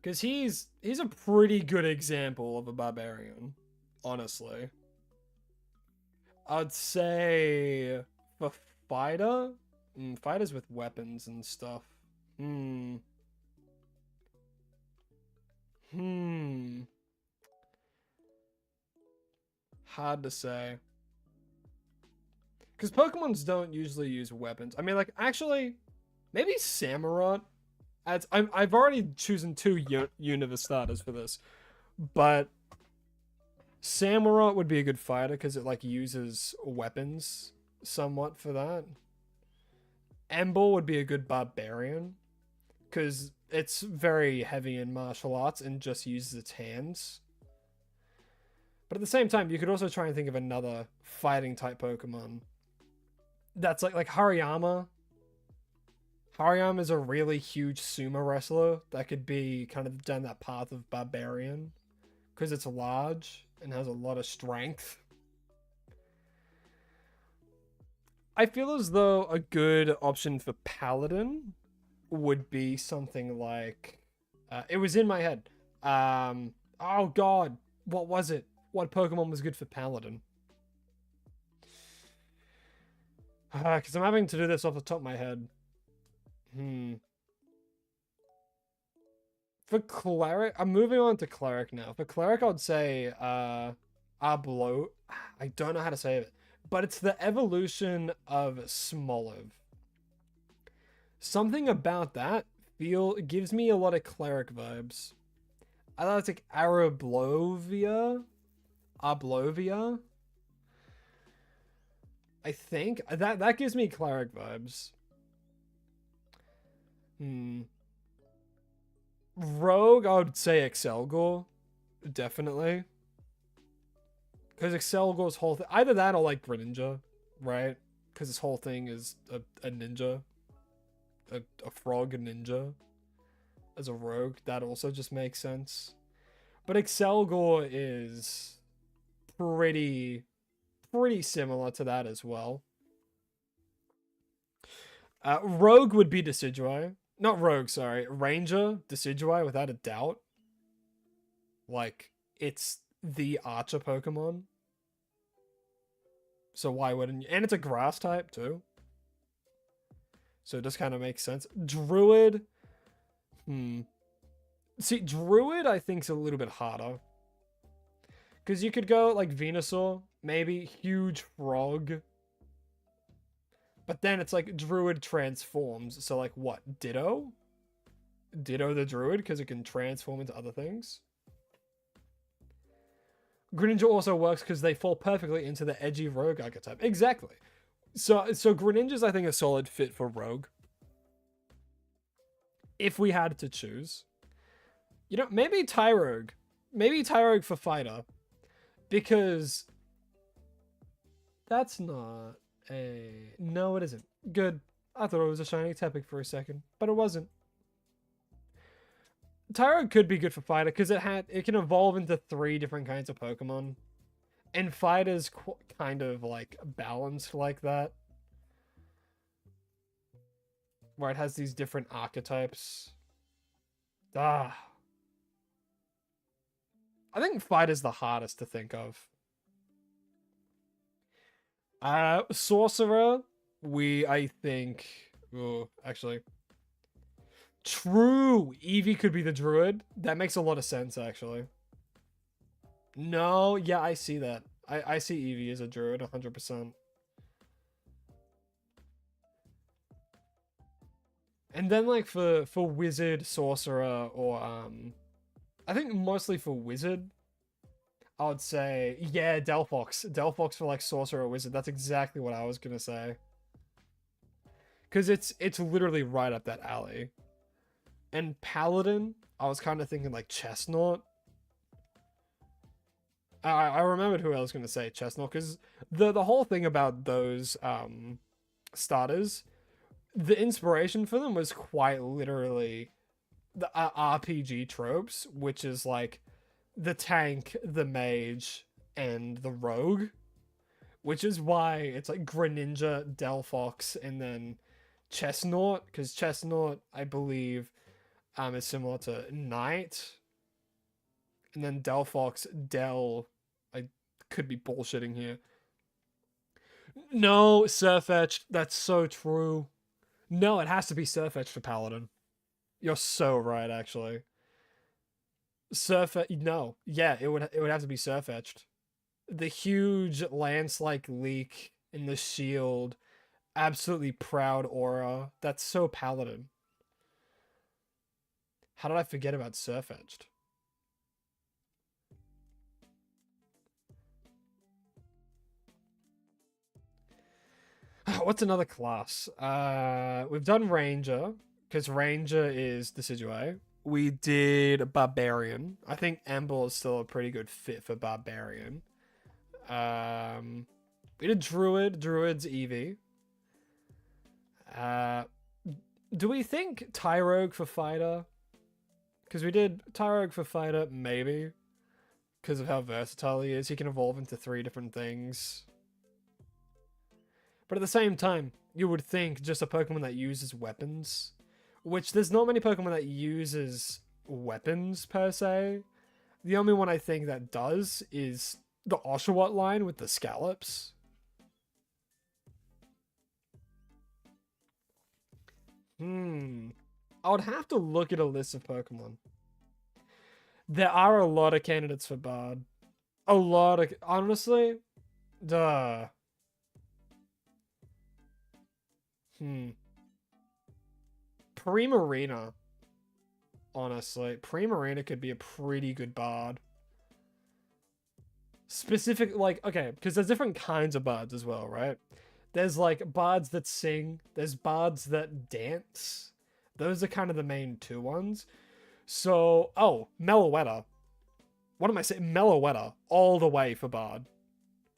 Because he's a pretty good example of a Barbarian, honestly. I'd say for Fighter... Fighters with weapons and stuff. Hard to say. Because Pokemons don't usually use weapons. I mean, like, actually, maybe Samurott. I've already chosen 2 Universe starters for this. But Samurott would be a good fighter because it, like, uses weapons somewhat for that. Emboar would be a good Barbarian because it's very heavy in martial arts and just uses its hands. But at the same time, you could also try and think of another fighting type Pokemon. That's like Hariyama. Hariyama is a really huge sumo wrestler that could be kind of down that path of Barbarian because it's large and has a lot of strength. I feel as though a good option for Paladin would be something like... it was in my head. Oh god, what was it? What Pokemon was good for Paladin? Because I'm having to do this off the top of my head. For Cleric, I'm moving on to Cleric now. For Cleric, I'd say Arblo. I don't know how to say it. But it's the evolution of Smoliv. Something about that gives me a lot of Cleric vibes. I thought it's like Arblovia. I think that gives me Cleric vibes. Rogue, I would say Excelgor, definitely. Because Excelgor's whole thing, either that or like Greninja, right? Because his whole thing is a ninja, a frog ninja as a rogue. That also just makes sense. But Excelgor is pretty similar to that as well. Rogue would be Decidueye. Not Rogue, sorry. Ranger, Decidueye, without a doubt. Like, it's the Archer Pokemon. So why wouldn't you? And it's a grass type, too. So it just kind of makes sense. Druid. See, Druid, I think, is a little bit harder. Because you could go, like, Venusaur. Maybe huge frog. But then it's like Druid transforms. So like what? Ditto? Ditto the Druid because it can transform into other things. Greninja also works because they fall perfectly into the edgy rogue archetype. Exactly. So Greninja's, I think, a solid fit for rogue. If we had to choose. You know, maybe Tyrogue. Maybe Tyrogue for fighter. Because that's not... No, it isn't. Good. I thought it was a shiny Tepic for a second, but it wasn't. Tyrogue could be good for fighter because it can evolve into 3 different kinds of Pokemon, and fighter's kind of like balanced like that, where it has these different archetypes. I think fighter's the hardest to think of. Sorcerer, I think... Oh, actually. True! Eevee could be the Druid. That makes a lot of sense, actually. No, yeah, I see that. I see Eevee as a Druid, 100%. And then, like, for Wizard, Sorcerer, or, I think mostly for Wizard, I would say, yeah, Delphox. Delphox for, like, Sorcerer Wizard. That's exactly what I was gonna say. Because it's literally right up that alley. And Paladin, I was kind of thinking, like, Chestnut. I remembered who I was gonna say, Chestnut, because the whole thing about those, starters, the inspiration for them was quite literally the RPG tropes, which is like the tank, the mage, and the rogue, which is why it's like Greninja, Delphox, and then Chestnut, because Chestnut, I believe, is similar to Knight, and then Delphox, Del. I could be bullshitting here. No, Surfetched. That's so true. No, it has to be Surfetched for Paladin. You're so right, actually. No, yeah, it would have to be Surfetched. The huge lance-like leak in the shield, absolutely proud aura. That's so Paladin. How did I forget about Surfetched? What's another class? We've done Ranger, because Ranger is the Decidueye. We did Barbarian. I think Amber is still a pretty good fit for Barbarian. We did Druid. Druid's Eevee. Do we think Tyrogue for Fighter? Because we did Tyrogue for Fighter, maybe. Because of how versatile he is. He can evolve into 3 different things. But at the same time, you would think just a Pokemon that uses weapons. Which there's not many Pokemon that uses weapons, per se. The only one I think that does is the Oshawott line with the Scallops. I would have to look at a list of Pokemon. There are a lot of candidates for Bard. A lot of... Honestly, duh. Primarina. Honestly, Primarina could be a pretty good Bard. Specific, like, okay, because there's different kinds of bards as well, right? There's like bards that sing, there's bards that dance. Those are kind of the main 2 ones. So, oh, Meloetta. What am I saying? Meloetta, all the way for bard.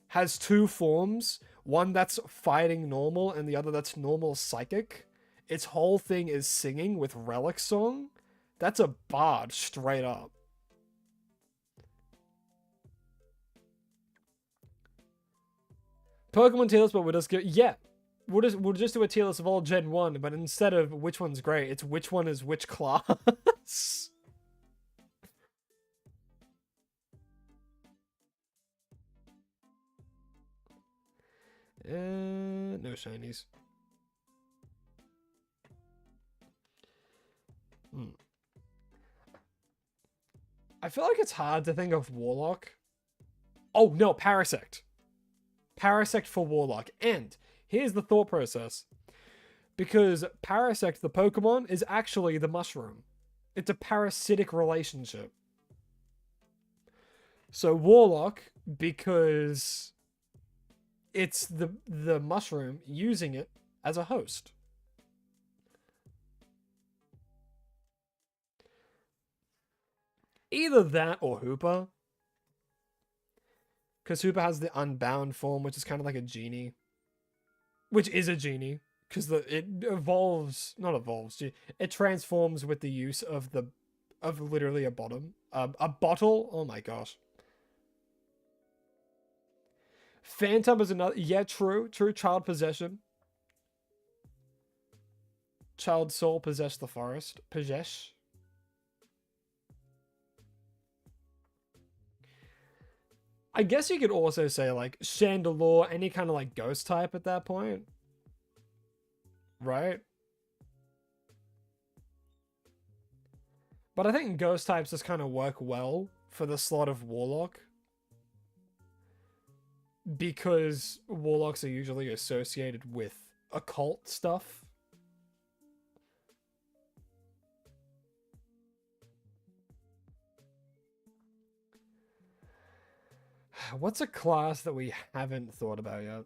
Has 2 forms, one that's fighting normal and the other that's normal psychic. Its whole thing is singing with Relic Song. That's a bard, straight up. Pokemon tier list, but we'll just go. Yeah, we'll just do a tier list of all Gen 1, but instead of which one's great, it's which one is which class. No shinies. I feel like it's hard to think of Warlock. Oh no, Parasect. Parasect for Warlock. And here's the thought process. Because Parasect, the Pokemon, is actually the mushroom. It's a parasitic relationship. So Warlock, because it's the mushroom using it as a host. Either that or Hooper. Because Hooper has the Unbound form, which is kind of like a genie. Which is a genie. Because it evolves... Not evolves. It transforms with the use of literally a bottom. A bottle? Oh my gosh. Phantom is another... Yeah, true. True. Child possession. Child soul possess the forest. Possess. I guess you could also say, like, Chandelure, any kind of, like, ghost type at that point. Right? But I think ghost types just kind of work well for the slot of Warlock. Because Warlocks are usually associated with occult stuff. What's a class that we haven't thought about yet?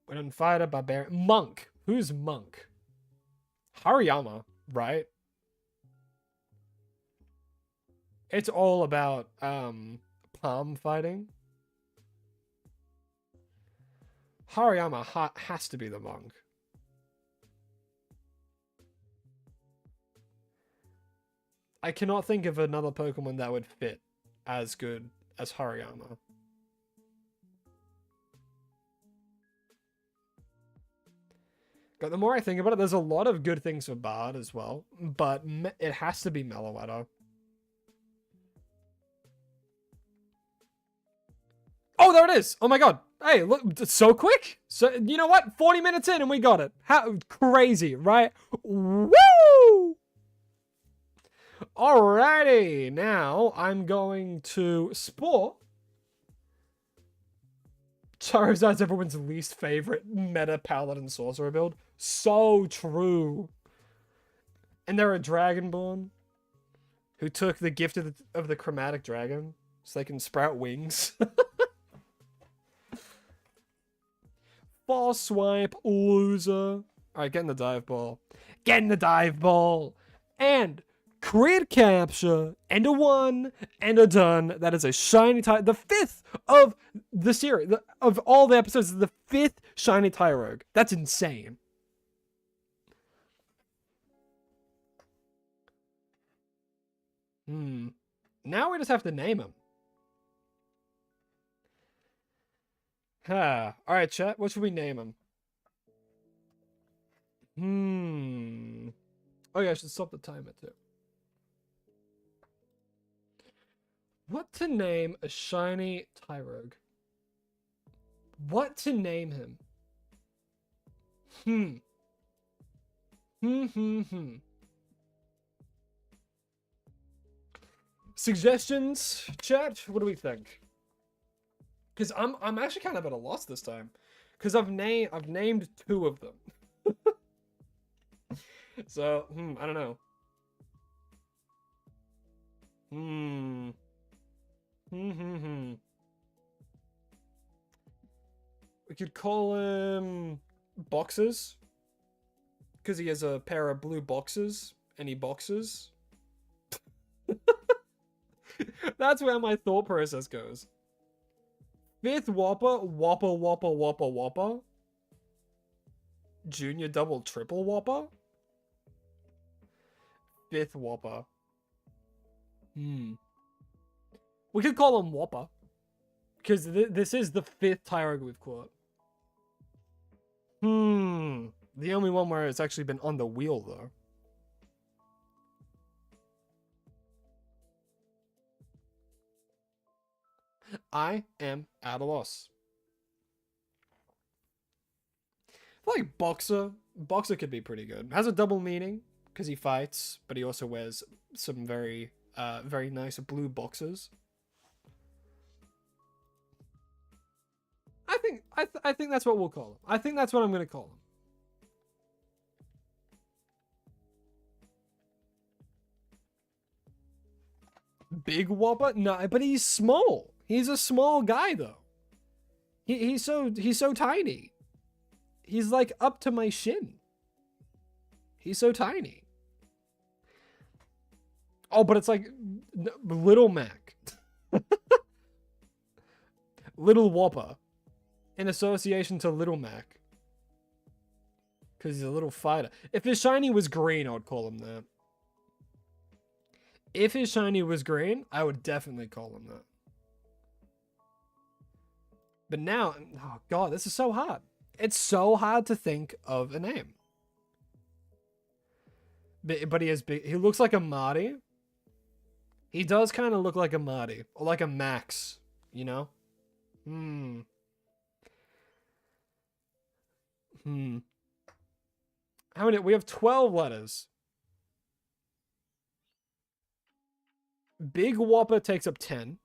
We didn't fight a barbarian. Monk. Who's Monk? Hariyama, right? It's all about palm fighting. Hariyama has to be the monk. I cannot think of another Pokemon that would fit as good as Hariyama. But the more I think about it, there's a lot of good things for Bard as well, but it has to be Meloetta. Oh, there it is. Oh my god. Hey, look, it's so quick. So, you know what? 40 minutes in and we got it. How crazy, right? Woo! Alrighty, now I'm going to Sport. Charizard's everyone's least favorite meta Paladin Sorcerer build. So true. And they're a Dragonborn who took the gift of the Chromatic Dragon so they can sprout wings. False swipe, loser. Alright, get in the dive ball. Get in the dive ball. And crit capture. And a 1. And a done. That is a shiny tie. The 5th of the series. Of all the episodes, the 5th shiny Tyrogue. That's insane. Now we just have to name him. Alright, chat. What should we name him? Oh yeah, I should stop the timer too. What to name a shiny Tyrogue? What to name him? Suggestions, chat? What do we think? Because I'm actually kind of at a loss this time, because I've named 2 of them. So I don't know. We could call him Boxes, because he has a pair of blue boxes and he boxes. That's where my thought process goes. 5th Whopper, Whopper, Whopper, Whopper, Whopper. Junior double triple Whopper. 5th Whopper. We could call him Whopper. Because this is the 5th Tyrogue we've caught. The only one where it's actually been on the wheel, though. I am at a loss. I feel like Boxer could be pretty good. Has a double meaning because he fights, but he also wears some very nice blue boxers. I think that's what we'll call him. I think that's what I'm gonna call him. Big Whopper? No, but he's small. He's a small guy though. He's so tiny. He's like up to my shin. He's so tiny. Oh, but it's like Little Mac. Little Whopper. In association to Little Mac. Because he's a little fighter. If his shiny was green, I would call him that. If his shiny was green, I would definitely call him that. But now, oh god, this is so hard. It's so hard to think of a name. But he looks like a Marty. He does kind of look like a Marty. Or like a Max, you know? How many? We have 12 letters. Big Whopper takes up 10.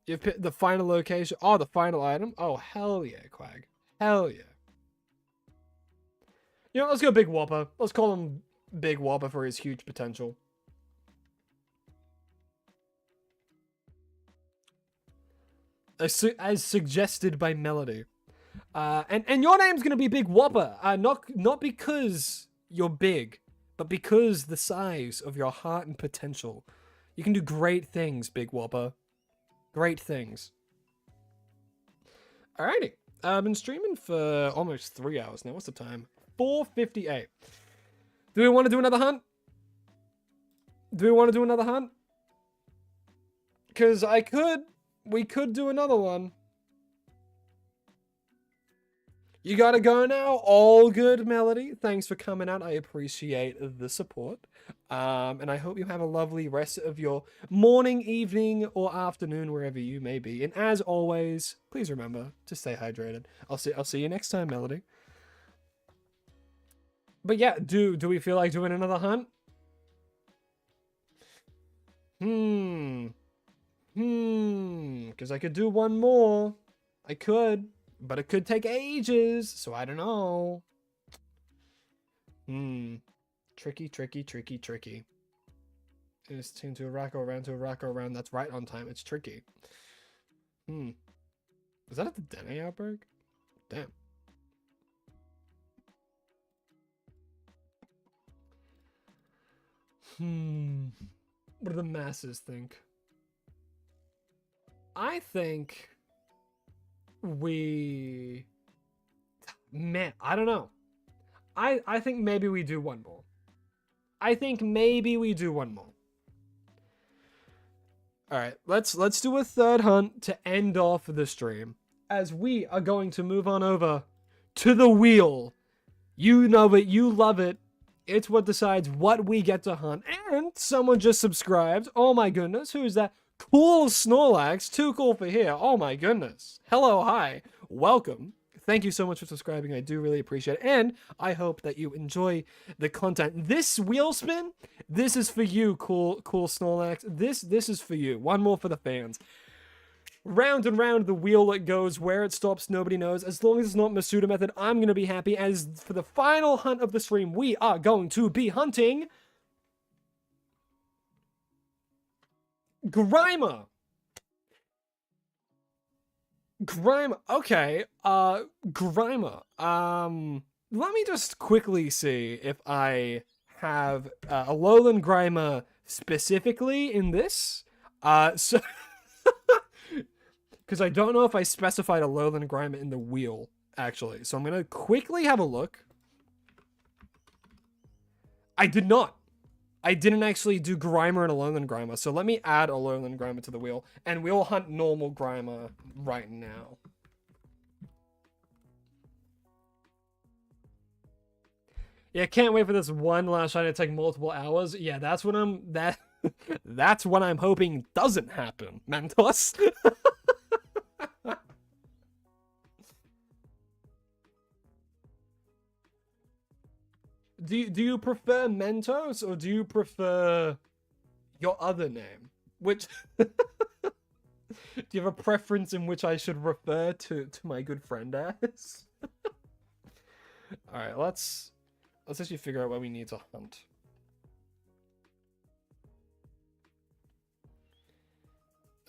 You've picked the final location. Oh, the final item. Oh, hell yeah, Quag. Hell yeah. You know, let's go Big Whopper. Let's call him Big Whopper for his huge potential. As suggested by Melody. And your name's gonna be Big Whopper. Not because you're big, but because the size of your heart and potential. You can do great things, Big Whopper. Great things. Alrighty. I've been streaming for almost 3 hours now. What's the time? 4:58. Do we want to do another hunt? Do we want to do another hunt? Because we could do another one. You gotta go now. All good, Melody. Thanks for coming out. I appreciate the support. And I hope you have a lovely rest of your morning, evening, or afternoon, wherever you may be. And as always, please remember to stay hydrated. I'll see you next time, Melody. But yeah, do we feel like doing another hunt? Because I could do one more. I could, but it could take ages, so I don't know. Tricky, tricky, tricky, tricky. It's tuned to a rack or around to a rack or around. That's right on time. It's tricky. Is that at the Dene outbreak? Damn. What do the masses think? I think we... Man, I don't know. I think maybe we do one more. Alright, let's do a third hunt to end off the stream. As we are going to move on over to the wheel. You know it, you love it. It's what decides what we get to hunt. And someone just subscribed. Oh my goodness, who's that? Cool Snorlax, too cool for here. Oh my goodness. Hello, hi, welcome. Thank you so much for subscribing. I do really appreciate it. And I hope that you enjoy the content. This wheel spin, this is for you, cool Snorlax. This is for you. One more for the fans. Round and round the wheel it goes. Where it stops, nobody knows. As long as it's not Masuda method, I'm going to be happy. As for the final hunt of the stream, we are going to be hunting Grimer. Okay. Grimer. Let me just quickly see if I have a Alolan Grimer specifically in this. So because I don't know if I specified a Alolan Grimer in the wheel, actually. So I'm gonna quickly have a look. I did not. I didn't actually do Grimer and Alolan Grimer, so let me add Alolan Grimer to the wheel, and we'll hunt normal Grimer right now. Yeah, can't wait for this one last shot to take multiple hours. Yeah, that's what that's what I'm hoping doesn't happen, Mentos. Do you prefer Mentos or do you prefer your other name? Which do you have a preference in which I should refer to my good friend as? All right, let's actually figure out what we need to hunt.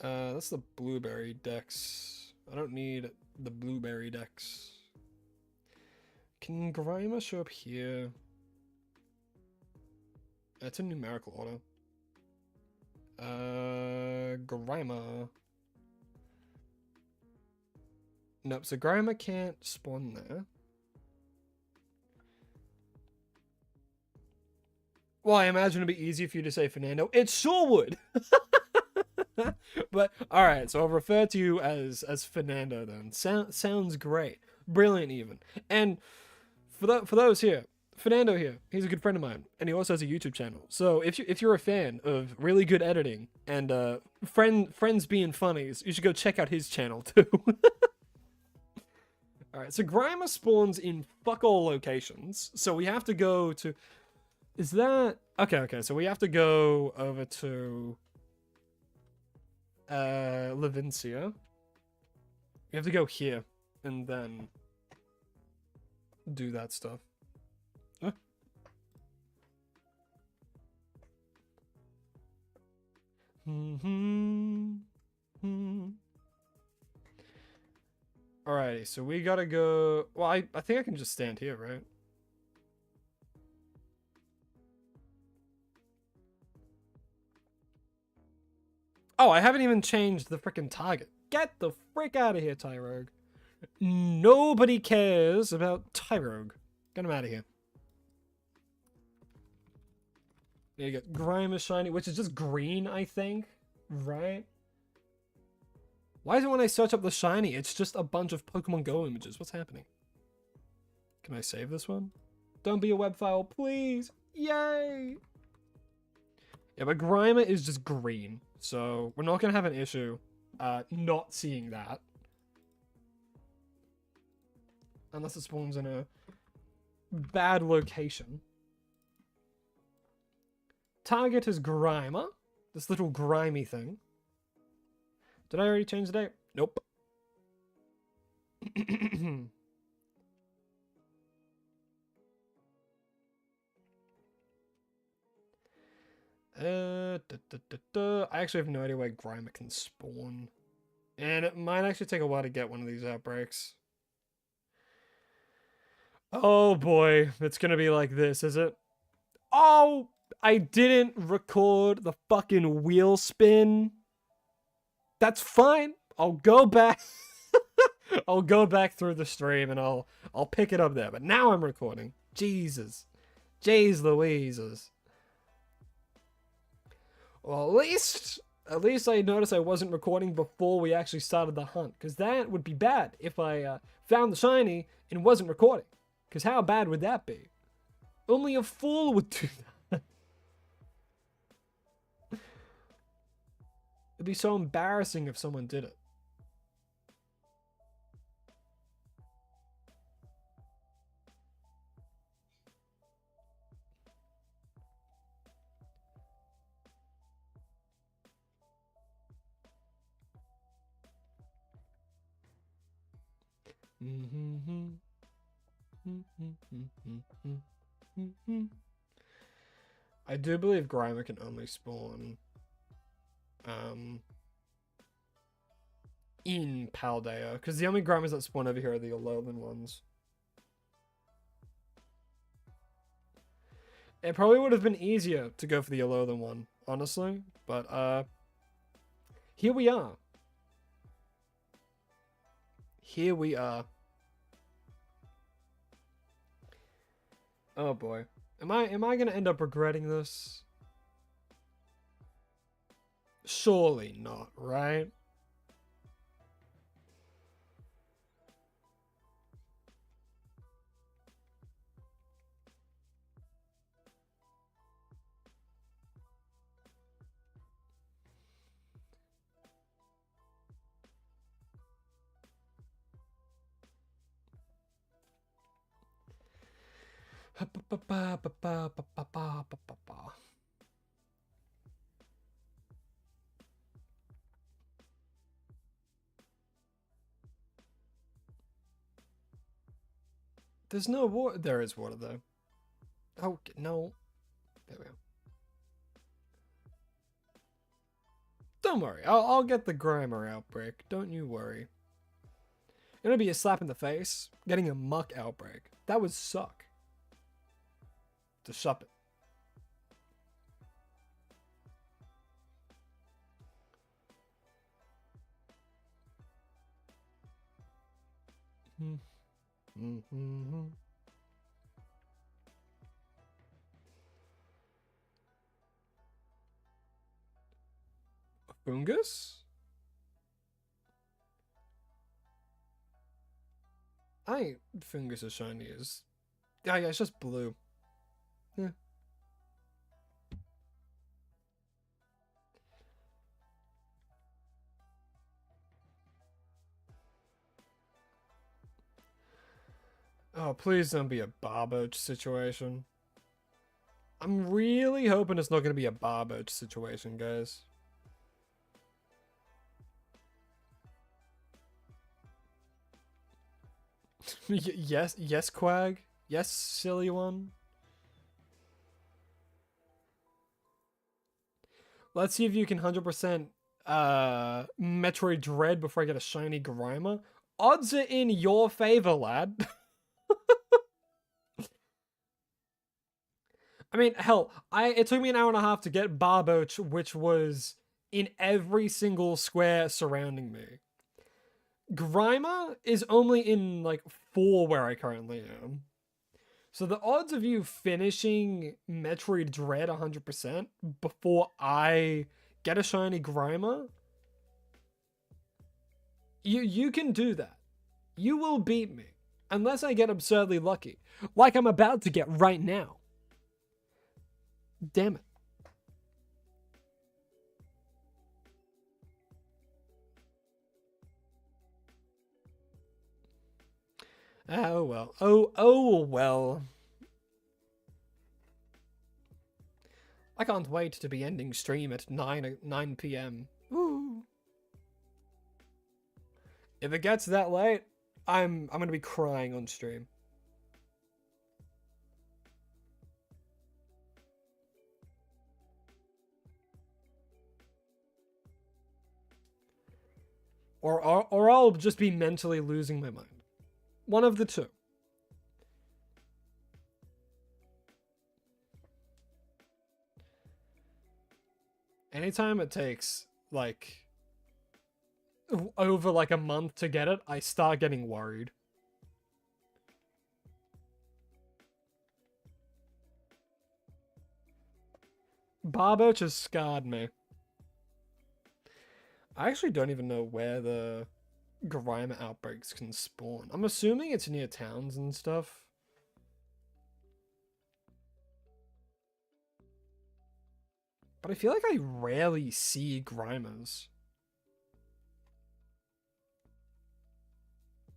That's the blueberry dex. I don't need the blueberry dex. Can Grimer show up here? That's a numerical order. Grimer. Nope, so Grimer can't spawn there. Well, I imagine it'd be easier for you to say Fernando. It sure would! But, alright, so I'll refer to you as Fernando then. Sounds great. Brilliant even. And for those here, Fernando here, he's a good friend of mine, and he also has a YouTube channel. So if you're a fan of really good editing and friends being funnies, you should go check out his channel too. Alright, so Grimer spawns in fuck all locations. So we have to go to... Is that... Okay, so we have to go over to... Levincia. We have to go here, and then... do that stuff. Huh? Alrighty, so we gotta go... Well, I think I can just stand here, right? Oh, I haven't even changed the frickin' target. Get the frick out of here, Tyrogue. Nobody cares about Tyrogue. Get him out of here. You get Grimer shiny, which is just green, I think. Right? Why is it when I search up the shiny, it's just a bunch of Pokemon Go images? What's happening? Can I save this one? Don't be a web file, please. Yay! Yeah, but Grimer is just green, so we're not going to have an issue not seeing that. Unless it spawns in a bad location. Target is Grimer. This little grimy thing. Did I already change the date? Nope. I actually have no idea where Grimer can spawn. And it might actually take a while to get one of these outbreaks. Oh boy, it's gonna be like this, is it? Oh, I didn't record the fucking wheel spin. That's fine. I'll go back. I'll go back through the stream and I'll pick it up there. But now I'm recording. Jesus. Jeez Louises. Well, at least I noticed I wasn't recording before we actually started the hunt. Because that would be bad if I found the shiny and wasn't recording. Because how bad would that be? Only a fool would do that. It'd be so embarrassing if someone did it. I do believe Grimer can only spawn in Paldea, because the only Grimers that spawn over here are the Alolan ones. It probably would have been easier to go for the Alolan one, honestly, but here we are. Here we are. Oh boy. Am I gonna end up regretting this? Surely not, right? There's no water. There is water though. Oh no. There we go. Don't worry. I'll get the Grimer outbreak. Don't you worry. It'll be a slap in the face. Getting a muck outbreak. That would suck. To shop it. A fungus? Fungus is shiny as... Yeah, it's just blue. Yeah. Oh, please don't be a Barboach situation. I'm really hoping it's not going to be a Barboach situation, guys. Yes, Quag. Yes, silly one. Let's see if you can 100% Metroid Dread before I get a shiny Grimer. Odds are in your favor, lad. I mean, hell, it took me an hour and a half to get Barboach, which was in every single square surrounding me. Grimer is only in, like, 4 where I currently am. So the odds of you finishing Metroid Dread 100% before I get a shiny Grimer, you can do that. You will beat me. Unless I get absurdly lucky. Like I'm about to get right now. Damn it. Oh well. Oh well. I can't wait to be ending stream at 9 p.m. Ooh. If it gets that late, I'm gonna be crying on stream. Or I'll just be mentally losing my mind. One of the two. Anytime it takes like over like a month to get it, I start getting worried. Barber just scarred me. I actually don't even know where the Grimer outbreaks can spawn. I'm assuming it's near towns and stuff. But I feel like I rarely see Grimers.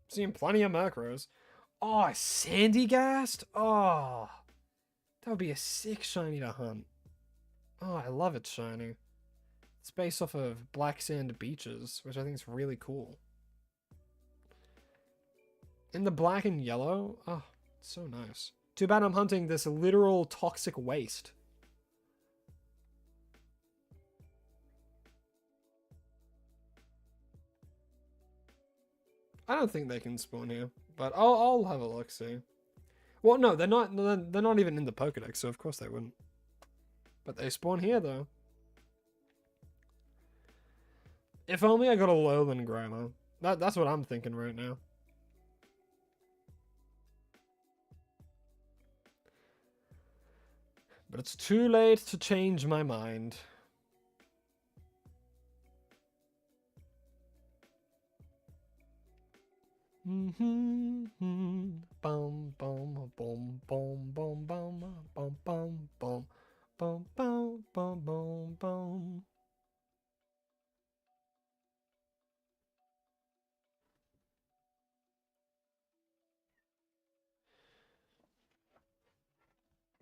Seeing plenty of Murkrows. Oh, Sandygast? Oh, that would be a sick shiny to hunt. Oh, I love it shiny. It's based off of Black Sand Beaches, which I think is really cool. In the black and yellow, oh, it's so nice. Too bad I'm hunting this literal toxic waste. I don't think they can spawn here, but I'll have a look see. Well, no, they're not even in the Pokédex, so of course they wouldn't. But they spawn here though. If only I got a Lowland Grimer. That's what I'm thinking right now. But it's too late to change my mind. Bum bum bum bum bum bum bum bum bum bum bum bum bum bum.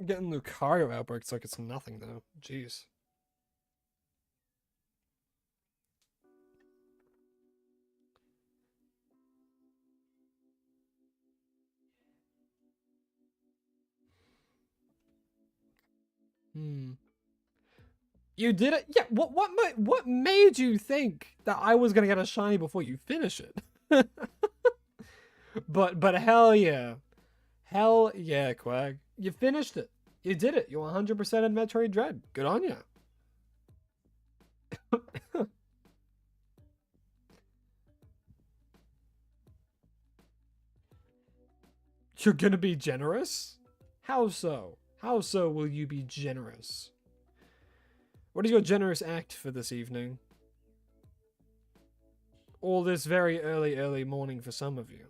Getting Lucario outbreaks like it's nothing though. Jeez. You did it? Yeah, what made you think that I was gonna get a shiny before you finish it? but hell yeah. Hell yeah, Quag. You finished it. You did it. You're 100% in Metroid Dread. Good on you. You're gonna be generous? How so? How so will you be generous? What is your generous act for this evening? Or this very early morning for some of you?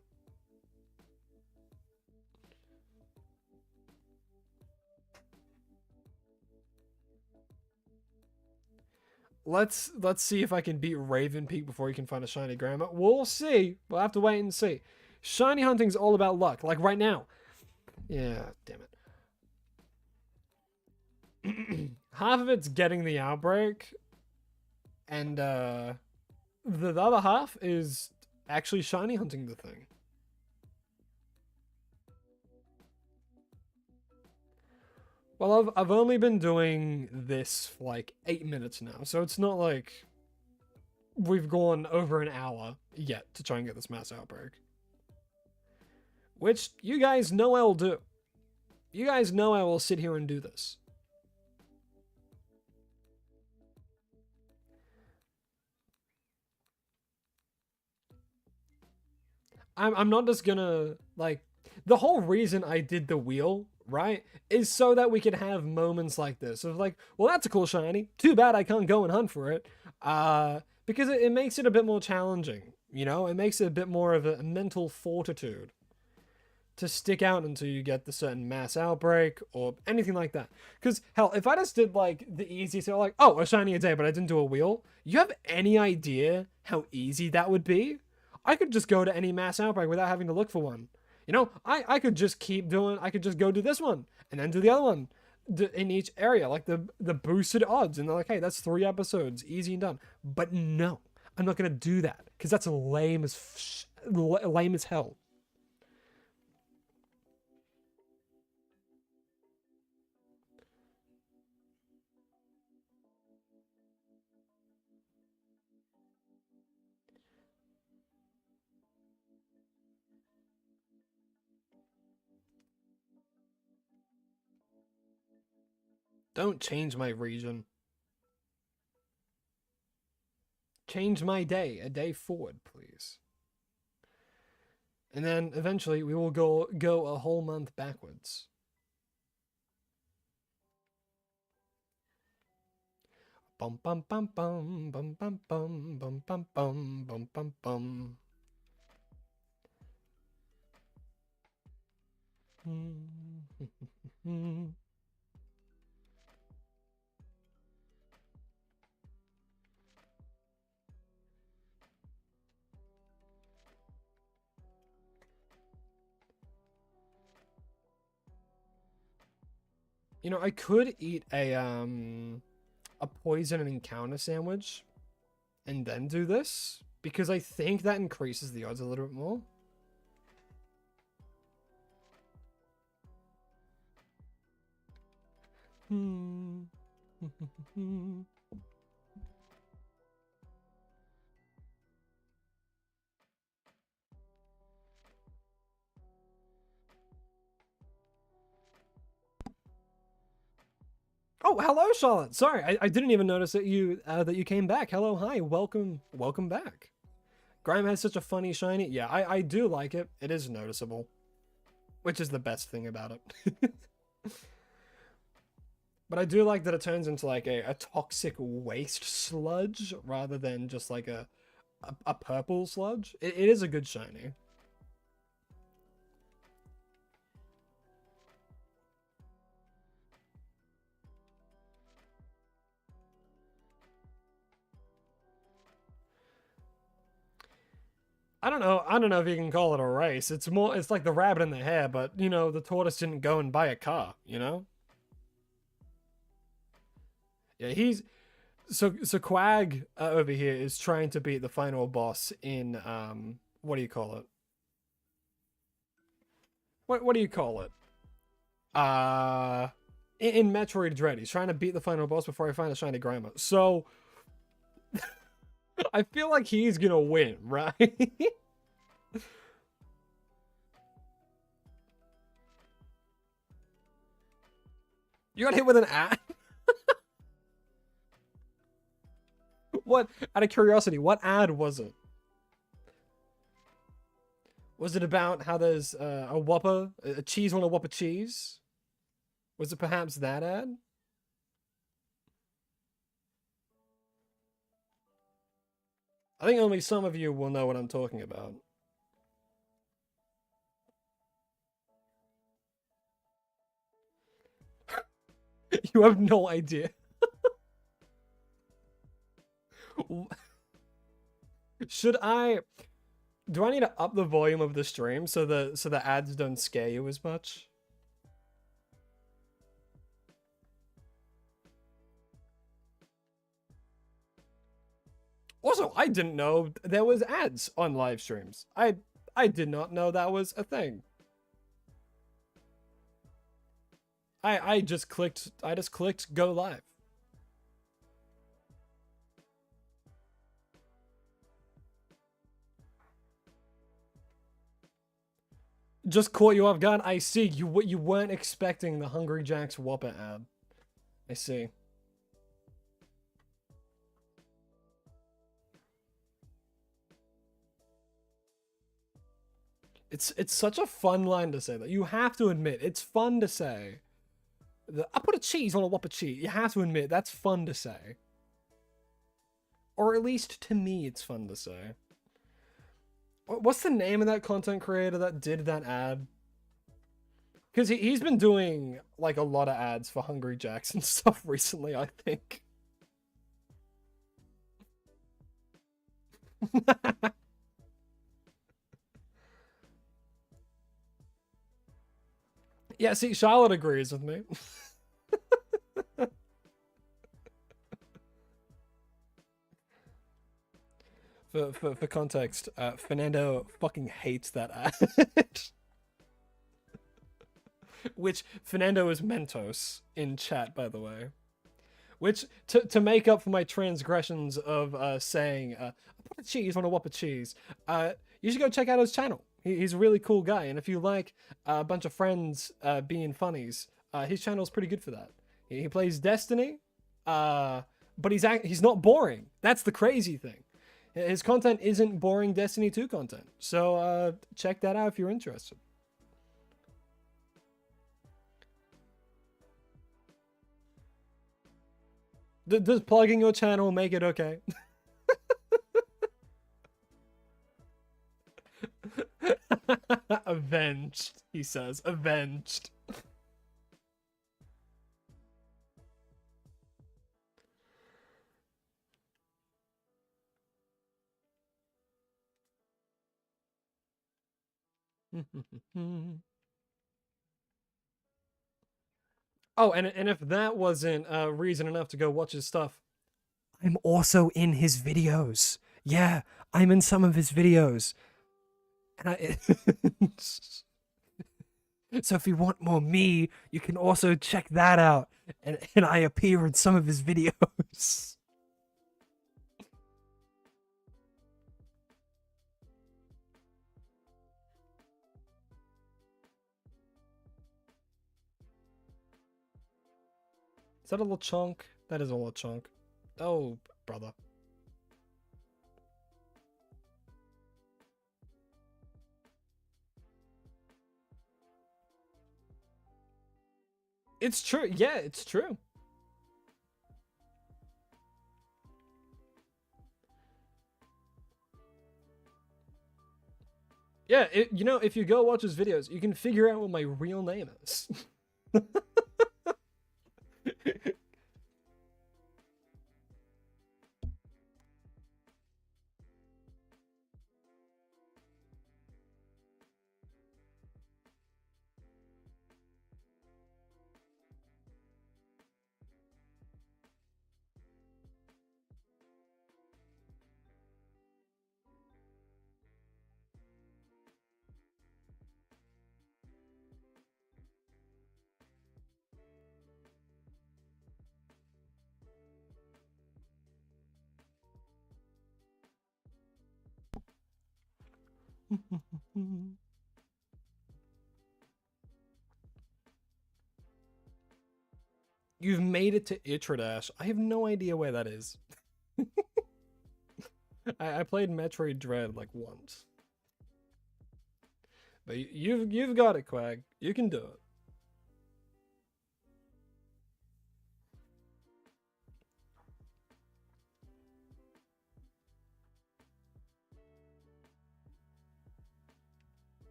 Let's see if I can beat Raven Peak before you can find a shiny Grammar. We'll see. We'll have to wait and see. Shiny hunting's all about luck, like right now. Yeah, damn it. Half of it's getting the outbreak, and the other half is actually shiny hunting the thing. Well, I've only been doing this for like 8 minutes now, so it's not like we've gone over an hour yet to try and get this mass outbreak. Which you guys know I will do. You guys know I will sit here and do this. I'm not just gonna, like, the whole reason I did the wheel, right, is so that we can have moments like this of like, well, that's a cool shiny. Too bad I can't go and hunt for it. Because it makes it a bit more challenging, you know? It makes it a bit more of a mental fortitude to stick out until you get the certain mass outbreak or anything like that. Because, hell, if I just did, like, the easiest, like, oh, a shiny a day, but I didn't do a wheel, you have any idea how easy that would be? I could just go to any mass outbreak without having to look for one. You know, I could just keep doing, I could just go do this one, and then do the other one in each area, like the boosted odds, and they're like, hey, that's 3 episodes, easy and done. But no, I'm not going to do that, because that's lame as hell. Don't change my region. Change my day, a day forward, please. And then eventually we will go a whole month backwards. Bum bum bum bum bum bum bum bum bum bum bum bum bum. You know, I could eat a poison and encounter sandwich and then do this because I think that increases the odds a little bit more. Oh, hello, Charlotte. Sorry, I didn't even notice that you came back. Hello, hi, welcome back. Grime has such a funny shiny. Yeah, I do like it. It is noticeable, which is the best thing about it. But I do like that it turns into like a toxic waste sludge rather than just like a purple sludge. It is a good shiny. I don't know. I don't know if you can call it a race. It's like the rabbit and the hare, but you know, the tortoise didn't go and buy a car, you know? Yeah, so Quag over here is trying to beat the final boss in what do you call it? What do you call it? In Metroid Dread, he's trying to beat the final boss before I find a shiny Grimer. So I feel like he's gonna win, right? You got hit with an ad? What? Out of curiosity, what ad was it? Was it about how there's a Whopper, a cheese on a Whopper cheese? Was it perhaps that ad? I think only some of you will know what I'm talking about. You have no idea. Should I... Do I need to up the volume of the stream so the ads don't scare you as much? Also, I didn't know there was ads on live streams. I did not know that was a thing. I just clicked go live. Just caught you off guard. I see. You weren't expecting the Hungry Jack's Whopper ad. I see. It's such a fun line to say that. You have to admit, it's fun to say. I put a cheese on a Whopper cheese. You have to admit, that's fun to say. Or at least to me, it's fun to say. What's the name of that content creator that did that ad? Because he's been doing, like, a lot of ads for Hungry Jacks and stuff recently, I think. Yeah, see, Charlotte agrees with me. For context, Fernando fucking hates that ad. Which, Fernando is Mentos in chat, by the way. Which, to make up for my transgressions of saying, I put a cheese on a Whopper cheese, you should go check out his channel. He's a really cool guy, and if you like a bunch of friends being funnies, his channel's pretty good for that. He plays Destiny, but he's not boring. That's the crazy thing. His content isn't boring Destiny 2 content. So check that out if you're interested. Does plugging your channel make it okay? Avenged, he says. Avenged. Oh, and if that wasn't reason enough to go watch his stuff, I'm also in his videos. Yeah, I'm in some of his videos. And so if you want more me, you can also check that out. And I appear in some of his videos. Is that a little chunk? That is a little chunk. Oh, brother. It's true. Yeah, it's true. Yeah, you know, if you go watch his videos, you can figure out what my real name is. You've made it to Itradash. I have no idea where that is. I played Metroid Dread like once. But you've got it, Quag. You can do it.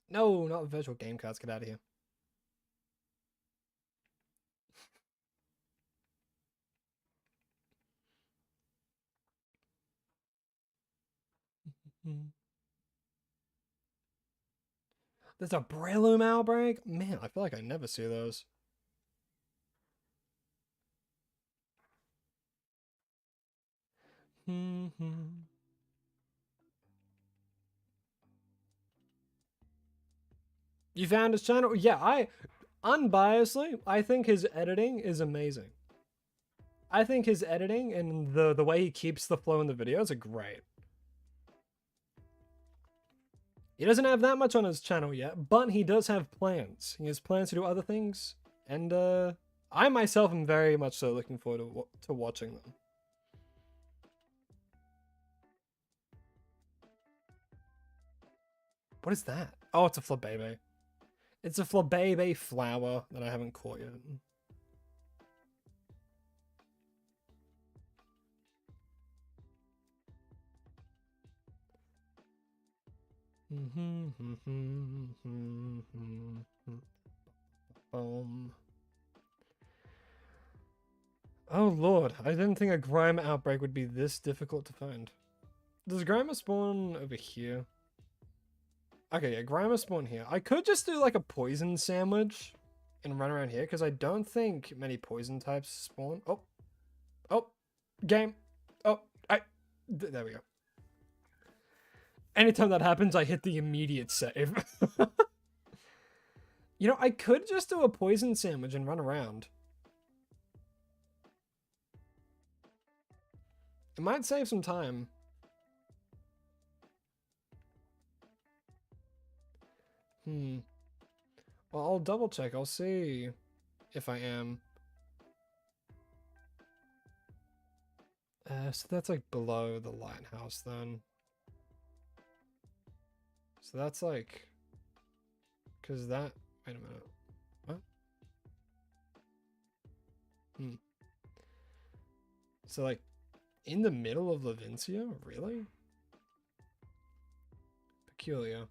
No, not virtual game cards. Get out of here. There's a Breloom outbreak? Man, I feel like I never see those. You found his channel? Yeah, unbiasedly, I think his editing is amazing. I think his editing and the way he keeps the flow in the videos are great. He doesn't have that much on his channel yet, but he does have plans. He has plans to do other things, and I myself am very much so looking forward to watching them. What is that? Oh, it's a flabebe. It's a flabebe flower that I haven't caught yet. Oh lord, I didn't think a grime outbreak would be this difficult to find. Does grime spawn over here? Okay, yeah, grime spawn here. I could just do like a poison sandwich and run around here because I don't think many poison types spawn. Oh, game. There we go. Anytime that happens, I hit the immediate save. You know, I could just do a poison sandwich and run around. It might save some time. Well, I'll double check. I'll see if I am. So that's like below the lighthouse then. So that's like, cause that, wait a minute. What? So like in the middle of Levincia? Really? Peculiar.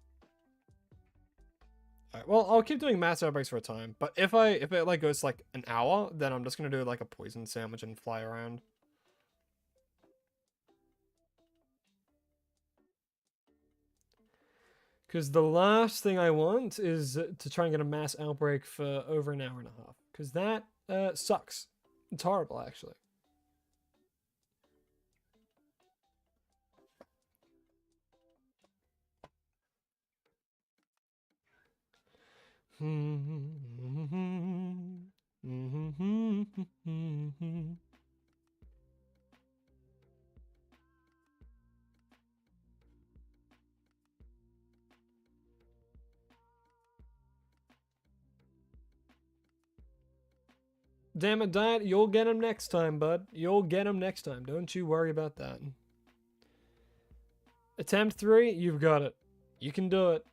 Alright, well, I'll keep doing mass outbreaks for a time, but if it like goes like an hour, then I'm just gonna do like a poison sandwich and fly around. Because the last thing I want is to try and get a mass outbreak for over an hour and a half. Because that sucks. It's horrible, actually. Damn it, Diet, you'll get him next time, bud. You'll get him next time. Don't you worry about that. Attempt 3, you've got it. You can do it.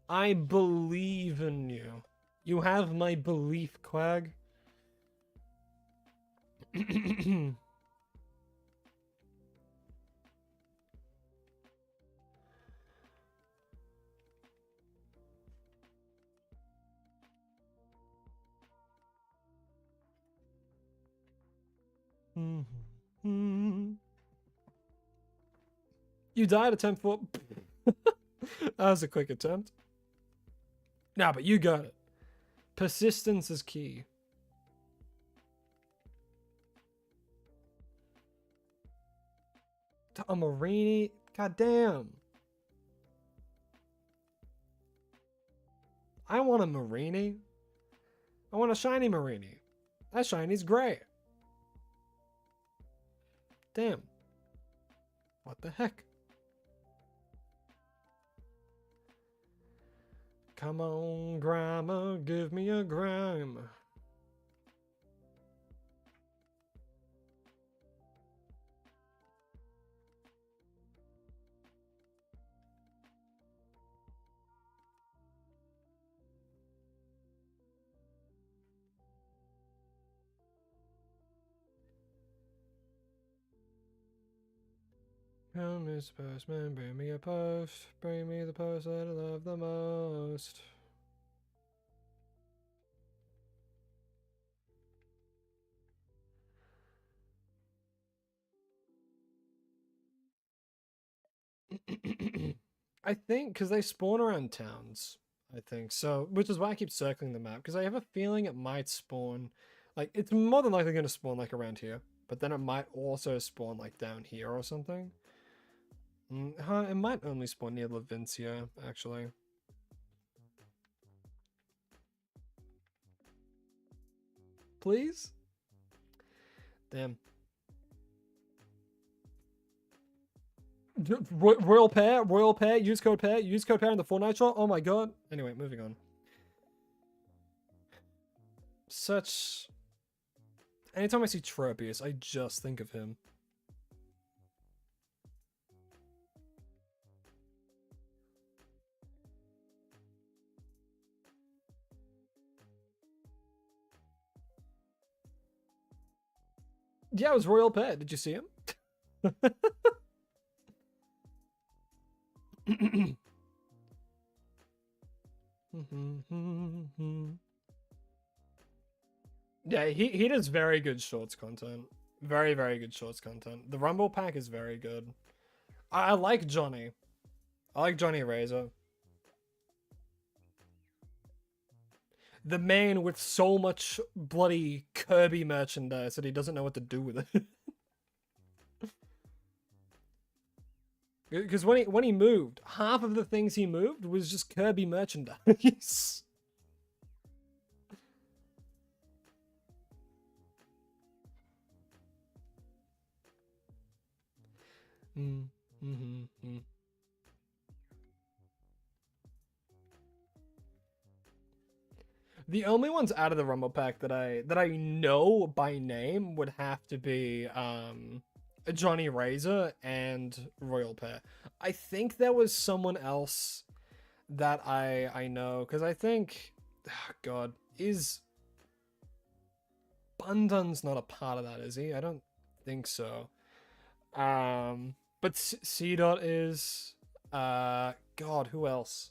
I believe in you. You have my belief, Quag. You died attempt 4. That was a quick attempt. Nah, but you got it. Persistence is key. A Marini? God damn. I want a Marini. I want a shiny Marini. That shiny's gray. Damn. What the heck? Come on, Grimer, give me a grime. Oh, Mr. Postman, bring me a post. Bring me the post that I love the most. I think because they spawn around towns. I think so, which is why I keep circling the map, because I have a feeling it might spawn. Like, it's more than likely going to spawn like around here, but then it might also spawn like down here or something. It might only spawn near Levincia, actually. Please? Damn. Royal pair, use code pair in the Fortnite shop. Oh my god. Anyway, moving on. Such... Anytime I see Tropius, I just think of him. Yeah, it was Royal Pair. Did you see him? Yeah, he does very good shorts content. Very, very good shorts content. The Rumble pack is very good. I like Johnny. I like Johnny Razor. The man with so much bloody Kirby merchandise that he doesn't know what to do with it. Because when he moved, half of the things he moved was just Kirby merchandise. The only ones out of the Rumble pack that I know by name would have to be Johnny Razor and Royal Pair. I think there was someone else that I know, because I think, oh God, is Bundun's not a part of that, is he? I don't think so. But C-Dot is, God, who else?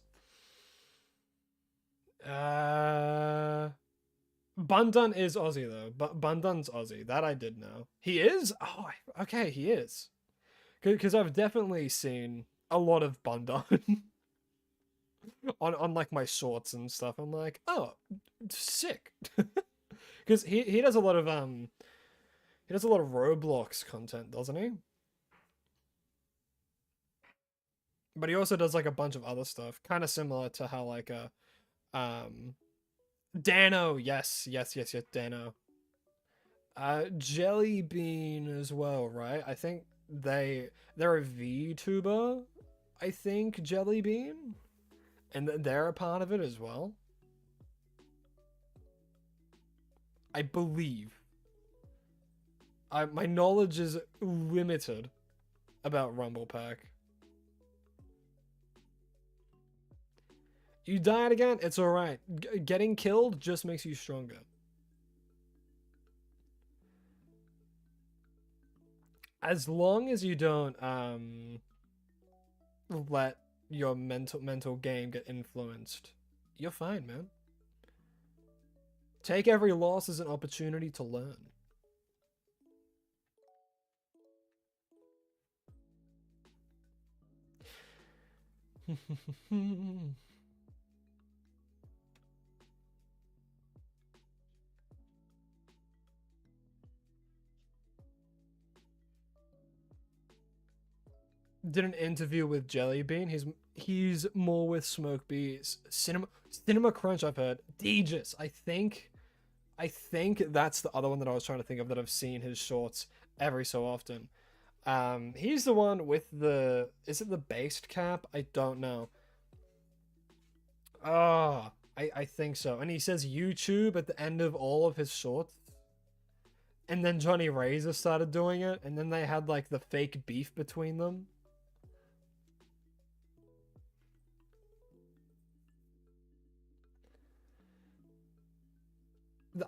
Bundun is Aussie though. But Bundun's Aussie. That I did know. He is? Oh, okay, he is. Because I've definitely seen a lot of Bundun on like my shorts and stuff. I'm like, oh, sick. Because he does a lot of Roblox content, doesn't he? But he also does like a bunch of other stuff, kind of similar to how like Dano, yes, Dano. Jelly Bean as well, right? I think they're a VTuber, I think, Jelly Bean, and they're a part of it as well, I believe. My knowledge is limited about Rumble Pack. You died again? It's alright. Getting killed just makes you stronger. As long as you don't let your mental game get influenced, you're fine, man. Take every loss as an opportunity to learn. Did an interview with Jellybean. He's more with Smoke Bees. Cinema Crunch, I've heard. Deegis, I think that's the other one that I was trying to think of that I've seen his shorts every so often. He's the one with the, is it the based cap? I don't know. Oh, I think so. And he says YouTube at the end of all of his shorts. And then Johnny Razor started doing it, and then they had like the fake beef between them.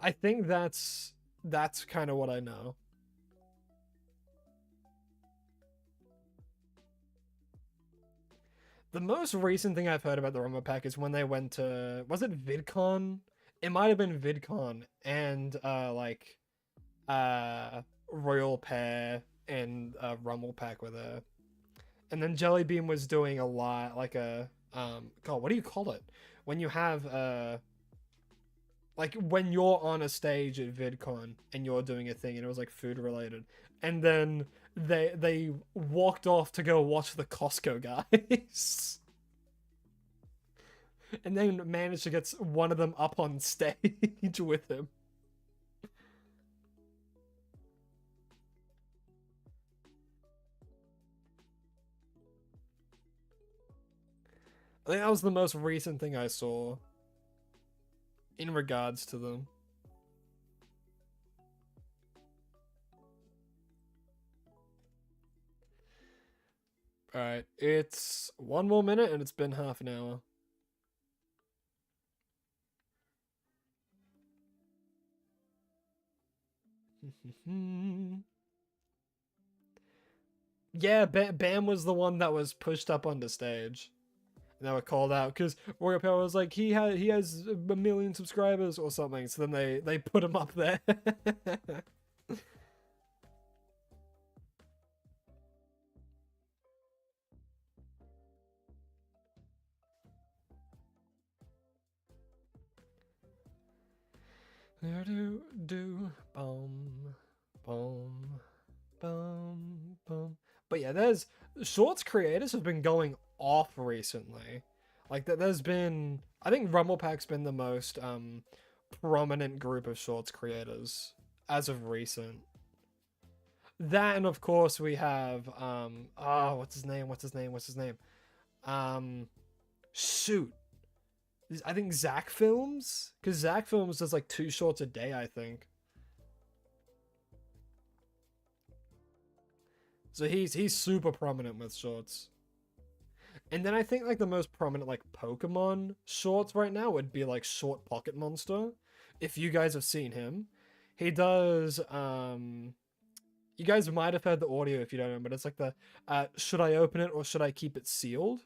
I think that's kind of what I know. The most recent thing I've heard about the Rumble Pack is when they went to, was it VidCon? It might have been VidCon, and Royal Pair and Rumble Pack were there. And then Jellybean was doing a lot, like a God, what do you call it? When you have like when you're on a stage at VidCon and you're doing a thing and it was like food related, and then they walked off to go watch the Costco guys. And then managed to get one of them up on stage with him. I think that was the most recent thing I saw in regards to them. Alright, it's 1 more minute and it's been half an hour. Yeah, Bam was the one that was pushed up onto stage. And they were called out because Royal Power was like, he has 1 million subscribers or something. So then they put him up there. do boom boom boom boom. But yeah, there's shorts creators have been going off recently. Like that, there's been, I think Rumble Pack's been the most prominent group of shorts creators as of recent. That, and of course we have what's his name? Shoot. I think Zach Films, because Zach Films does like 2 shorts a day, I think. So he's super prominent with shorts. And then I think like the most prominent like Pokemon shorts right now would be like Short Pocket Monster. If you guys have seen him, he does you guys might have heard the audio if you don't know, but it's like the should I open it or should I keep it sealed?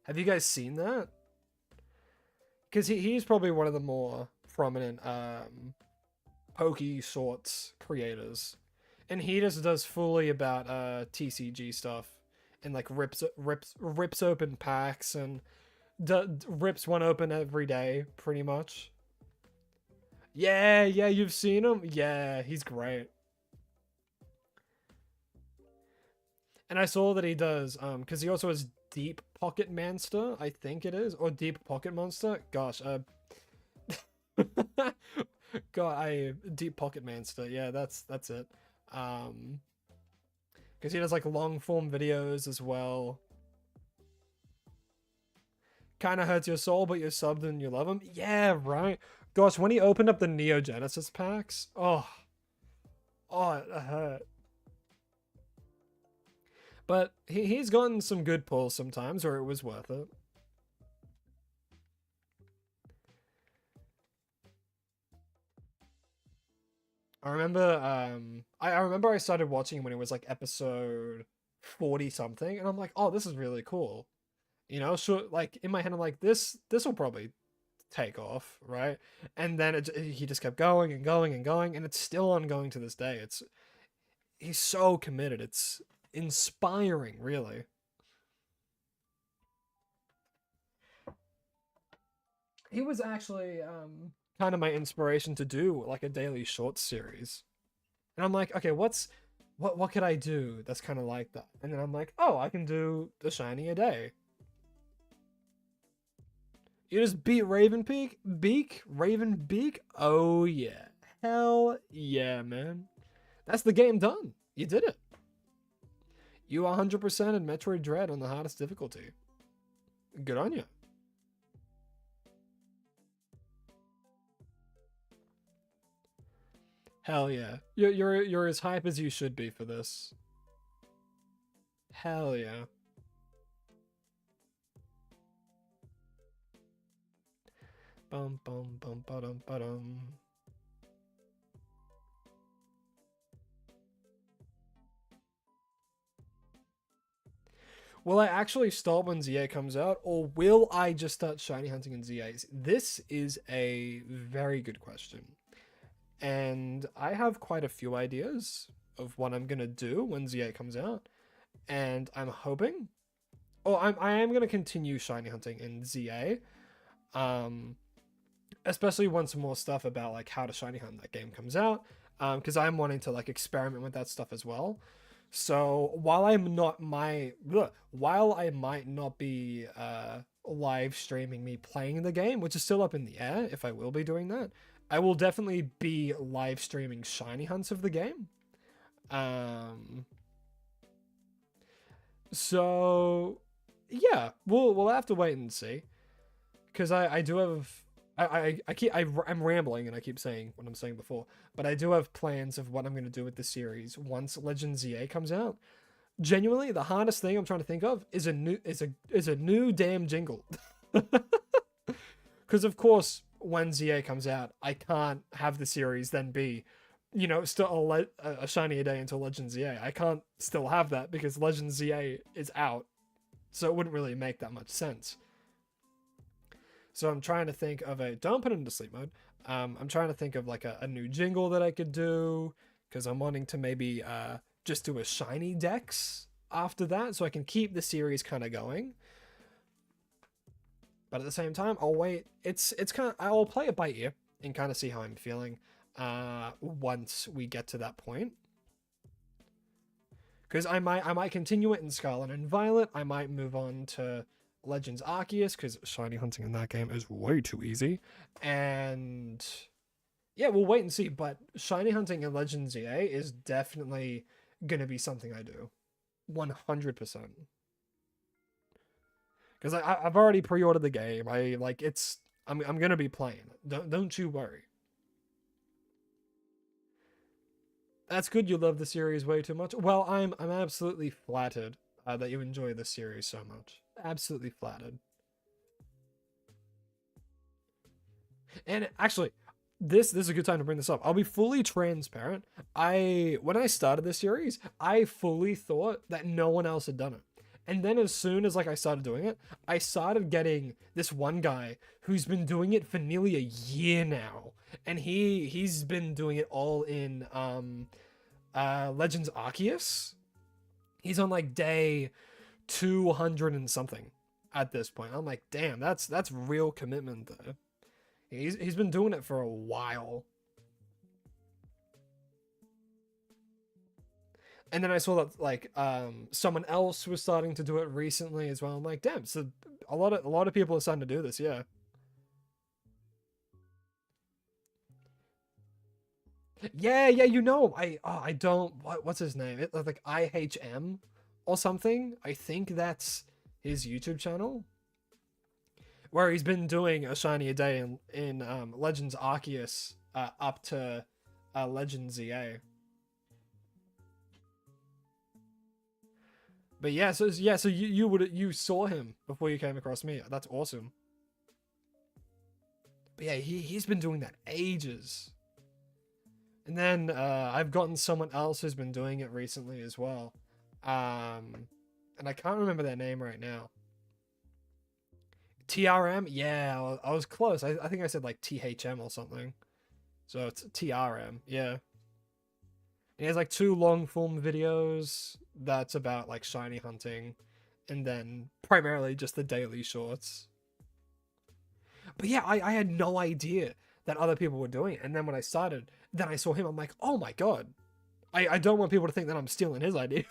Have you guys seen that? Because he's probably one of the more prominent Pokey shorts creators. And he just does fully about TCG stuff and like rips open packs and rips one open every day pretty much. Yeah, you've seen him? Yeah, he's great. And I saw that he does because he also has Deep Pocket Monster, I think it is, or Deep Pocket Monster. Gosh, Deep Pocket Monster. Yeah, that's it. Because he does like long form videos as well. Kind of hurts your soul, but you're subbed and you love him. Yeah, right. Gosh, when he opened up the Neo Genesis packs, oh, it hurt. But he's gotten some good pulls sometimes, or it was worth it. I remember, I remember I started watching when it was like episode 40 something, and I'm like, oh, this is really cool. You know, so like in my head, I'm like, this will probably take off, right? And then he just kept going and going and going, and it's still ongoing to this day. He's so committed. It's inspiring, really. He was actually kind of my inspiration to do like a daily short series. And I'm like, okay, what could I do that's kind of like that? And then I'm like, oh, I can do the shiny a day. You just beat Raven Beak? Oh yeah. Hell yeah, man. That's the game done. You did it. You 100% in Metroid Dread on the hardest difficulty. Good on you. Hell yeah. You're as hype as you should be for this. Hell yeah. Bum bum bum ba-dum ba-dum. Will I actually start when ZA comes out, or will I just start shiny hunting in ZAs? This is a very good question. And I have quite a few ideas of what I'm gonna do when ZA comes out. And I'm hoping, I am gonna continue shiny hunting in ZA. Especially once more stuff about like how to shiny hunt that game comes out. Because I'm wanting to like experiment with that stuff as well. So while I might not be live streaming me playing the game, which is still up in the air if I will be doing that, I will definitely be live streaming shiny hunts of the game. So Yeah, we'll have to wait and see, because I do have I'm rambling and I keep saying what I'm saying before, but I do have plans of what I'm gonna do with the series once Legend ZA comes out. Genuinely, the hardest thing I'm trying to think of is a new damn jingle. Because of course, when ZA comes out, I can't have the series then be, still a shiny a day until Legend ZA. I can't still have that because Legend ZA is out, so it wouldn't really make that much sense. So I'm trying to think of a don't put it into sleep mode. I'm trying to think of like a new jingle that I could do because I'm wanting to maybe just do a shiny dex after that, so I can keep the series kind of going. But at the same time, I'll wait. It's kind of I'll play it by ear and kind of see how I'm feeling once we get to that point. Because I might continue it in Scarlet and Violet. I might move on to Legends Arceus because shiny hunting in that game is way too easy. And yeah, we'll wait and see. But shiny hunting in Legends EA is definitely gonna be something I do, 100%. Because I've already pre-ordered the game. I'm gonna be playing it. Don't you worry. That's good. You love the series way too much. Well, I'm absolutely flattered that you enjoy the series so much. Absolutely flattered. And actually, this is a good time to bring this up. I'll be fully transparent. When I started this series, I fully thought that no one else had done it. And then as soon as I started doing it, I started getting this one guy who's been doing it for nearly a year now. And he's been doing it all in Legends Arceus. He's on like day 200 and something at this point. I'm like, damn, that's real commitment there. He's been doing it for a while. And then I saw that someone else was starting to do it recently as well. I'm like, damn, so a lot of people are starting to do this, yeah. Yeah, I don't what's his name? It like IHM or something. I think that's his YouTube channel, where he's been doing a shiny a day in Legends Arceus up to Legends EA. But yeah, so you saw him before you came across me. That's awesome. But yeah, he's been doing that ages. And then I've gotten someone else who's been doing it recently as well. And I can't remember their name right now. TRM? Yeah, I was close. I think I said like THM or something. So it's TRM, yeah. He has like 2 long form videos that's about like shiny hunting, and then primarily just the daily shorts. But yeah, I had no idea that other people were doing it. And then when I started, then I saw him, I'm like, oh my god. I don't want people to think that I'm stealing his idea.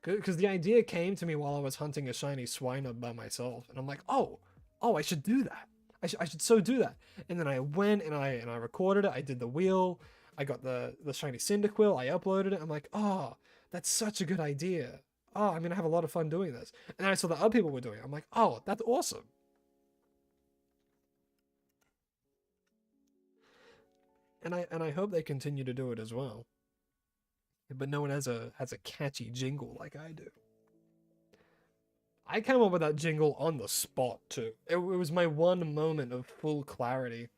Because the idea came to me while I was hunting a shiny Swinub by myself. And I'm like, oh, I should do that. I should so do that. And then I went and I recorded it. I did the wheel. I got the shiny Cyndaquil. I uploaded it. I'm like, oh, that's such a good idea. Oh, I'm going to have a lot of fun doing this. And then I saw that other people were doing it. I'm like, oh, that's awesome. And I hope they continue to do it as well. But no one has a catchy jingle like I do. I came up with that jingle on the spot too. It was my one moment of full clarity.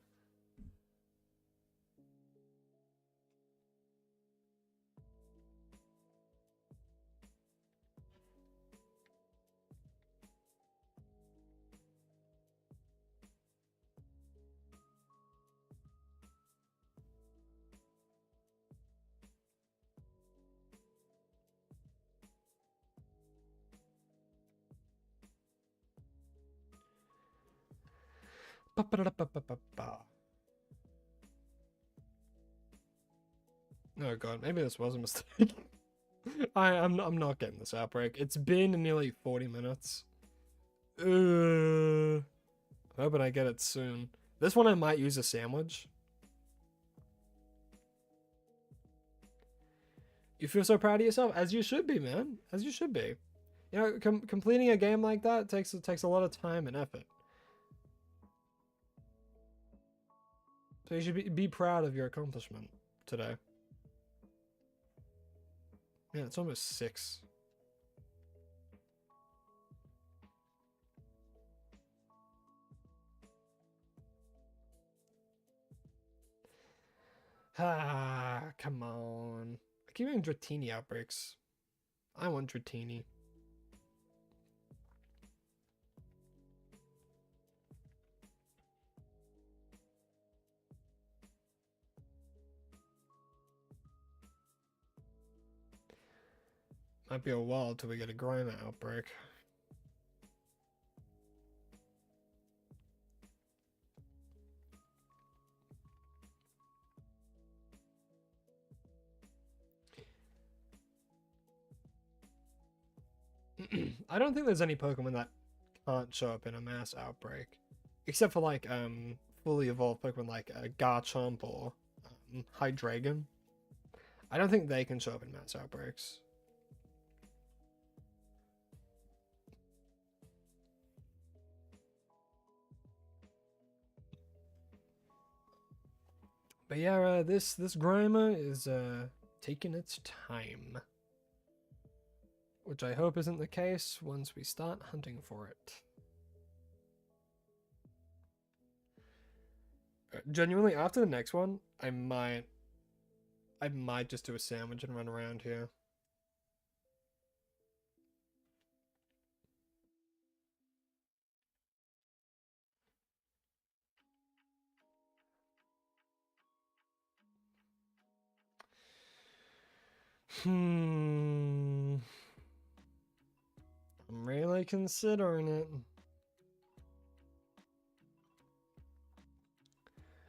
Oh god, maybe this was a mistake. I'm not getting this outbreak. It's been nearly 40 minutes. Hoping I get it soon. This one I might use a sandwich. You feel so proud of yourself, as you should be, man. As you should be. You know, completing a game like that takes a lot of time and effort. So you should be proud of your accomplishment today. Yeah, it's almost 6. Ah, come on. I keep getting Dratini outbreaks. I want Dratini. Might be a while till we get a Grimer outbreak. I don't think there's any Pokemon that can't show up in a mass outbreak. Except for like fully evolved Pokemon like Garchomp or Hydreigon. I don't think they can show up in mass outbreaks. But yeah, this Grimer is taking its time. Which I hope isn't the case once we start hunting for it. Genuinely, after the next one, I might just do a sandwich and run around here. I'm really considering it.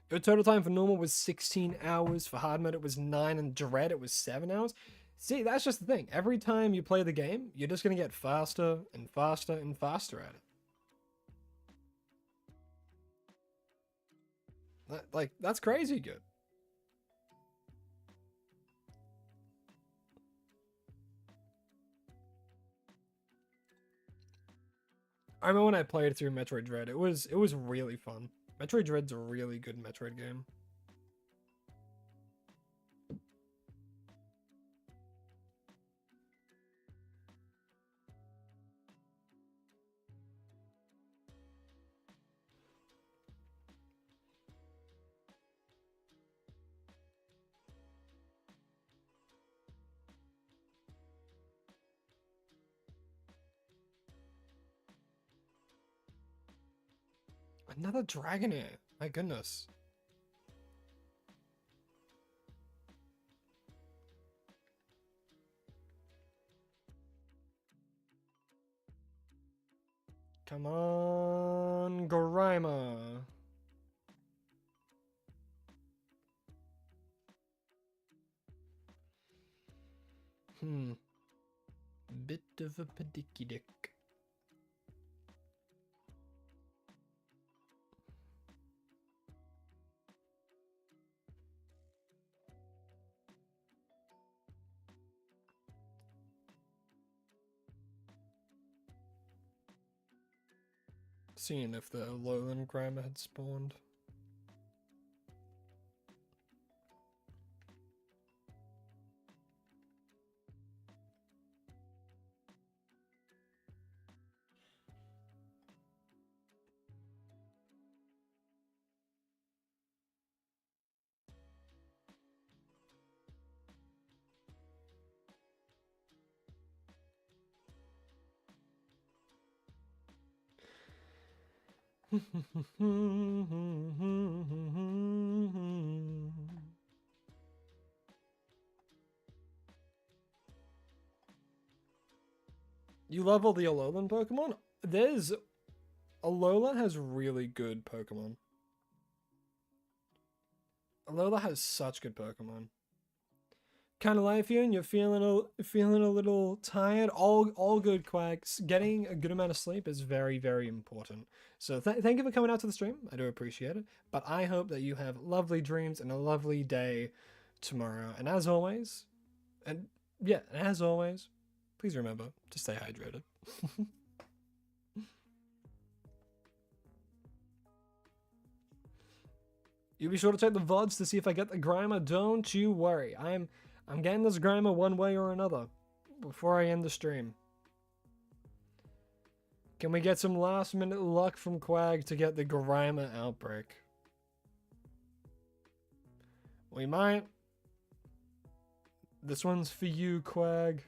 Your total time for normal was 16 hours. For hard mode, it was 9, and dread, it was 7 hours. See, that's just the thing. Every time you play the game, you're just going to get faster and faster and faster at it. That's crazy good. I remember when I played through Metroid Dread, it was really fun. Metroid Dread's a really good Metroid game. Another Dragonair. My goodness. Come on, Grimer. Bit of a pedicky dick. Seeing if the Lowland Grimer had spawned. You level the Alolan Pokemon? Alola has really good Pokemon. Alola has such good Pokemon. Kind of like you, and you're feeling a little tired. All good, Quacks. Getting a good amount of sleep is very, very important. So thank you for coming out to the stream. I do appreciate it. But I hope that you have lovely dreams and a lovely day tomorrow. And as always, and Yeah, and as always, please remember to stay hydrated. You be sure to check the VODs to see if I get the Grimer. Don't you worry. I'm getting this Grimer one way or another before I end the stream. Can we get some last minute luck from Quag to get the Grimer outbreak? We might. This one's for you, Quag.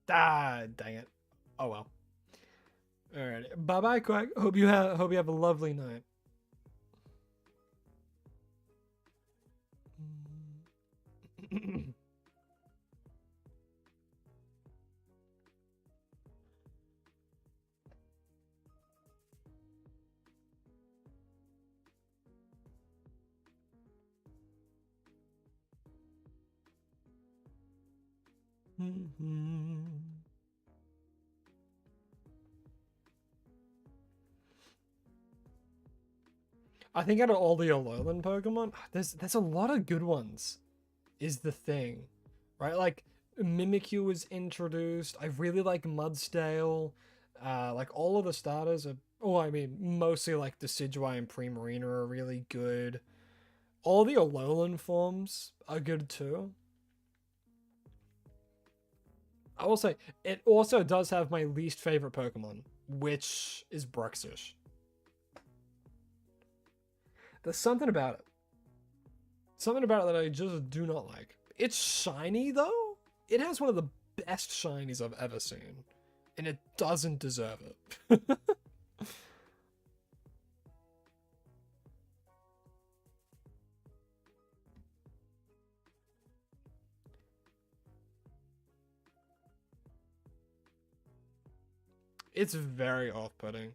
Ah, dang it. Oh well. Alright. Bye bye, Quag. Hope you have a lovely night. I think out of all the Alolan Pokemon, there's a lot of good ones, is the thing, right? Like Mimikyu was introduced. I really like Mudsdale. Like all of the starters are. Oh, I mean, mostly like Decidueye and Primarina are really good. All the Alolan forms are good too. I will say, it also does have my least favorite Pokemon, which is Bruxish. There's something about it. Something about it that I just do not like. It's shiny, though. It has one of the best shinies I've ever seen. And it doesn't deserve it. It's very off-putting.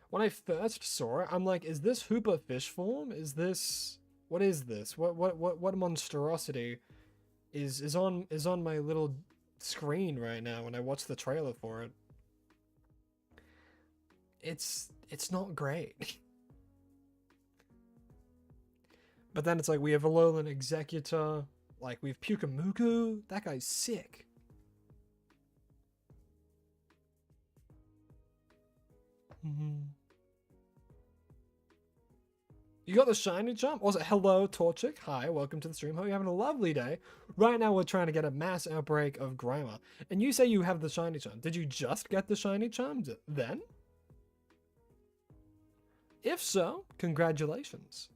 When I first saw it, I'm like, is this Hoopa fish form? Is this... What is this? What monstrosity is on my little screen right now when I watch the trailer for it? It's not great. But then it's like we have Alolan Executor, like we have Pukamuku. That guy's sick. You got the shiny jump? Was it hello, Torchic? Hi, welcome to the stream. Hope you're having a lovely day. Right now we're trying to get a mass outbreak of Grimer. And you say you have the shiny charm. Did you just get the shiny charm then? If so, congratulations.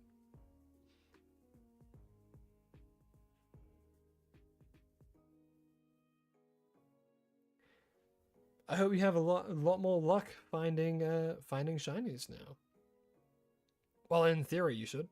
I hope you have a lot more luck finding shinies now. Well, in theory, you should.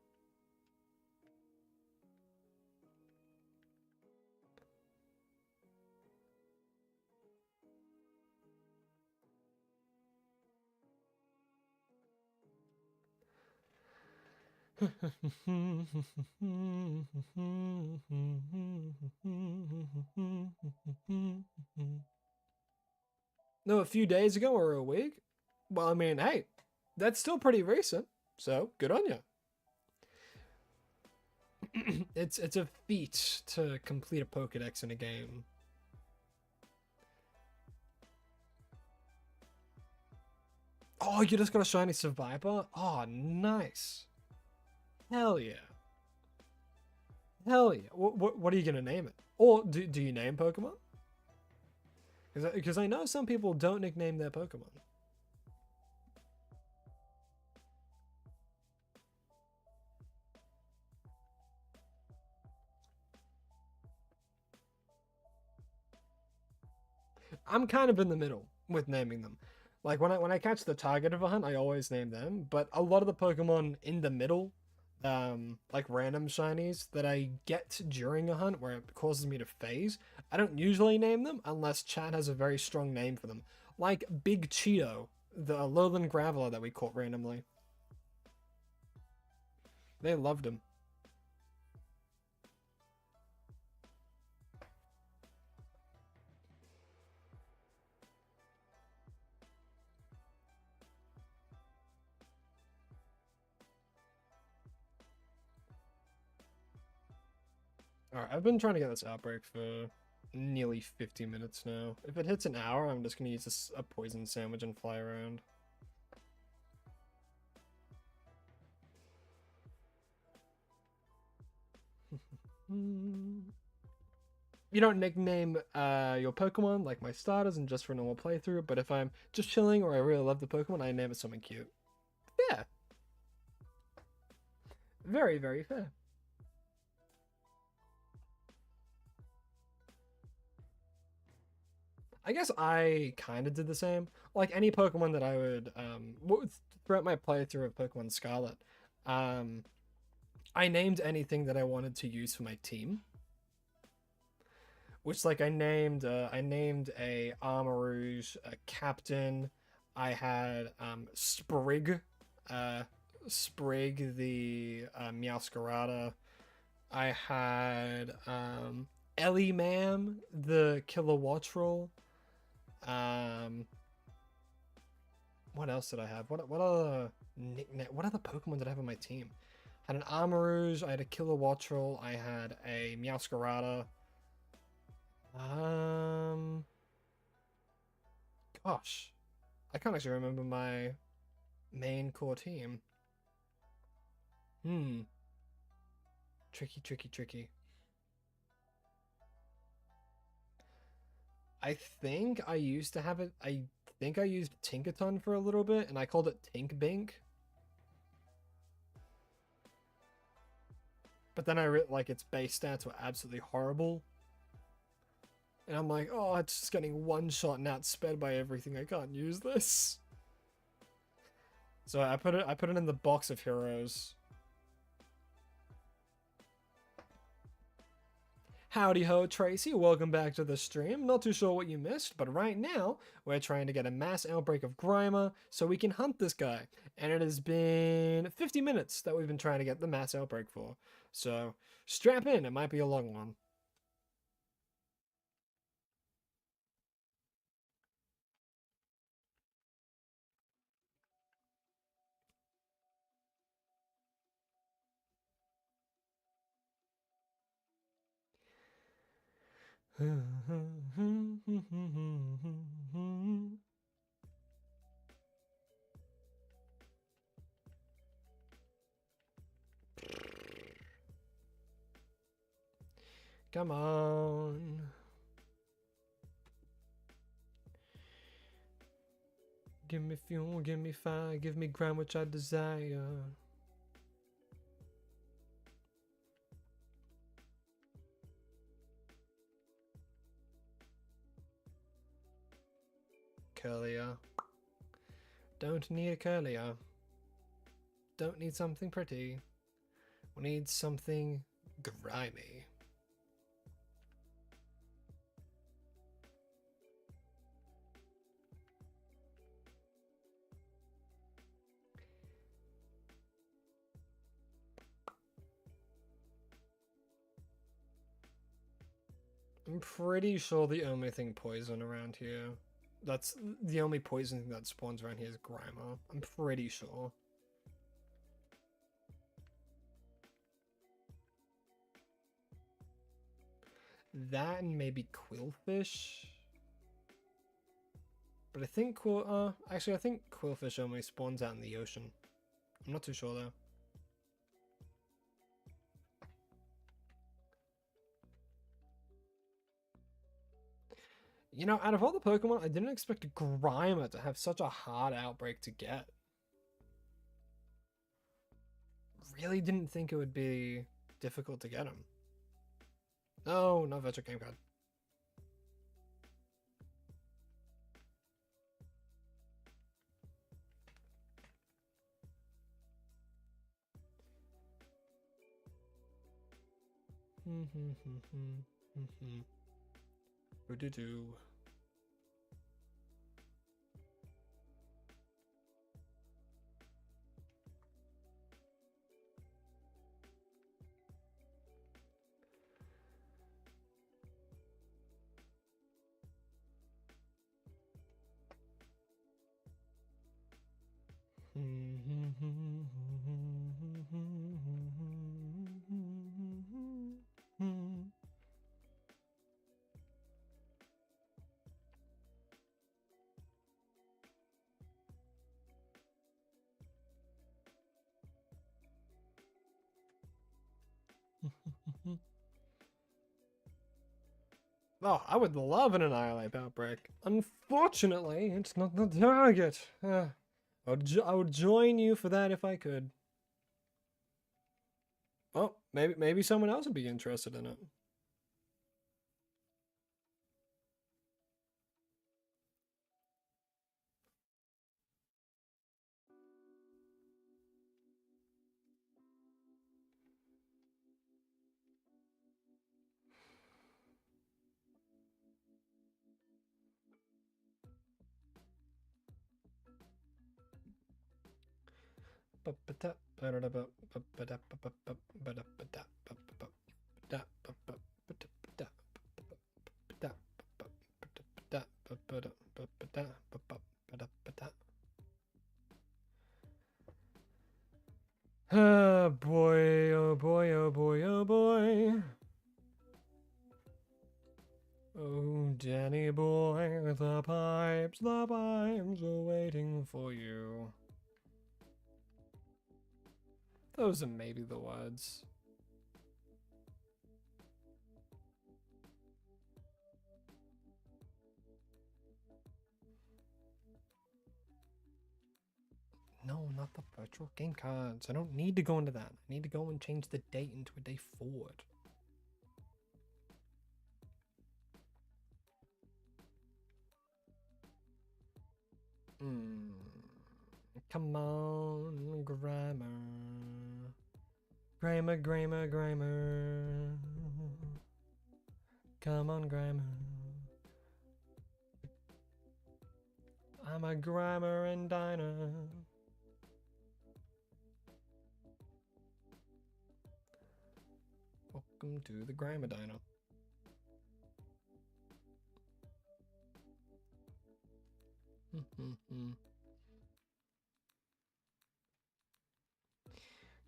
No, a few days ago or a week? Well, I mean, hey, that's still pretty recent, so good on you. It's a feat to complete a Pokedex in a game. Oh, you just got a shiny Survivor? Oh, nice. Hell yeah. Hell yeah. What are you going to name it? Or do you name Pokemon? Because I know some people don't nickname their Pokemon. I'm kind of in the middle with naming them. Like when I catch the target of a hunt, I always name them. But a lot of the Pokemon in the middle, like random shinies that I get during a hunt where it causes me to phase, I don't usually name them unless chat has a very strong name for them. Like Big Cheeto, the Lowland Graveler that we caught randomly. They loved him. Alright, I've been trying to get this outbreak for nearly 50 minutes now. If it hits an hour, I'm just gonna use a poison sandwich and fly around. You don't nickname your Pokemon like my starters and just for a normal playthrough, but if I'm just chilling or I really love the Pokemon, I name it something cute. Yeah. Very, very fair. I guess I kind of did the same. Like any Pokemon that I would, throughout my playthrough of Pokemon Scarlet, I named anything that I wanted to use for my team. Which, like, I named a Armarouge, a Captain. I had Sprig, Sprig the Meowscarada. I had Ellie Ma'am, the Kilowattrel. What else did I have? What other Pokemon did I have on my team? I had an Armarouge, I had a Kilowattrel, I had a Meowscarada. Gosh, I can't actually remember my main core team. Tricky. I think I used to have it. I think I used Tinkaton for a little bit, and I called it Tinkbink. But then like its base stats were absolutely horrible. And I'm like, oh, it's just getting one shot and outsped by everything. I can't use this. So I put it in the box of heroes. Howdy ho, Tracy. Welcome back to the stream. Not too sure what you missed, but right now we're trying to get a mass outbreak of Grimer so we can hunt this guy. And it has been 50 minutes that we've been trying to get the mass outbreak for. So strap in, it might be a long one. Come on. Give me fuel, give me fire, give me ground which I desire. Curlier. Don't need a curlier. Don't need something pretty. We need something grimy. I'm pretty sure the only thing poison around here, that's the only poison thing that spawns around here is Grimer. I'm pretty sure. That and maybe Quillfish. But I think actually I think Quillfish only spawns out in the ocean. I'm not too sure though. You know, out of all the Pokemon, I didn't expect Grimer to have such a hard outbreak to get. Really didn't think it would be difficult to get him. No, not virtual game card. Do. Oh, I would love an Annihilate Outbreak. Unfortunately, it's not the target. I would join you for that if I could. Oh, maybe someone else would be interested in it. Oh boy, oh boy, oh boy, oh boy. Oh, Danny boy, the pipes are waiting for you. Those are maybe the words. No, not the virtual game cards. I don't need to go into that. I need to go and change the date into a day forward. Come on, grammar. Grammar. Come on, grammar. I'm a grammar and diner. Welcome to the grammar diner.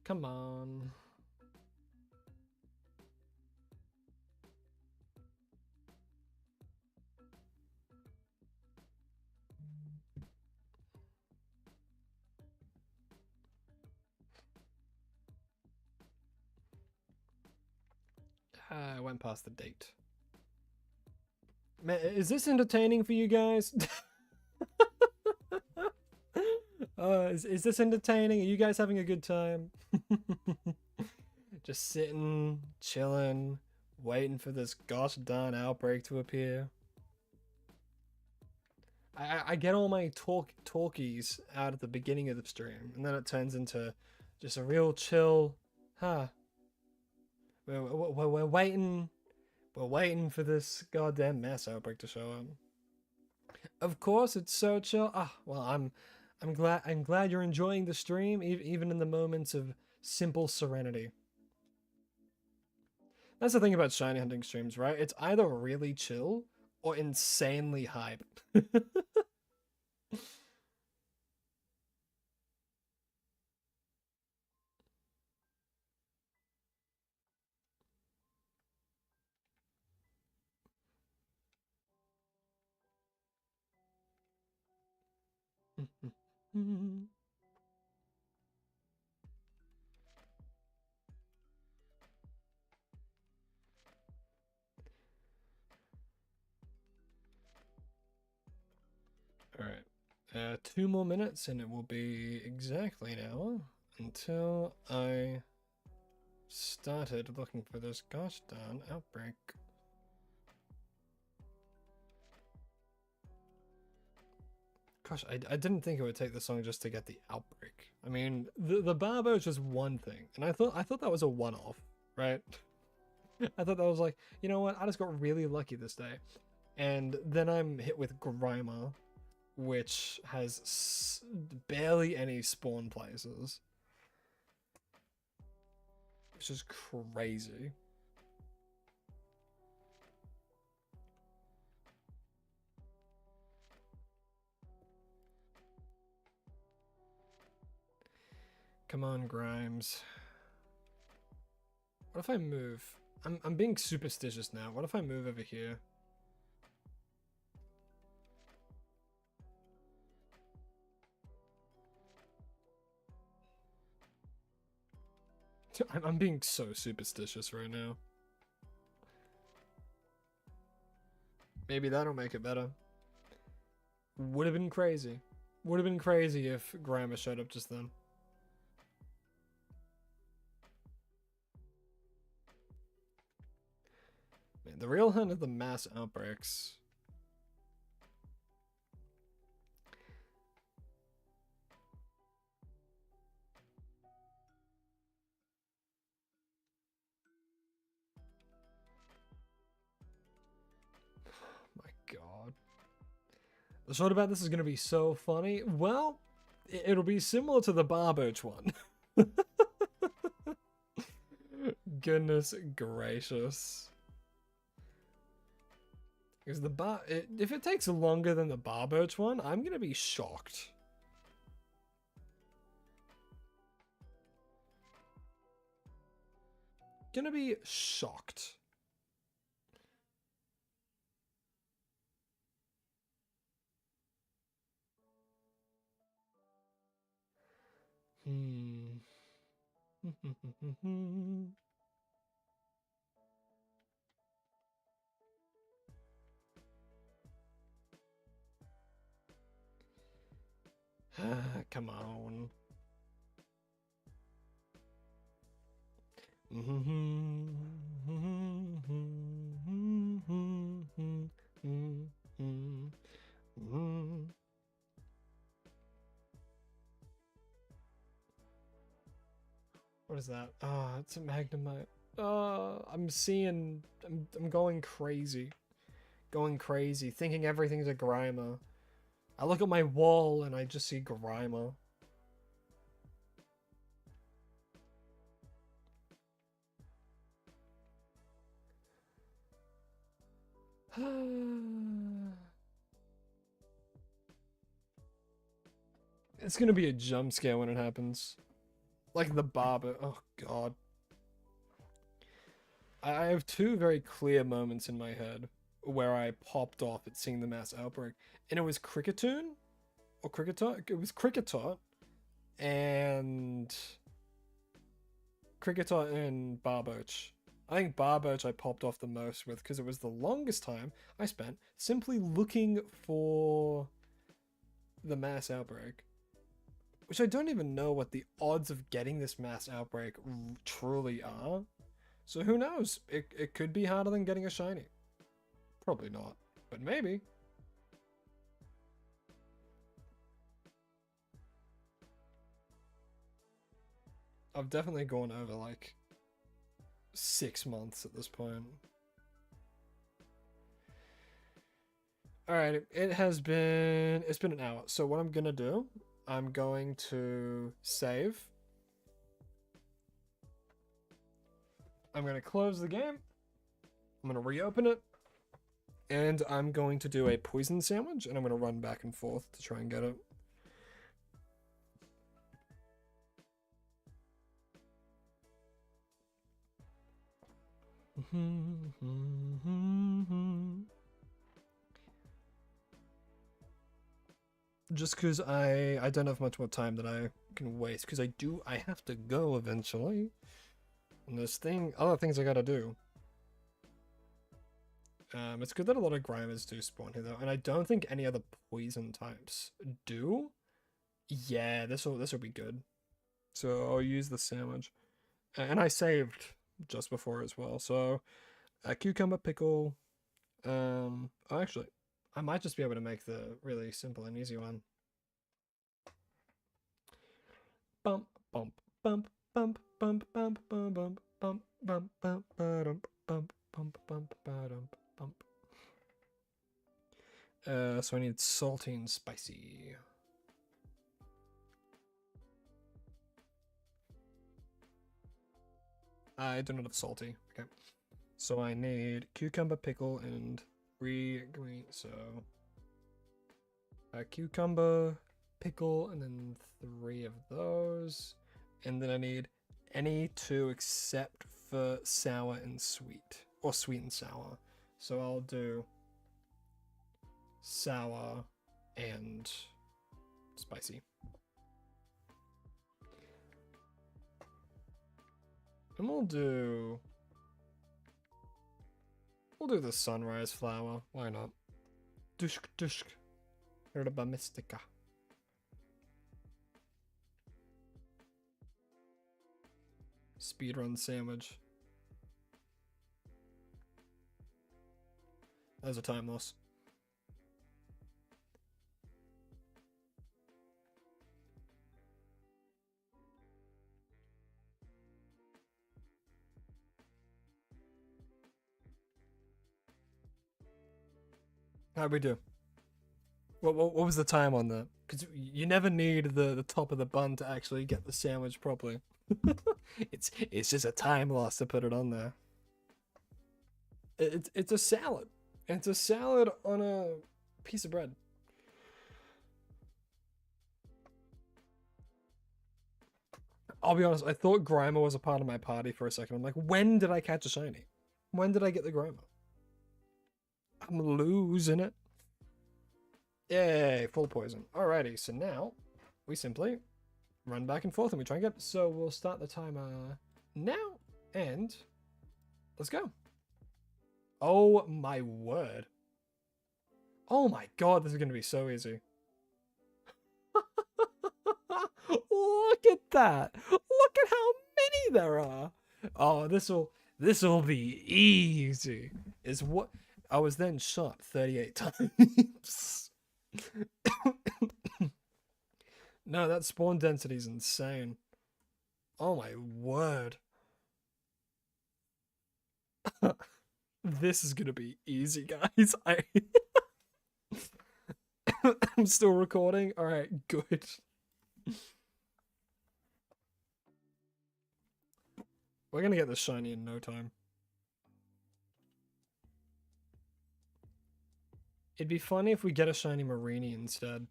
Come on. I went past the date. Man, is this entertaining for you guys? Is this entertaining? Are you guys having a good time? Just sitting, chilling, waiting for this gosh darn outbreak to appear. I get all my talkies out at the beginning of the stream, and then it turns into just a real chill. We're waiting. We're waiting for this goddamn mass outbreak to show up. Of course, it's so chill. Well, I'm glad you're enjoying the stream, even in the moments of simple serenity. That's the thing about shiny hunting streams, right? It's either really chill or insanely hype. Alright. 2 more minutes and it will be exactly an hour until I started looking for this gosh darn outbreak. Gosh, I didn't think it would take this long just to get the outbreak. I mean, the Barbo is just one thing, and I thought that was a one-off, right? I thought that was like, you know what? I just got really lucky this day, and then I'm hit with Grimer, which has barely any spawn places, which is crazy. Come on, Grimes. What if I move? I'm being superstitious now. What if I move over here? I'm being so superstitious right now. Maybe that'll make it better. Would have been crazy. Would have been crazy if Grandma showed up just then. Man, the real hunt of the mass outbreaks. God. The short about this is going to be so funny. Well, it'll be similar to the Barboach one. Goodness gracious. Because if it takes longer than the Barboach one, I'm going to be shocked. Gonna be shocked. Come on. What is that? Ah, it's a Magnemite. I'm going crazy. Going crazy, thinking everything's a Grimer. I look at my wall and I just see Grimer. It's gonna be a jump scare when it happens. Like the barber. Oh god. I have two very clear moments in my head where I popped off at seeing the mass outbreak. And it was Cricketoon? Or Cricketot? It was Cricketot. And Cricketot and Barboach. I think Barboach I popped off the most with because it was the longest time I spent simply looking for the mass outbreak. Which I don't even know what the odds of getting this mass outbreak truly are. So who knows? It could be harder than getting a shiny. Probably not, but maybe. I've definitely gone over like 6 months at this point. Alright, it's been an hour. So what I'm gonna do, I'm going to save. I'm going to close the game. I'm going to reopen it. And I'm going to do a poison sandwich. And I'm going to run back and forth to try and get it. Just because I don't have much more time that I can waste. Because I have to go eventually. And there's other things I gotta do. It's good that a lot of Grimers do spawn here though, and I don't think any other poison types do. Yeah, this will be good. So I'll use the sandwich, and I saved just before as well. So a cucumber pickle. Actually, I might just be able to make the really simple and easy one. Bump bump bump bump bump bump bump bump bump bump bump bump bump bump bump bump bump. So I need salty and spicy. I do not have salty. Okay. So I need cucumber pickle and 3 green. So a cucumber pickle and then 3 of those. And then I need any 2 except for sour and sweet. Or sweet and sour. So I'll do sour and spicy. And we'll do the sunrise flower. Why not? Dusk dusk. Herba mystica. Speedrun sandwich. That was a time loss. How'd we do? What was the time on that? Because you never need the top of the bun to actually get the sandwich properly. it's just a time loss to put it on there. It's a salad. It's a salad on a piece of bread. I'll be honest, I thought Grimer was a part of my party for a second. I'm like, when did I catch a shiny? When did I get the Grimer? I'm losing it. Yay, full poison. Alrighty, so now we simply run back and forth and we try and get. So we'll start the timer now and let's go. Oh my word. Oh my god, this is going to be so easy. Look at that. Look at how many there are. Oh, this will be easy. Is what I was then shot 38 times. No, that spawn density is insane. Oh my word. This is gonna be easy, guys. I'm still recording. All right, good. We're gonna get this shiny in no time. It'd be funny if we get a shiny Marini instead.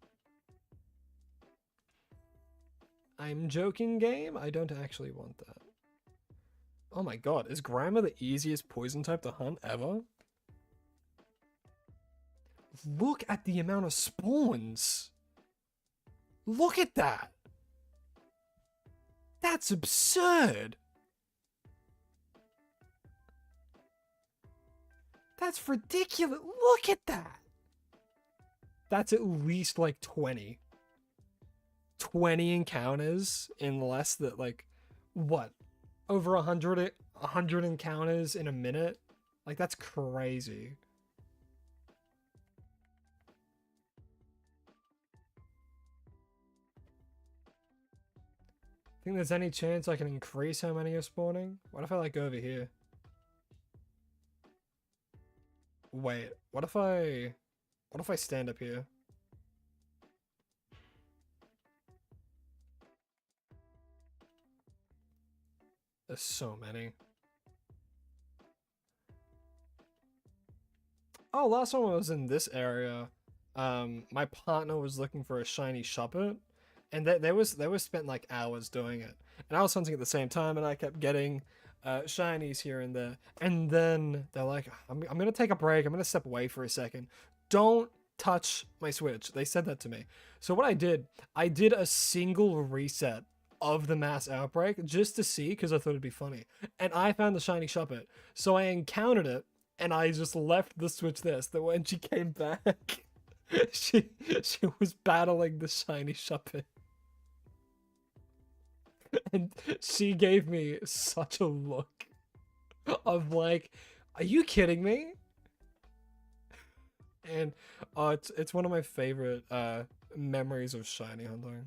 I'm joking, game. I don't actually want that. Oh my god, is Grimer the easiest poison type to hunt ever? Look at the amount of spawns. Look at that. That's absurd. That's ridiculous. Look at that. That's at least like 20. 20 encounters in less than like, what? Over 100 encounters in a minute? Like, that's crazy. Think there's any chance I can increase how many are spawning? What if I like go over here? Wait, what if I stand up here? There's so many. Oh, last time I was in this area, my partner was looking for a shiny Shuppet, and they was spent like hours doing it, and I was hunting at the same time, and I kept getting shinies here and there, and then they're like, I'm gonna take a break, I'm gonna step away for a second, don't touch my Switch. They said that to me. So what I did a single reset of the mass outbreak just to see, because I thought it'd be funny, and I found the shiny Shuppet, so I encountered it and I just left the Switch there, so that when she came back she was battling the shiny Shuppet. And she gave me such a look of like, are you kidding me? And it's one of my favorite memories of shiny hunting.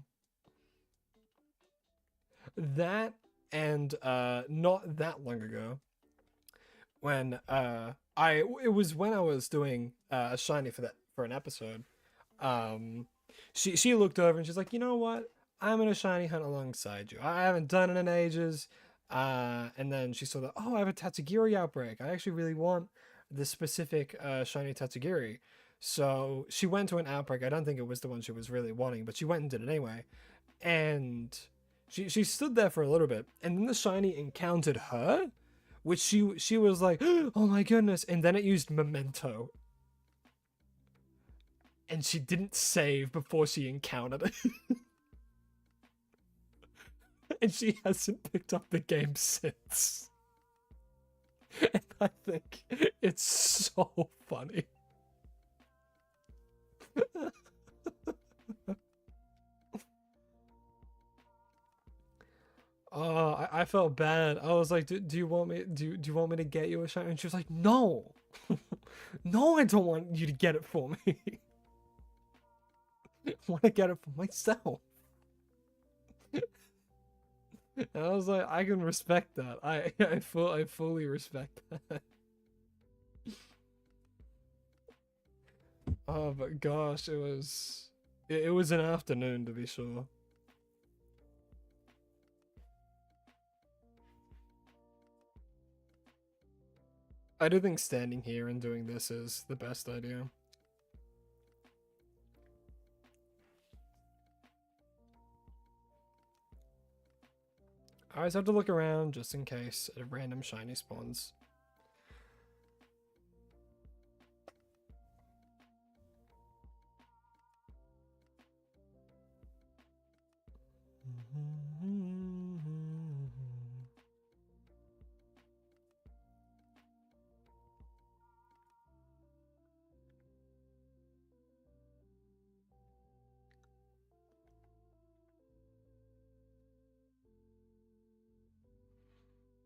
That, and not that long ago, when it was when I was doing a shiny for an episode. She looked over and she's like, you know what? I'm gonna shiny hunt alongside you. I haven't done it in ages. And then she saw that, oh, I have a Tatsugiri outbreak. I actually really want this specific shiny Tatsugiri. So she went to an outbreak. I don't think it was the one she was really wanting, but she went and did it anyway. And she stood there for a little bit, and then the shiny encountered her, which she was like, oh my goodness, and then it used Memento. And she didn't save before she encountered it. And she hasn't picked up the game since. And I think it's so funny. Oh, I felt bad. I was like, do you want me do you want me to get you a shiny? And she was like, no. No, I don't want you to get it for me. I want to get it for myself. And I was like, I can respect that. I fully respect that. Oh, but gosh, it was an afternoon to be sure. I do think standing here and doing this is the best idea. I always have to look around just in case a random shiny spawns.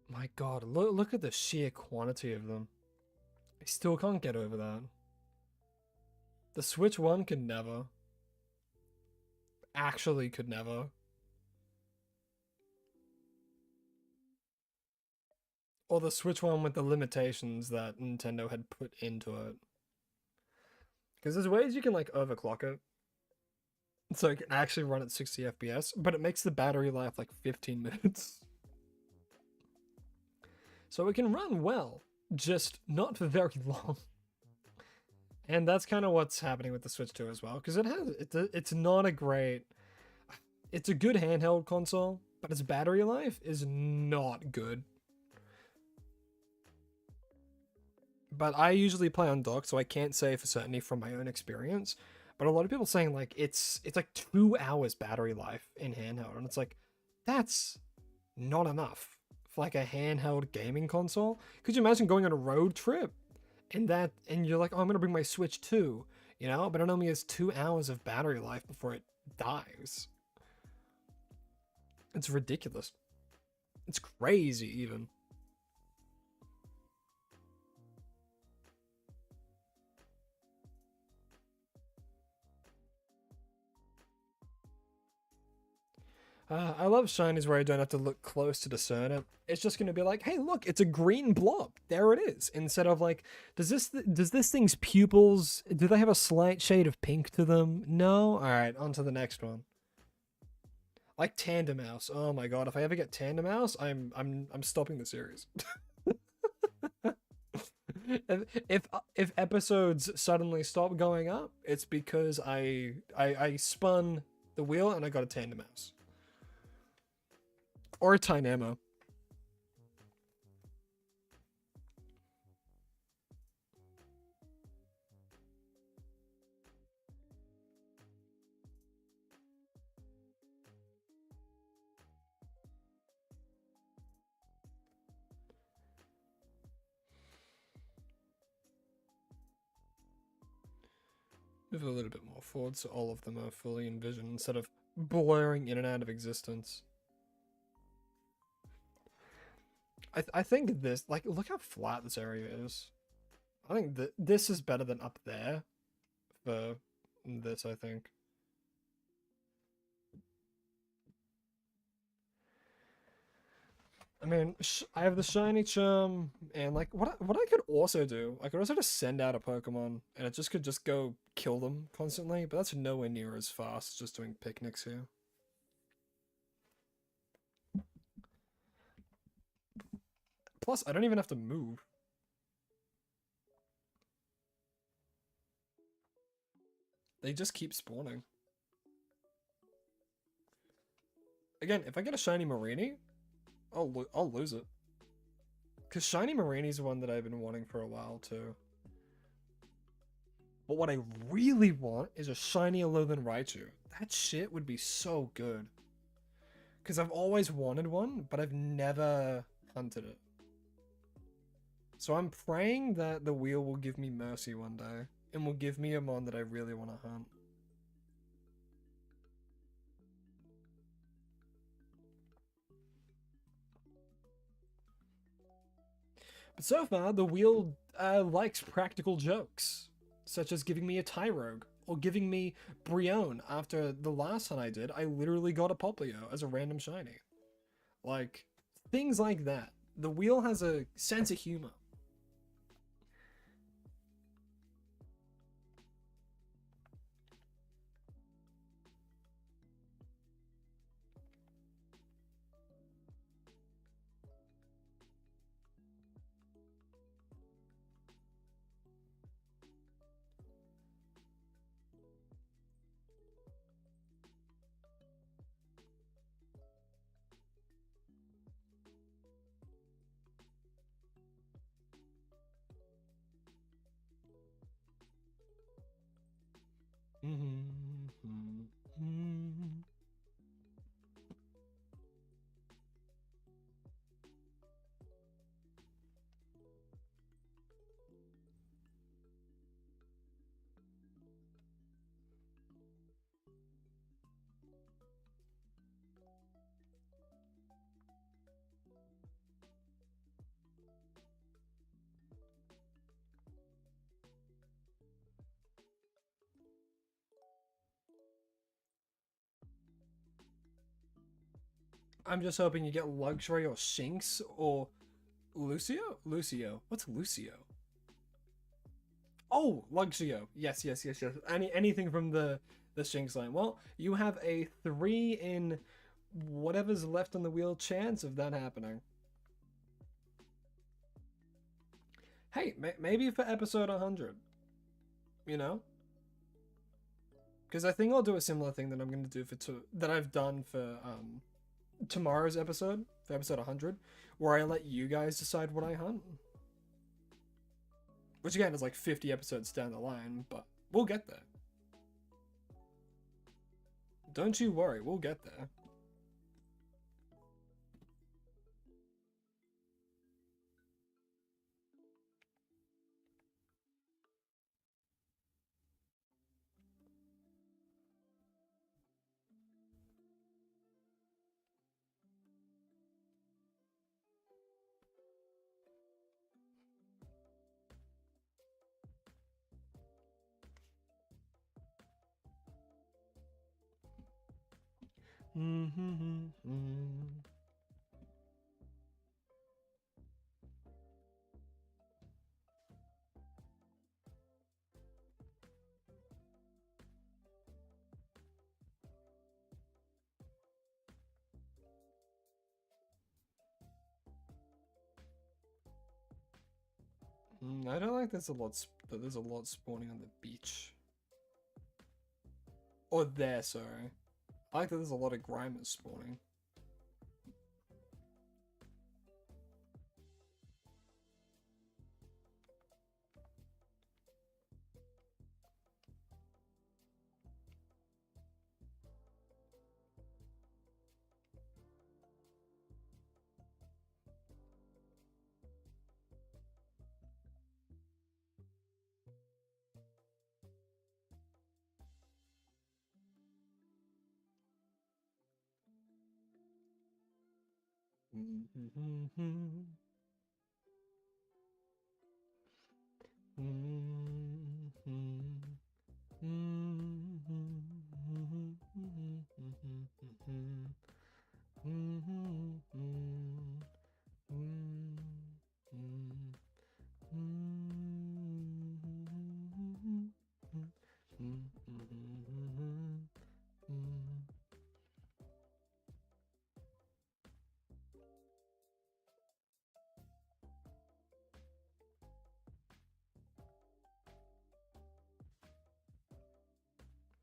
My god, look at the sheer quantity of them. I still can't get over that. The Switch one could never. Actually could never. Or the Switch one with the limitations that Nintendo had put into it. Because there's ways you can like overclock it. So it can actually run at 60 FPS, but it makes the battery life like 15 minutes. So it can run well, just not for very long. And that's kind of what's happening with the Switch 2 as well, because it's not a great, it's a good handheld console, but its battery life is not good. But I usually play on dock, so I can't say for certainty from my own experience. But a lot of people saying like it's like 2 hours battery life in handheld, and it's like that's not enough for like a handheld gaming console. Could you imagine going on a road trip and you're like, oh, I'm gonna bring my Switch 2, you know, but it only has 2 hours of battery life before it dies. It's ridiculous. It's crazy even. I love shinies where I don't have to look close to discern it. It's just going to be like, hey, look, it's a green blob. There it is. Instead of like, does this thing's pupils, do they have a slight shade of pink to them? No? All right, on to the next one. Like Tandem Mouse. Oh my god, if I ever get Tandem Mouse, I'm stopping the series. if episodes suddenly stop going up, it's because I spun the wheel and I got a Tandem Mouse. Or a Tynamo. Move a little bit more forward so all of them are fully envisioned instead of blurring in and out of existence. I think this, like, look how flat this area is. I think that this is better than up there for this, I think. I mean, I have the shiny charm, and like, what I could also do, I could also just send out a Pokemon, and it just could just go kill them constantly, but that's nowhere near as fast as just doing picnics here. Plus, I don't even have to move. They just keep spawning. Again, if I get a shiny Marini, I'll lose it. Because shiny Marini's one that I've been wanting for a while too. But what I really want is a shiny Alolan Raichu. That shit would be so good. Because I've always wanted one, but I've never hunted it. So I'm praying that the wheel will give me mercy one day, and will give me a mon that I really want to hunt. But so far, the wheel likes practical jokes, such as giving me a Tyrogue, or giving me Brion after the last hunt I did. I literally got a Poplio as a random shiny. Like, things like that. The wheel has a sense of humor. I'm just hoping you get Luxury or Shinx or Lucio? Lucio. What's Lucio? Oh, Luxio. Yes. Anything from the Shinx line. Well, you have a 3 in whatever's left on the wheel chance of that happening. Hey, maybe for episode 100. You know? Because I think I'll do a similar thing that I'm going to do that I've done for tomorrow's episode, for episode 100, where I let you guys decide what I hunt. Which again is like 50 episodes down the line, but we'll get there. Don't you worry, we'll get there. I don't like there's a lot spawning on the beach. Or there, sorry. I like that there's a lot of Grimers spawning.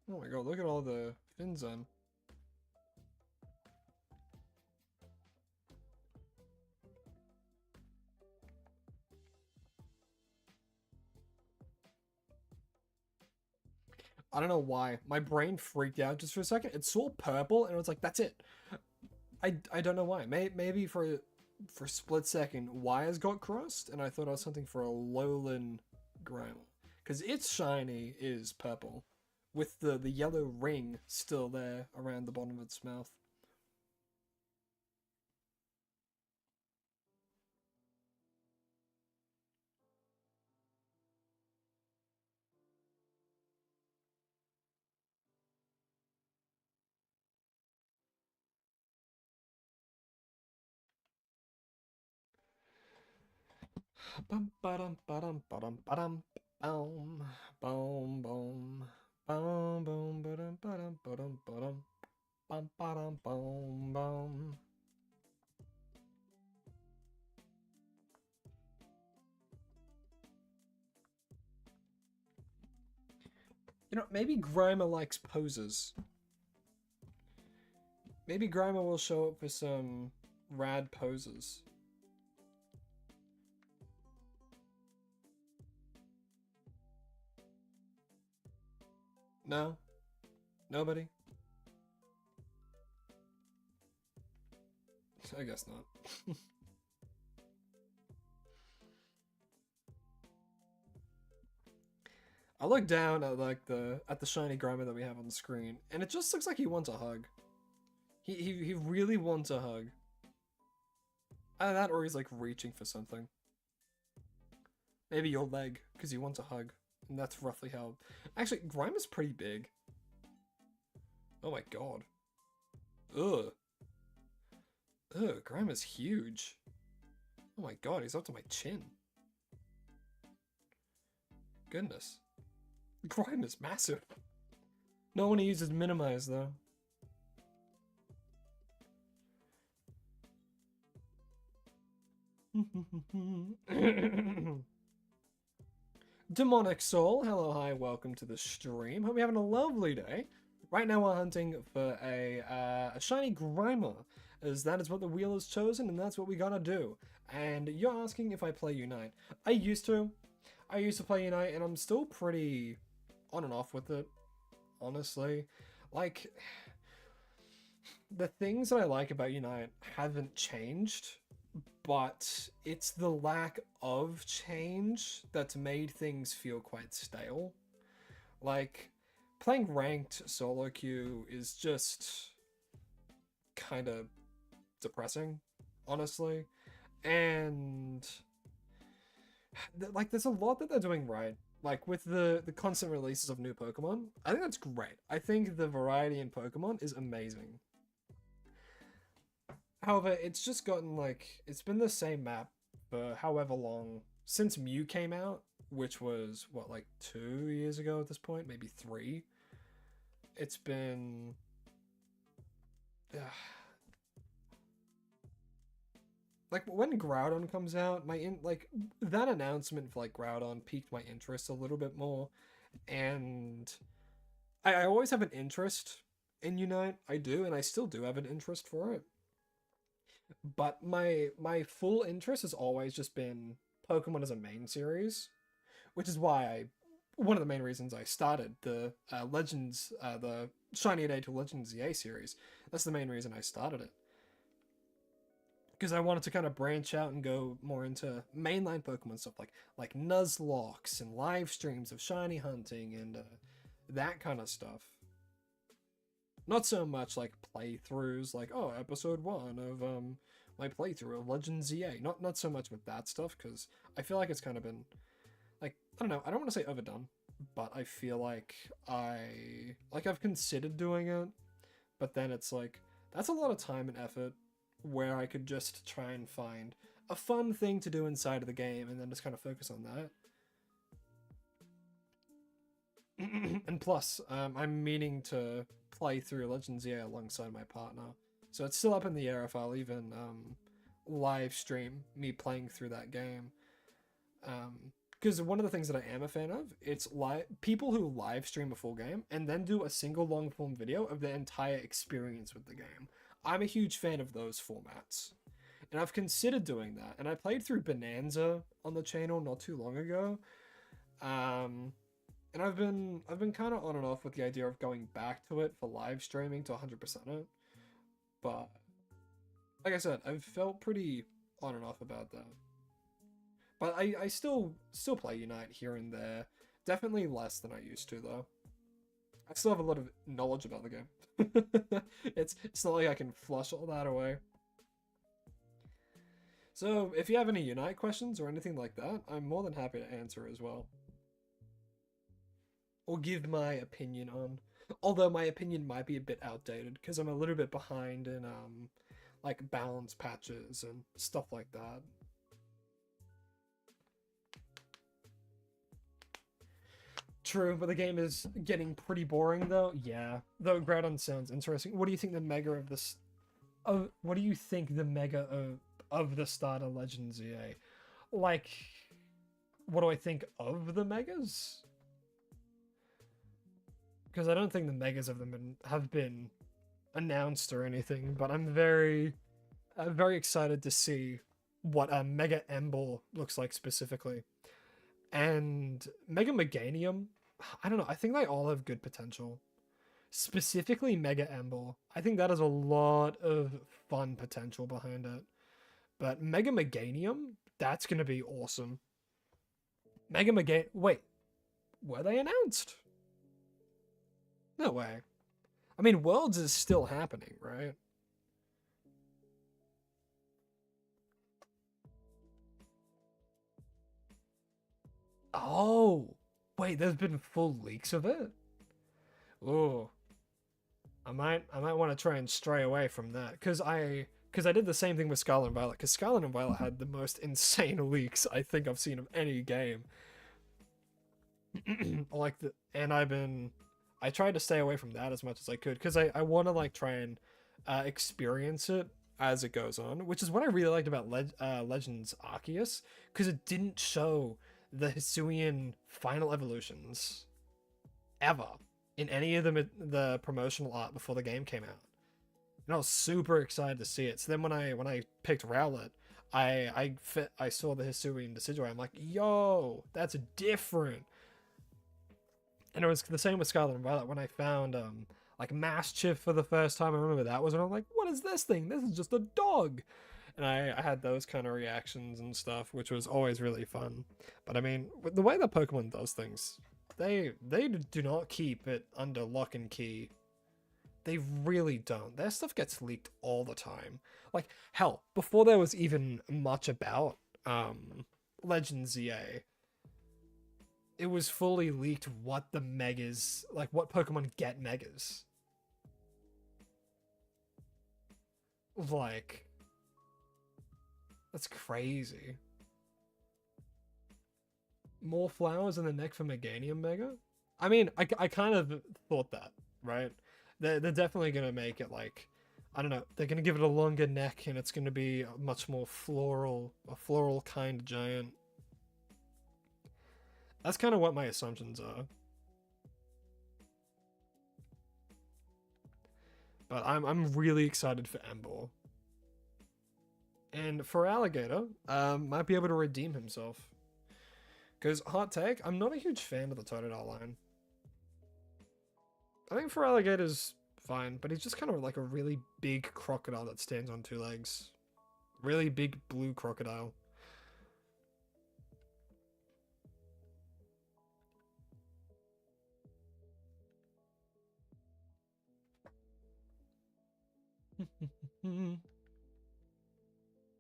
Oh my god, look at all the fins on. I don't know why. My brain freaked out just for a second. It saw purple and it was like, that's it. I don't know why. Maybe for a split second, wires got crossed, and I thought I was hunting for a lowland Grimer. Because its shiny is purple, with the yellow ring still there around the bottom of its mouth. Bum ba-dum ba-dum ba-dum ba-dum boom boom boom boom boom ba-dum ba-dum ba-dum ba-dum bum ba-dum boom boom. You know, maybe Grimer likes poses. Maybe Grimer will show up for some rad poses. No? Nobody? I guess not. I look down at like the shiny Grimer that we have on the screen, and it just looks like he wants a hug. He really wants a hug. Either that or he's like reaching for something. Maybe your leg, because he wants a hug. And that's roughly how... Actually, Grimer's pretty big. Oh my god. Ugh. Ugh, Grimer's huge. Oh my god, he's up to my chin. Goodness. Grimer's massive. No one uses minimize though. Demonic Soul, hello, hi, welcome to the stream. Hope you're having a lovely day. Right now we're hunting for a shiny Grimer, as that is what the wheel has chosen, and that's what we gotta do. And you're asking if I play Unite. I used to play Unite, and I'm still pretty on and off with it, honestly. Like, the things that I like about Unite haven't changed, but it's the lack of change that's made things feel quite stale. Like, playing ranked solo queue is just kind of depressing, honestly. And like, there's a lot that they're doing right. Like, with the constant releases of new Pokemon, I think that's great. I think the variety in Pokemon is amazing. However, it's just gotten like, it's been the same map for however long since Mew came out, which was what, like 2 years ago at this point, maybe 3. It's been like when Groudon comes out, like that announcement for like Groudon piqued my interest a little bit more, and I always have an interest in Unite. I do, and I still do have an interest for it. But my full interest has always just been Pokemon as a main series, which is why one of the main reasons I started the Legends, the Shiny Day to Legends EA series. That's the main reason I started it, because I wanted to kind of branch out and go more into mainline Pokemon stuff, like Nuzlocks and live streams of shiny hunting and that kind of stuff. Not so much like playthroughs, like, oh, episode 1 of my playthrough of Legends ZA. Not so much with that stuff, because I feel like it's kind of been, like, I don't know, I don't want to say overdone, but I feel like I've considered doing it, but then it's like, that's a lot of time and effort where I could just try and find a fun thing to do inside of the game and then just kind of focus on that. And plus, I'm meaning to play through Legends ZA alongside my partner, so it's still up in the air if I'll even live stream me playing through that game. Because one of the things that I am a fan of, it's people who live stream a full game and then do a single long form video of their entire experience with the game. I'm a huge fan of those formats, and I've considered doing that. And I played through Bonanza on the channel not too long ago. And I've been kind of on and off with the idea of going back to it for live streaming to 100% it. But like I said, I've felt pretty on and off about that. But I still play Unite here and there. Definitely less than I used to though. I still have a lot of knowledge about the game. It's not like I can flush all that away. So if you have any Unite questions or anything like that, I'm more than happy to answer as well. Or give my opinion on. Although my opinion might be a bit outdated because I'm a little bit behind in like balance patches and stuff like that. True, but the game is getting pretty boring though. Yeah, though Groudon sounds interesting. What do you think the mega of this? What do you think the mega of the starter Legends EA? Like, what do I think of the megas? Because I don't think the megas of them have been announced or anything. But I'm very excited to see what a Mega Emble looks like specifically. And Mega Meganium, I don't know, I think they all have good potential. Specifically Mega Emble, I think that has a lot of fun potential behind it. But Mega Meganium, that's going to be awesome. Wait, were they announced? No way. I mean, Worlds is still happening, right? Oh, wait, there's been full leaks of it? Ooh. I might want to try and stray away from that because I did the same thing with Scarlet and Violet because Scarlet and Violet had the most insane leaks I think I've seen of any game. I tried to stay away from that as much as I could because I want to like try and experience it as it goes on, which is what I really liked about Legends Arceus because it didn't show the Hisuian final evolutions ever in any of the promotional art before the game came out. And I was super excited to see it. So then when I picked Rowlet, I saw the Hisuian Decidueye. I'm like, yo, that's different. And it was the same with Scarlet and Violet when I found like Mastiff for the first time. I remember that was when I'm like, what is this thing? This is just a dog. And I had those kind of reactions and stuff, which was always really fun. But I mean, the way that Pokemon does things, they do not keep it under lock and key. They really don't. Their stuff gets leaked all the time. Like, hell, before there was even much about Legends EA, it was fully leaked what the megas, like what Pokemon get megas. Like, that's crazy. More flowers in the neck for Meganium Mega? I mean, I kind of thought that, right? They're definitely going to make it like, I don't know, they're going to give it a longer neck and it's going to be a much more a floral kind of giant. That's kind of what my assumptions are. But I'm really excited for Ember. And for Alligator, might be able to redeem himself. Because, hot take, I'm not a huge fan of the Totodile line. I think for Alligator's fine, but he's just kind of like a really big crocodile that stands on two legs. Really big blue crocodile.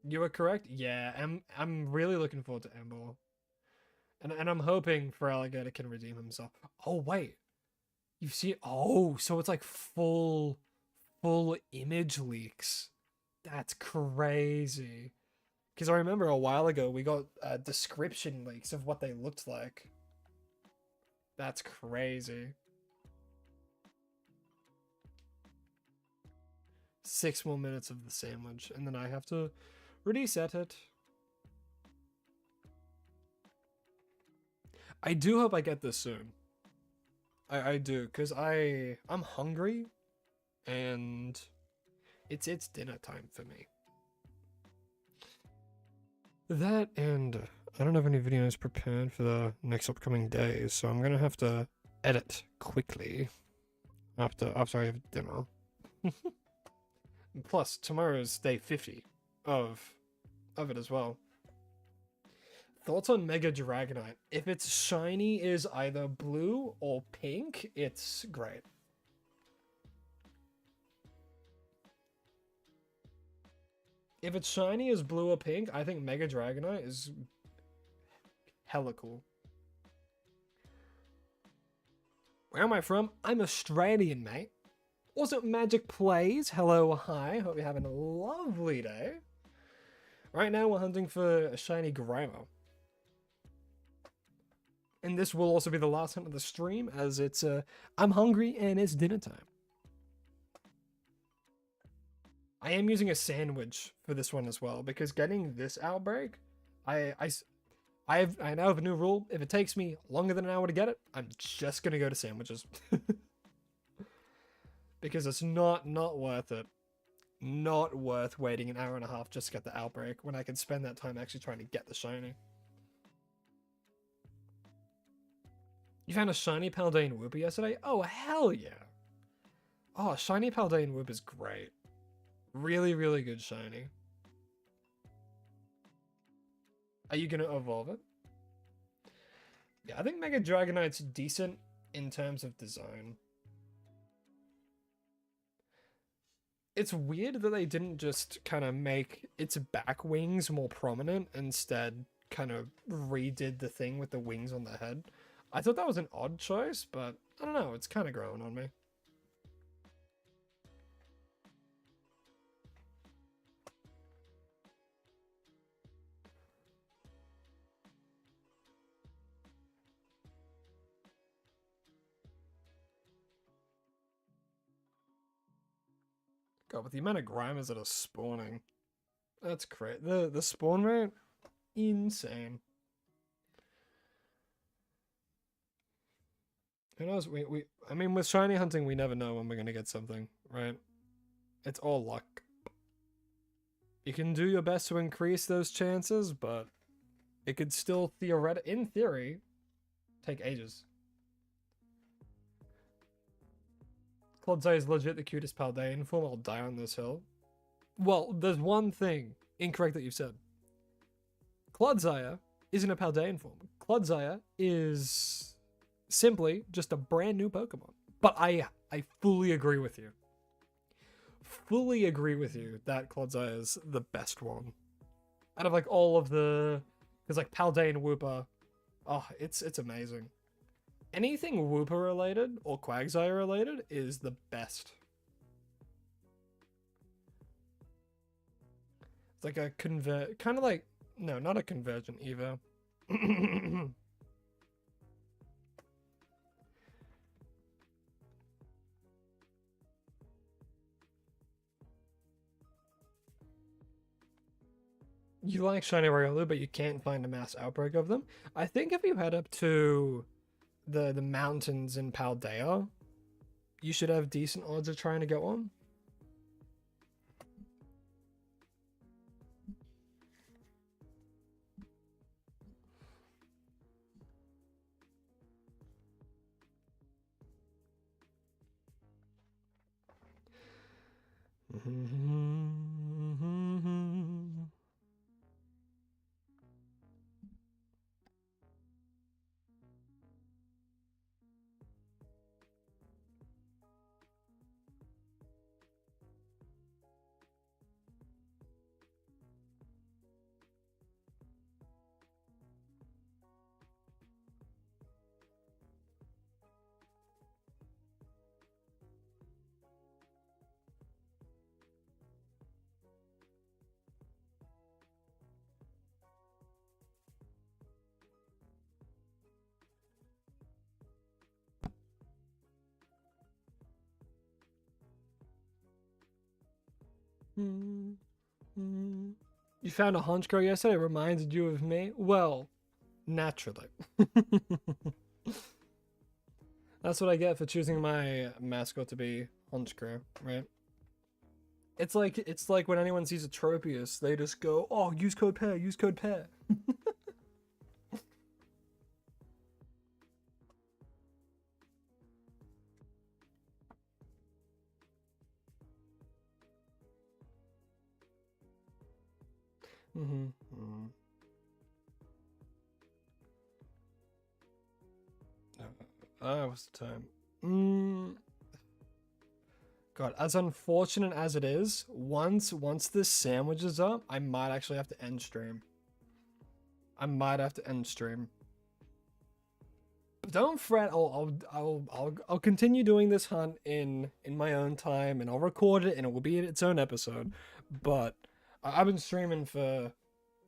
You were correct. Yeah, I'm really looking forward to Ember. And I'm hoping for Alligator can redeem himself. Oh wait. You see, oh, so it's like full image leaks. That's crazy. Because I remember a while ago we got description leaks of what they looked like. That's crazy. 6 more minutes of the sandwich, and then I have to reset it. I do hope I get this soon. I do, because I'm hungry, and it's dinner time for me. That, and I don't have any videos prepared for the next upcoming days, so I'm gonna have to edit quickly after I have dinner. Plus, tomorrow's day 50 of it as well. Thoughts on Mega Dragonite? If its shiny is either blue or pink, it's great. If its shiny is blue or pink, I think Mega Dragonite is hella cool. Where am I from? I'm Australian, mate. Also, Magic Plays. Hello, hi. Hope you're having a lovely day. Right now, we're hunting for a shiny Grimer. And this will also be the last hunt of the stream, as it's, I'm hungry and it's dinner time. I am using a sandwich for this one as well, because getting this outbreak, I now have a new rule. If it takes me longer than an hour to get it, I'm just gonna go to sandwiches. Because it's not worth it. Not worth waiting an hour and a half just to get the outbreak, when I can spend that time actually trying to get the shiny. You found a shiny Paldean Whooper yesterday? Oh, hell yeah. Oh, shiny Paldean Whoop is great. Really, really good shiny. Are you going to evolve it? Yeah, I think Mega Dragonite's decent in terms of design. It's weird that they didn't just kind of make its back wings more prominent, instead kind of redid the thing with the wings on the head. I thought that was an odd choice, but I don't know, it's kind of growing on me. God, with the amount of Grimers that are spawning, that's great. The spawn rate, insane. Who knows? I mean, with shiny hunting, we never know when we're gonna get something, right? It's all luck. You can do your best to increase those chances, but it could still in theory, take ages. Clodsire is legit the cutest Paldean form. I'll die on this hill. Well, there's one thing incorrect that you've said. Clodsire isn't a Paldean form. Clodsire is simply just a brand new Pokemon. But I fully agree with you. Fully agree with you that Clodsire is the best one. Out of like all of the... Because like Paldean Whooper, oh, it's amazing. Anything Whooper related or Quagsire related is the best. It's like a kind of like, no, not a convergent either. You like shiny Riolu, but you can't find a mass outbreak of them. I think if you head up to the mountains in Paldea, you should have decent odds of trying to get one. You found a Honchkrow yesterday? It reminded you of me? Well, naturally. That's what I get for choosing my mascot to be Honchkrow, right? It's like when anyone sees a Tropius, they just go, oh, use code pair, use code pair. Mm-hmm. What's the time? God, as unfortunate as it is, once this sandwich is up, I might actually have to end stream. But don't fret. I'll continue doing this hunt in my own time, and I'll record it, and it will be its own episode. But I've been streaming for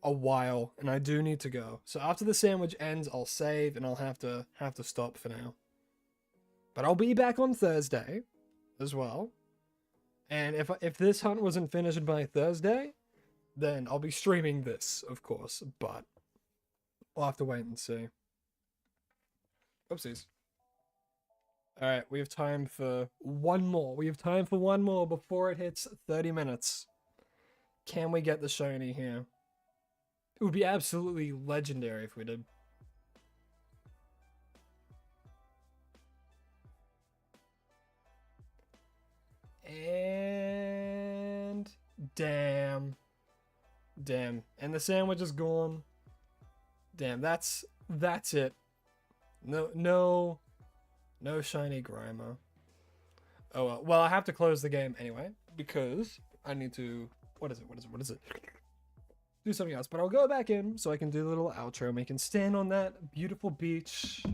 a while, and I do need to go. So after the sandwich ends, I'll save, and I'll have to stop for now. But I'll be back on Thursday as well. And if this hunt wasn't finished by Thursday, then I'll be streaming this, of course. But we'll have to wait and see. Oopsies. Alright, we have time for one more. Before it hits 30 minutes. Can we get the shiny here? It would be absolutely legendary if we did. And damn. And the sandwich is gone. Damn, that's it. No shiny Grimer. Oh well, I have to close the game anyway because I need to. What is it? Do something else. But I'll go back in so I can do a little outro. And we can stand on that beautiful beach,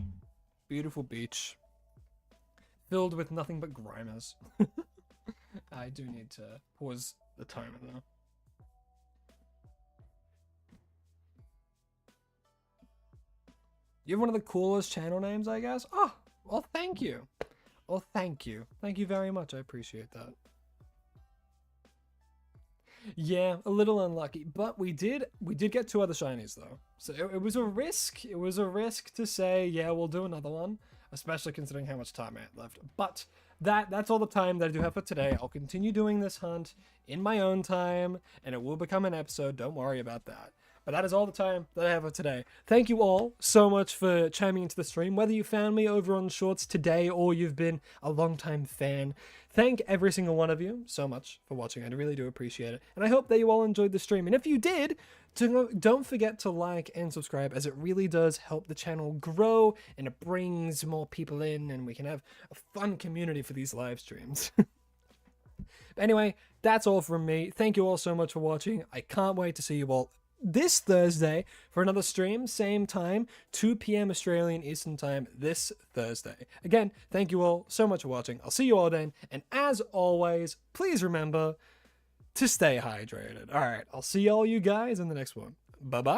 filled with nothing but Grimers. I do need to pause the timer though. You have one of the coolest channel names, I guess? Oh, well, thank you. Thank you very much. I appreciate that. Yeah, a little unlucky, but we did get 2 other shinies though. So it was a risk. It was a risk to say, yeah, we'll do another one, especially considering how much time I had left. But that's all the time that I do have for today. I'll continue doing this hunt in my own time, and it will become an episode. Don't worry about that. But that is all the time that I have for today. Thank you all so much for chiming into the stream. Whether you found me over on Shorts today or you've been a long-time fan, thank every single one of you so much for watching. I really do appreciate it. And I hope that you all enjoyed the stream. And if you did, don't forget to like and subscribe, as it really does help the channel grow and it brings more people in and we can have a fun community for these live streams. But anyway, that's all from me. Thank you all so much for watching. I can't wait to see you all this Thursday for another stream, same time, 2 p.m. Australian Eastern Time this Thursday. Again, thank you all so much for watching. I'll see you all then, and as always, please remember to stay hydrated. All right, I'll see all you guys in the next one. Bye-bye.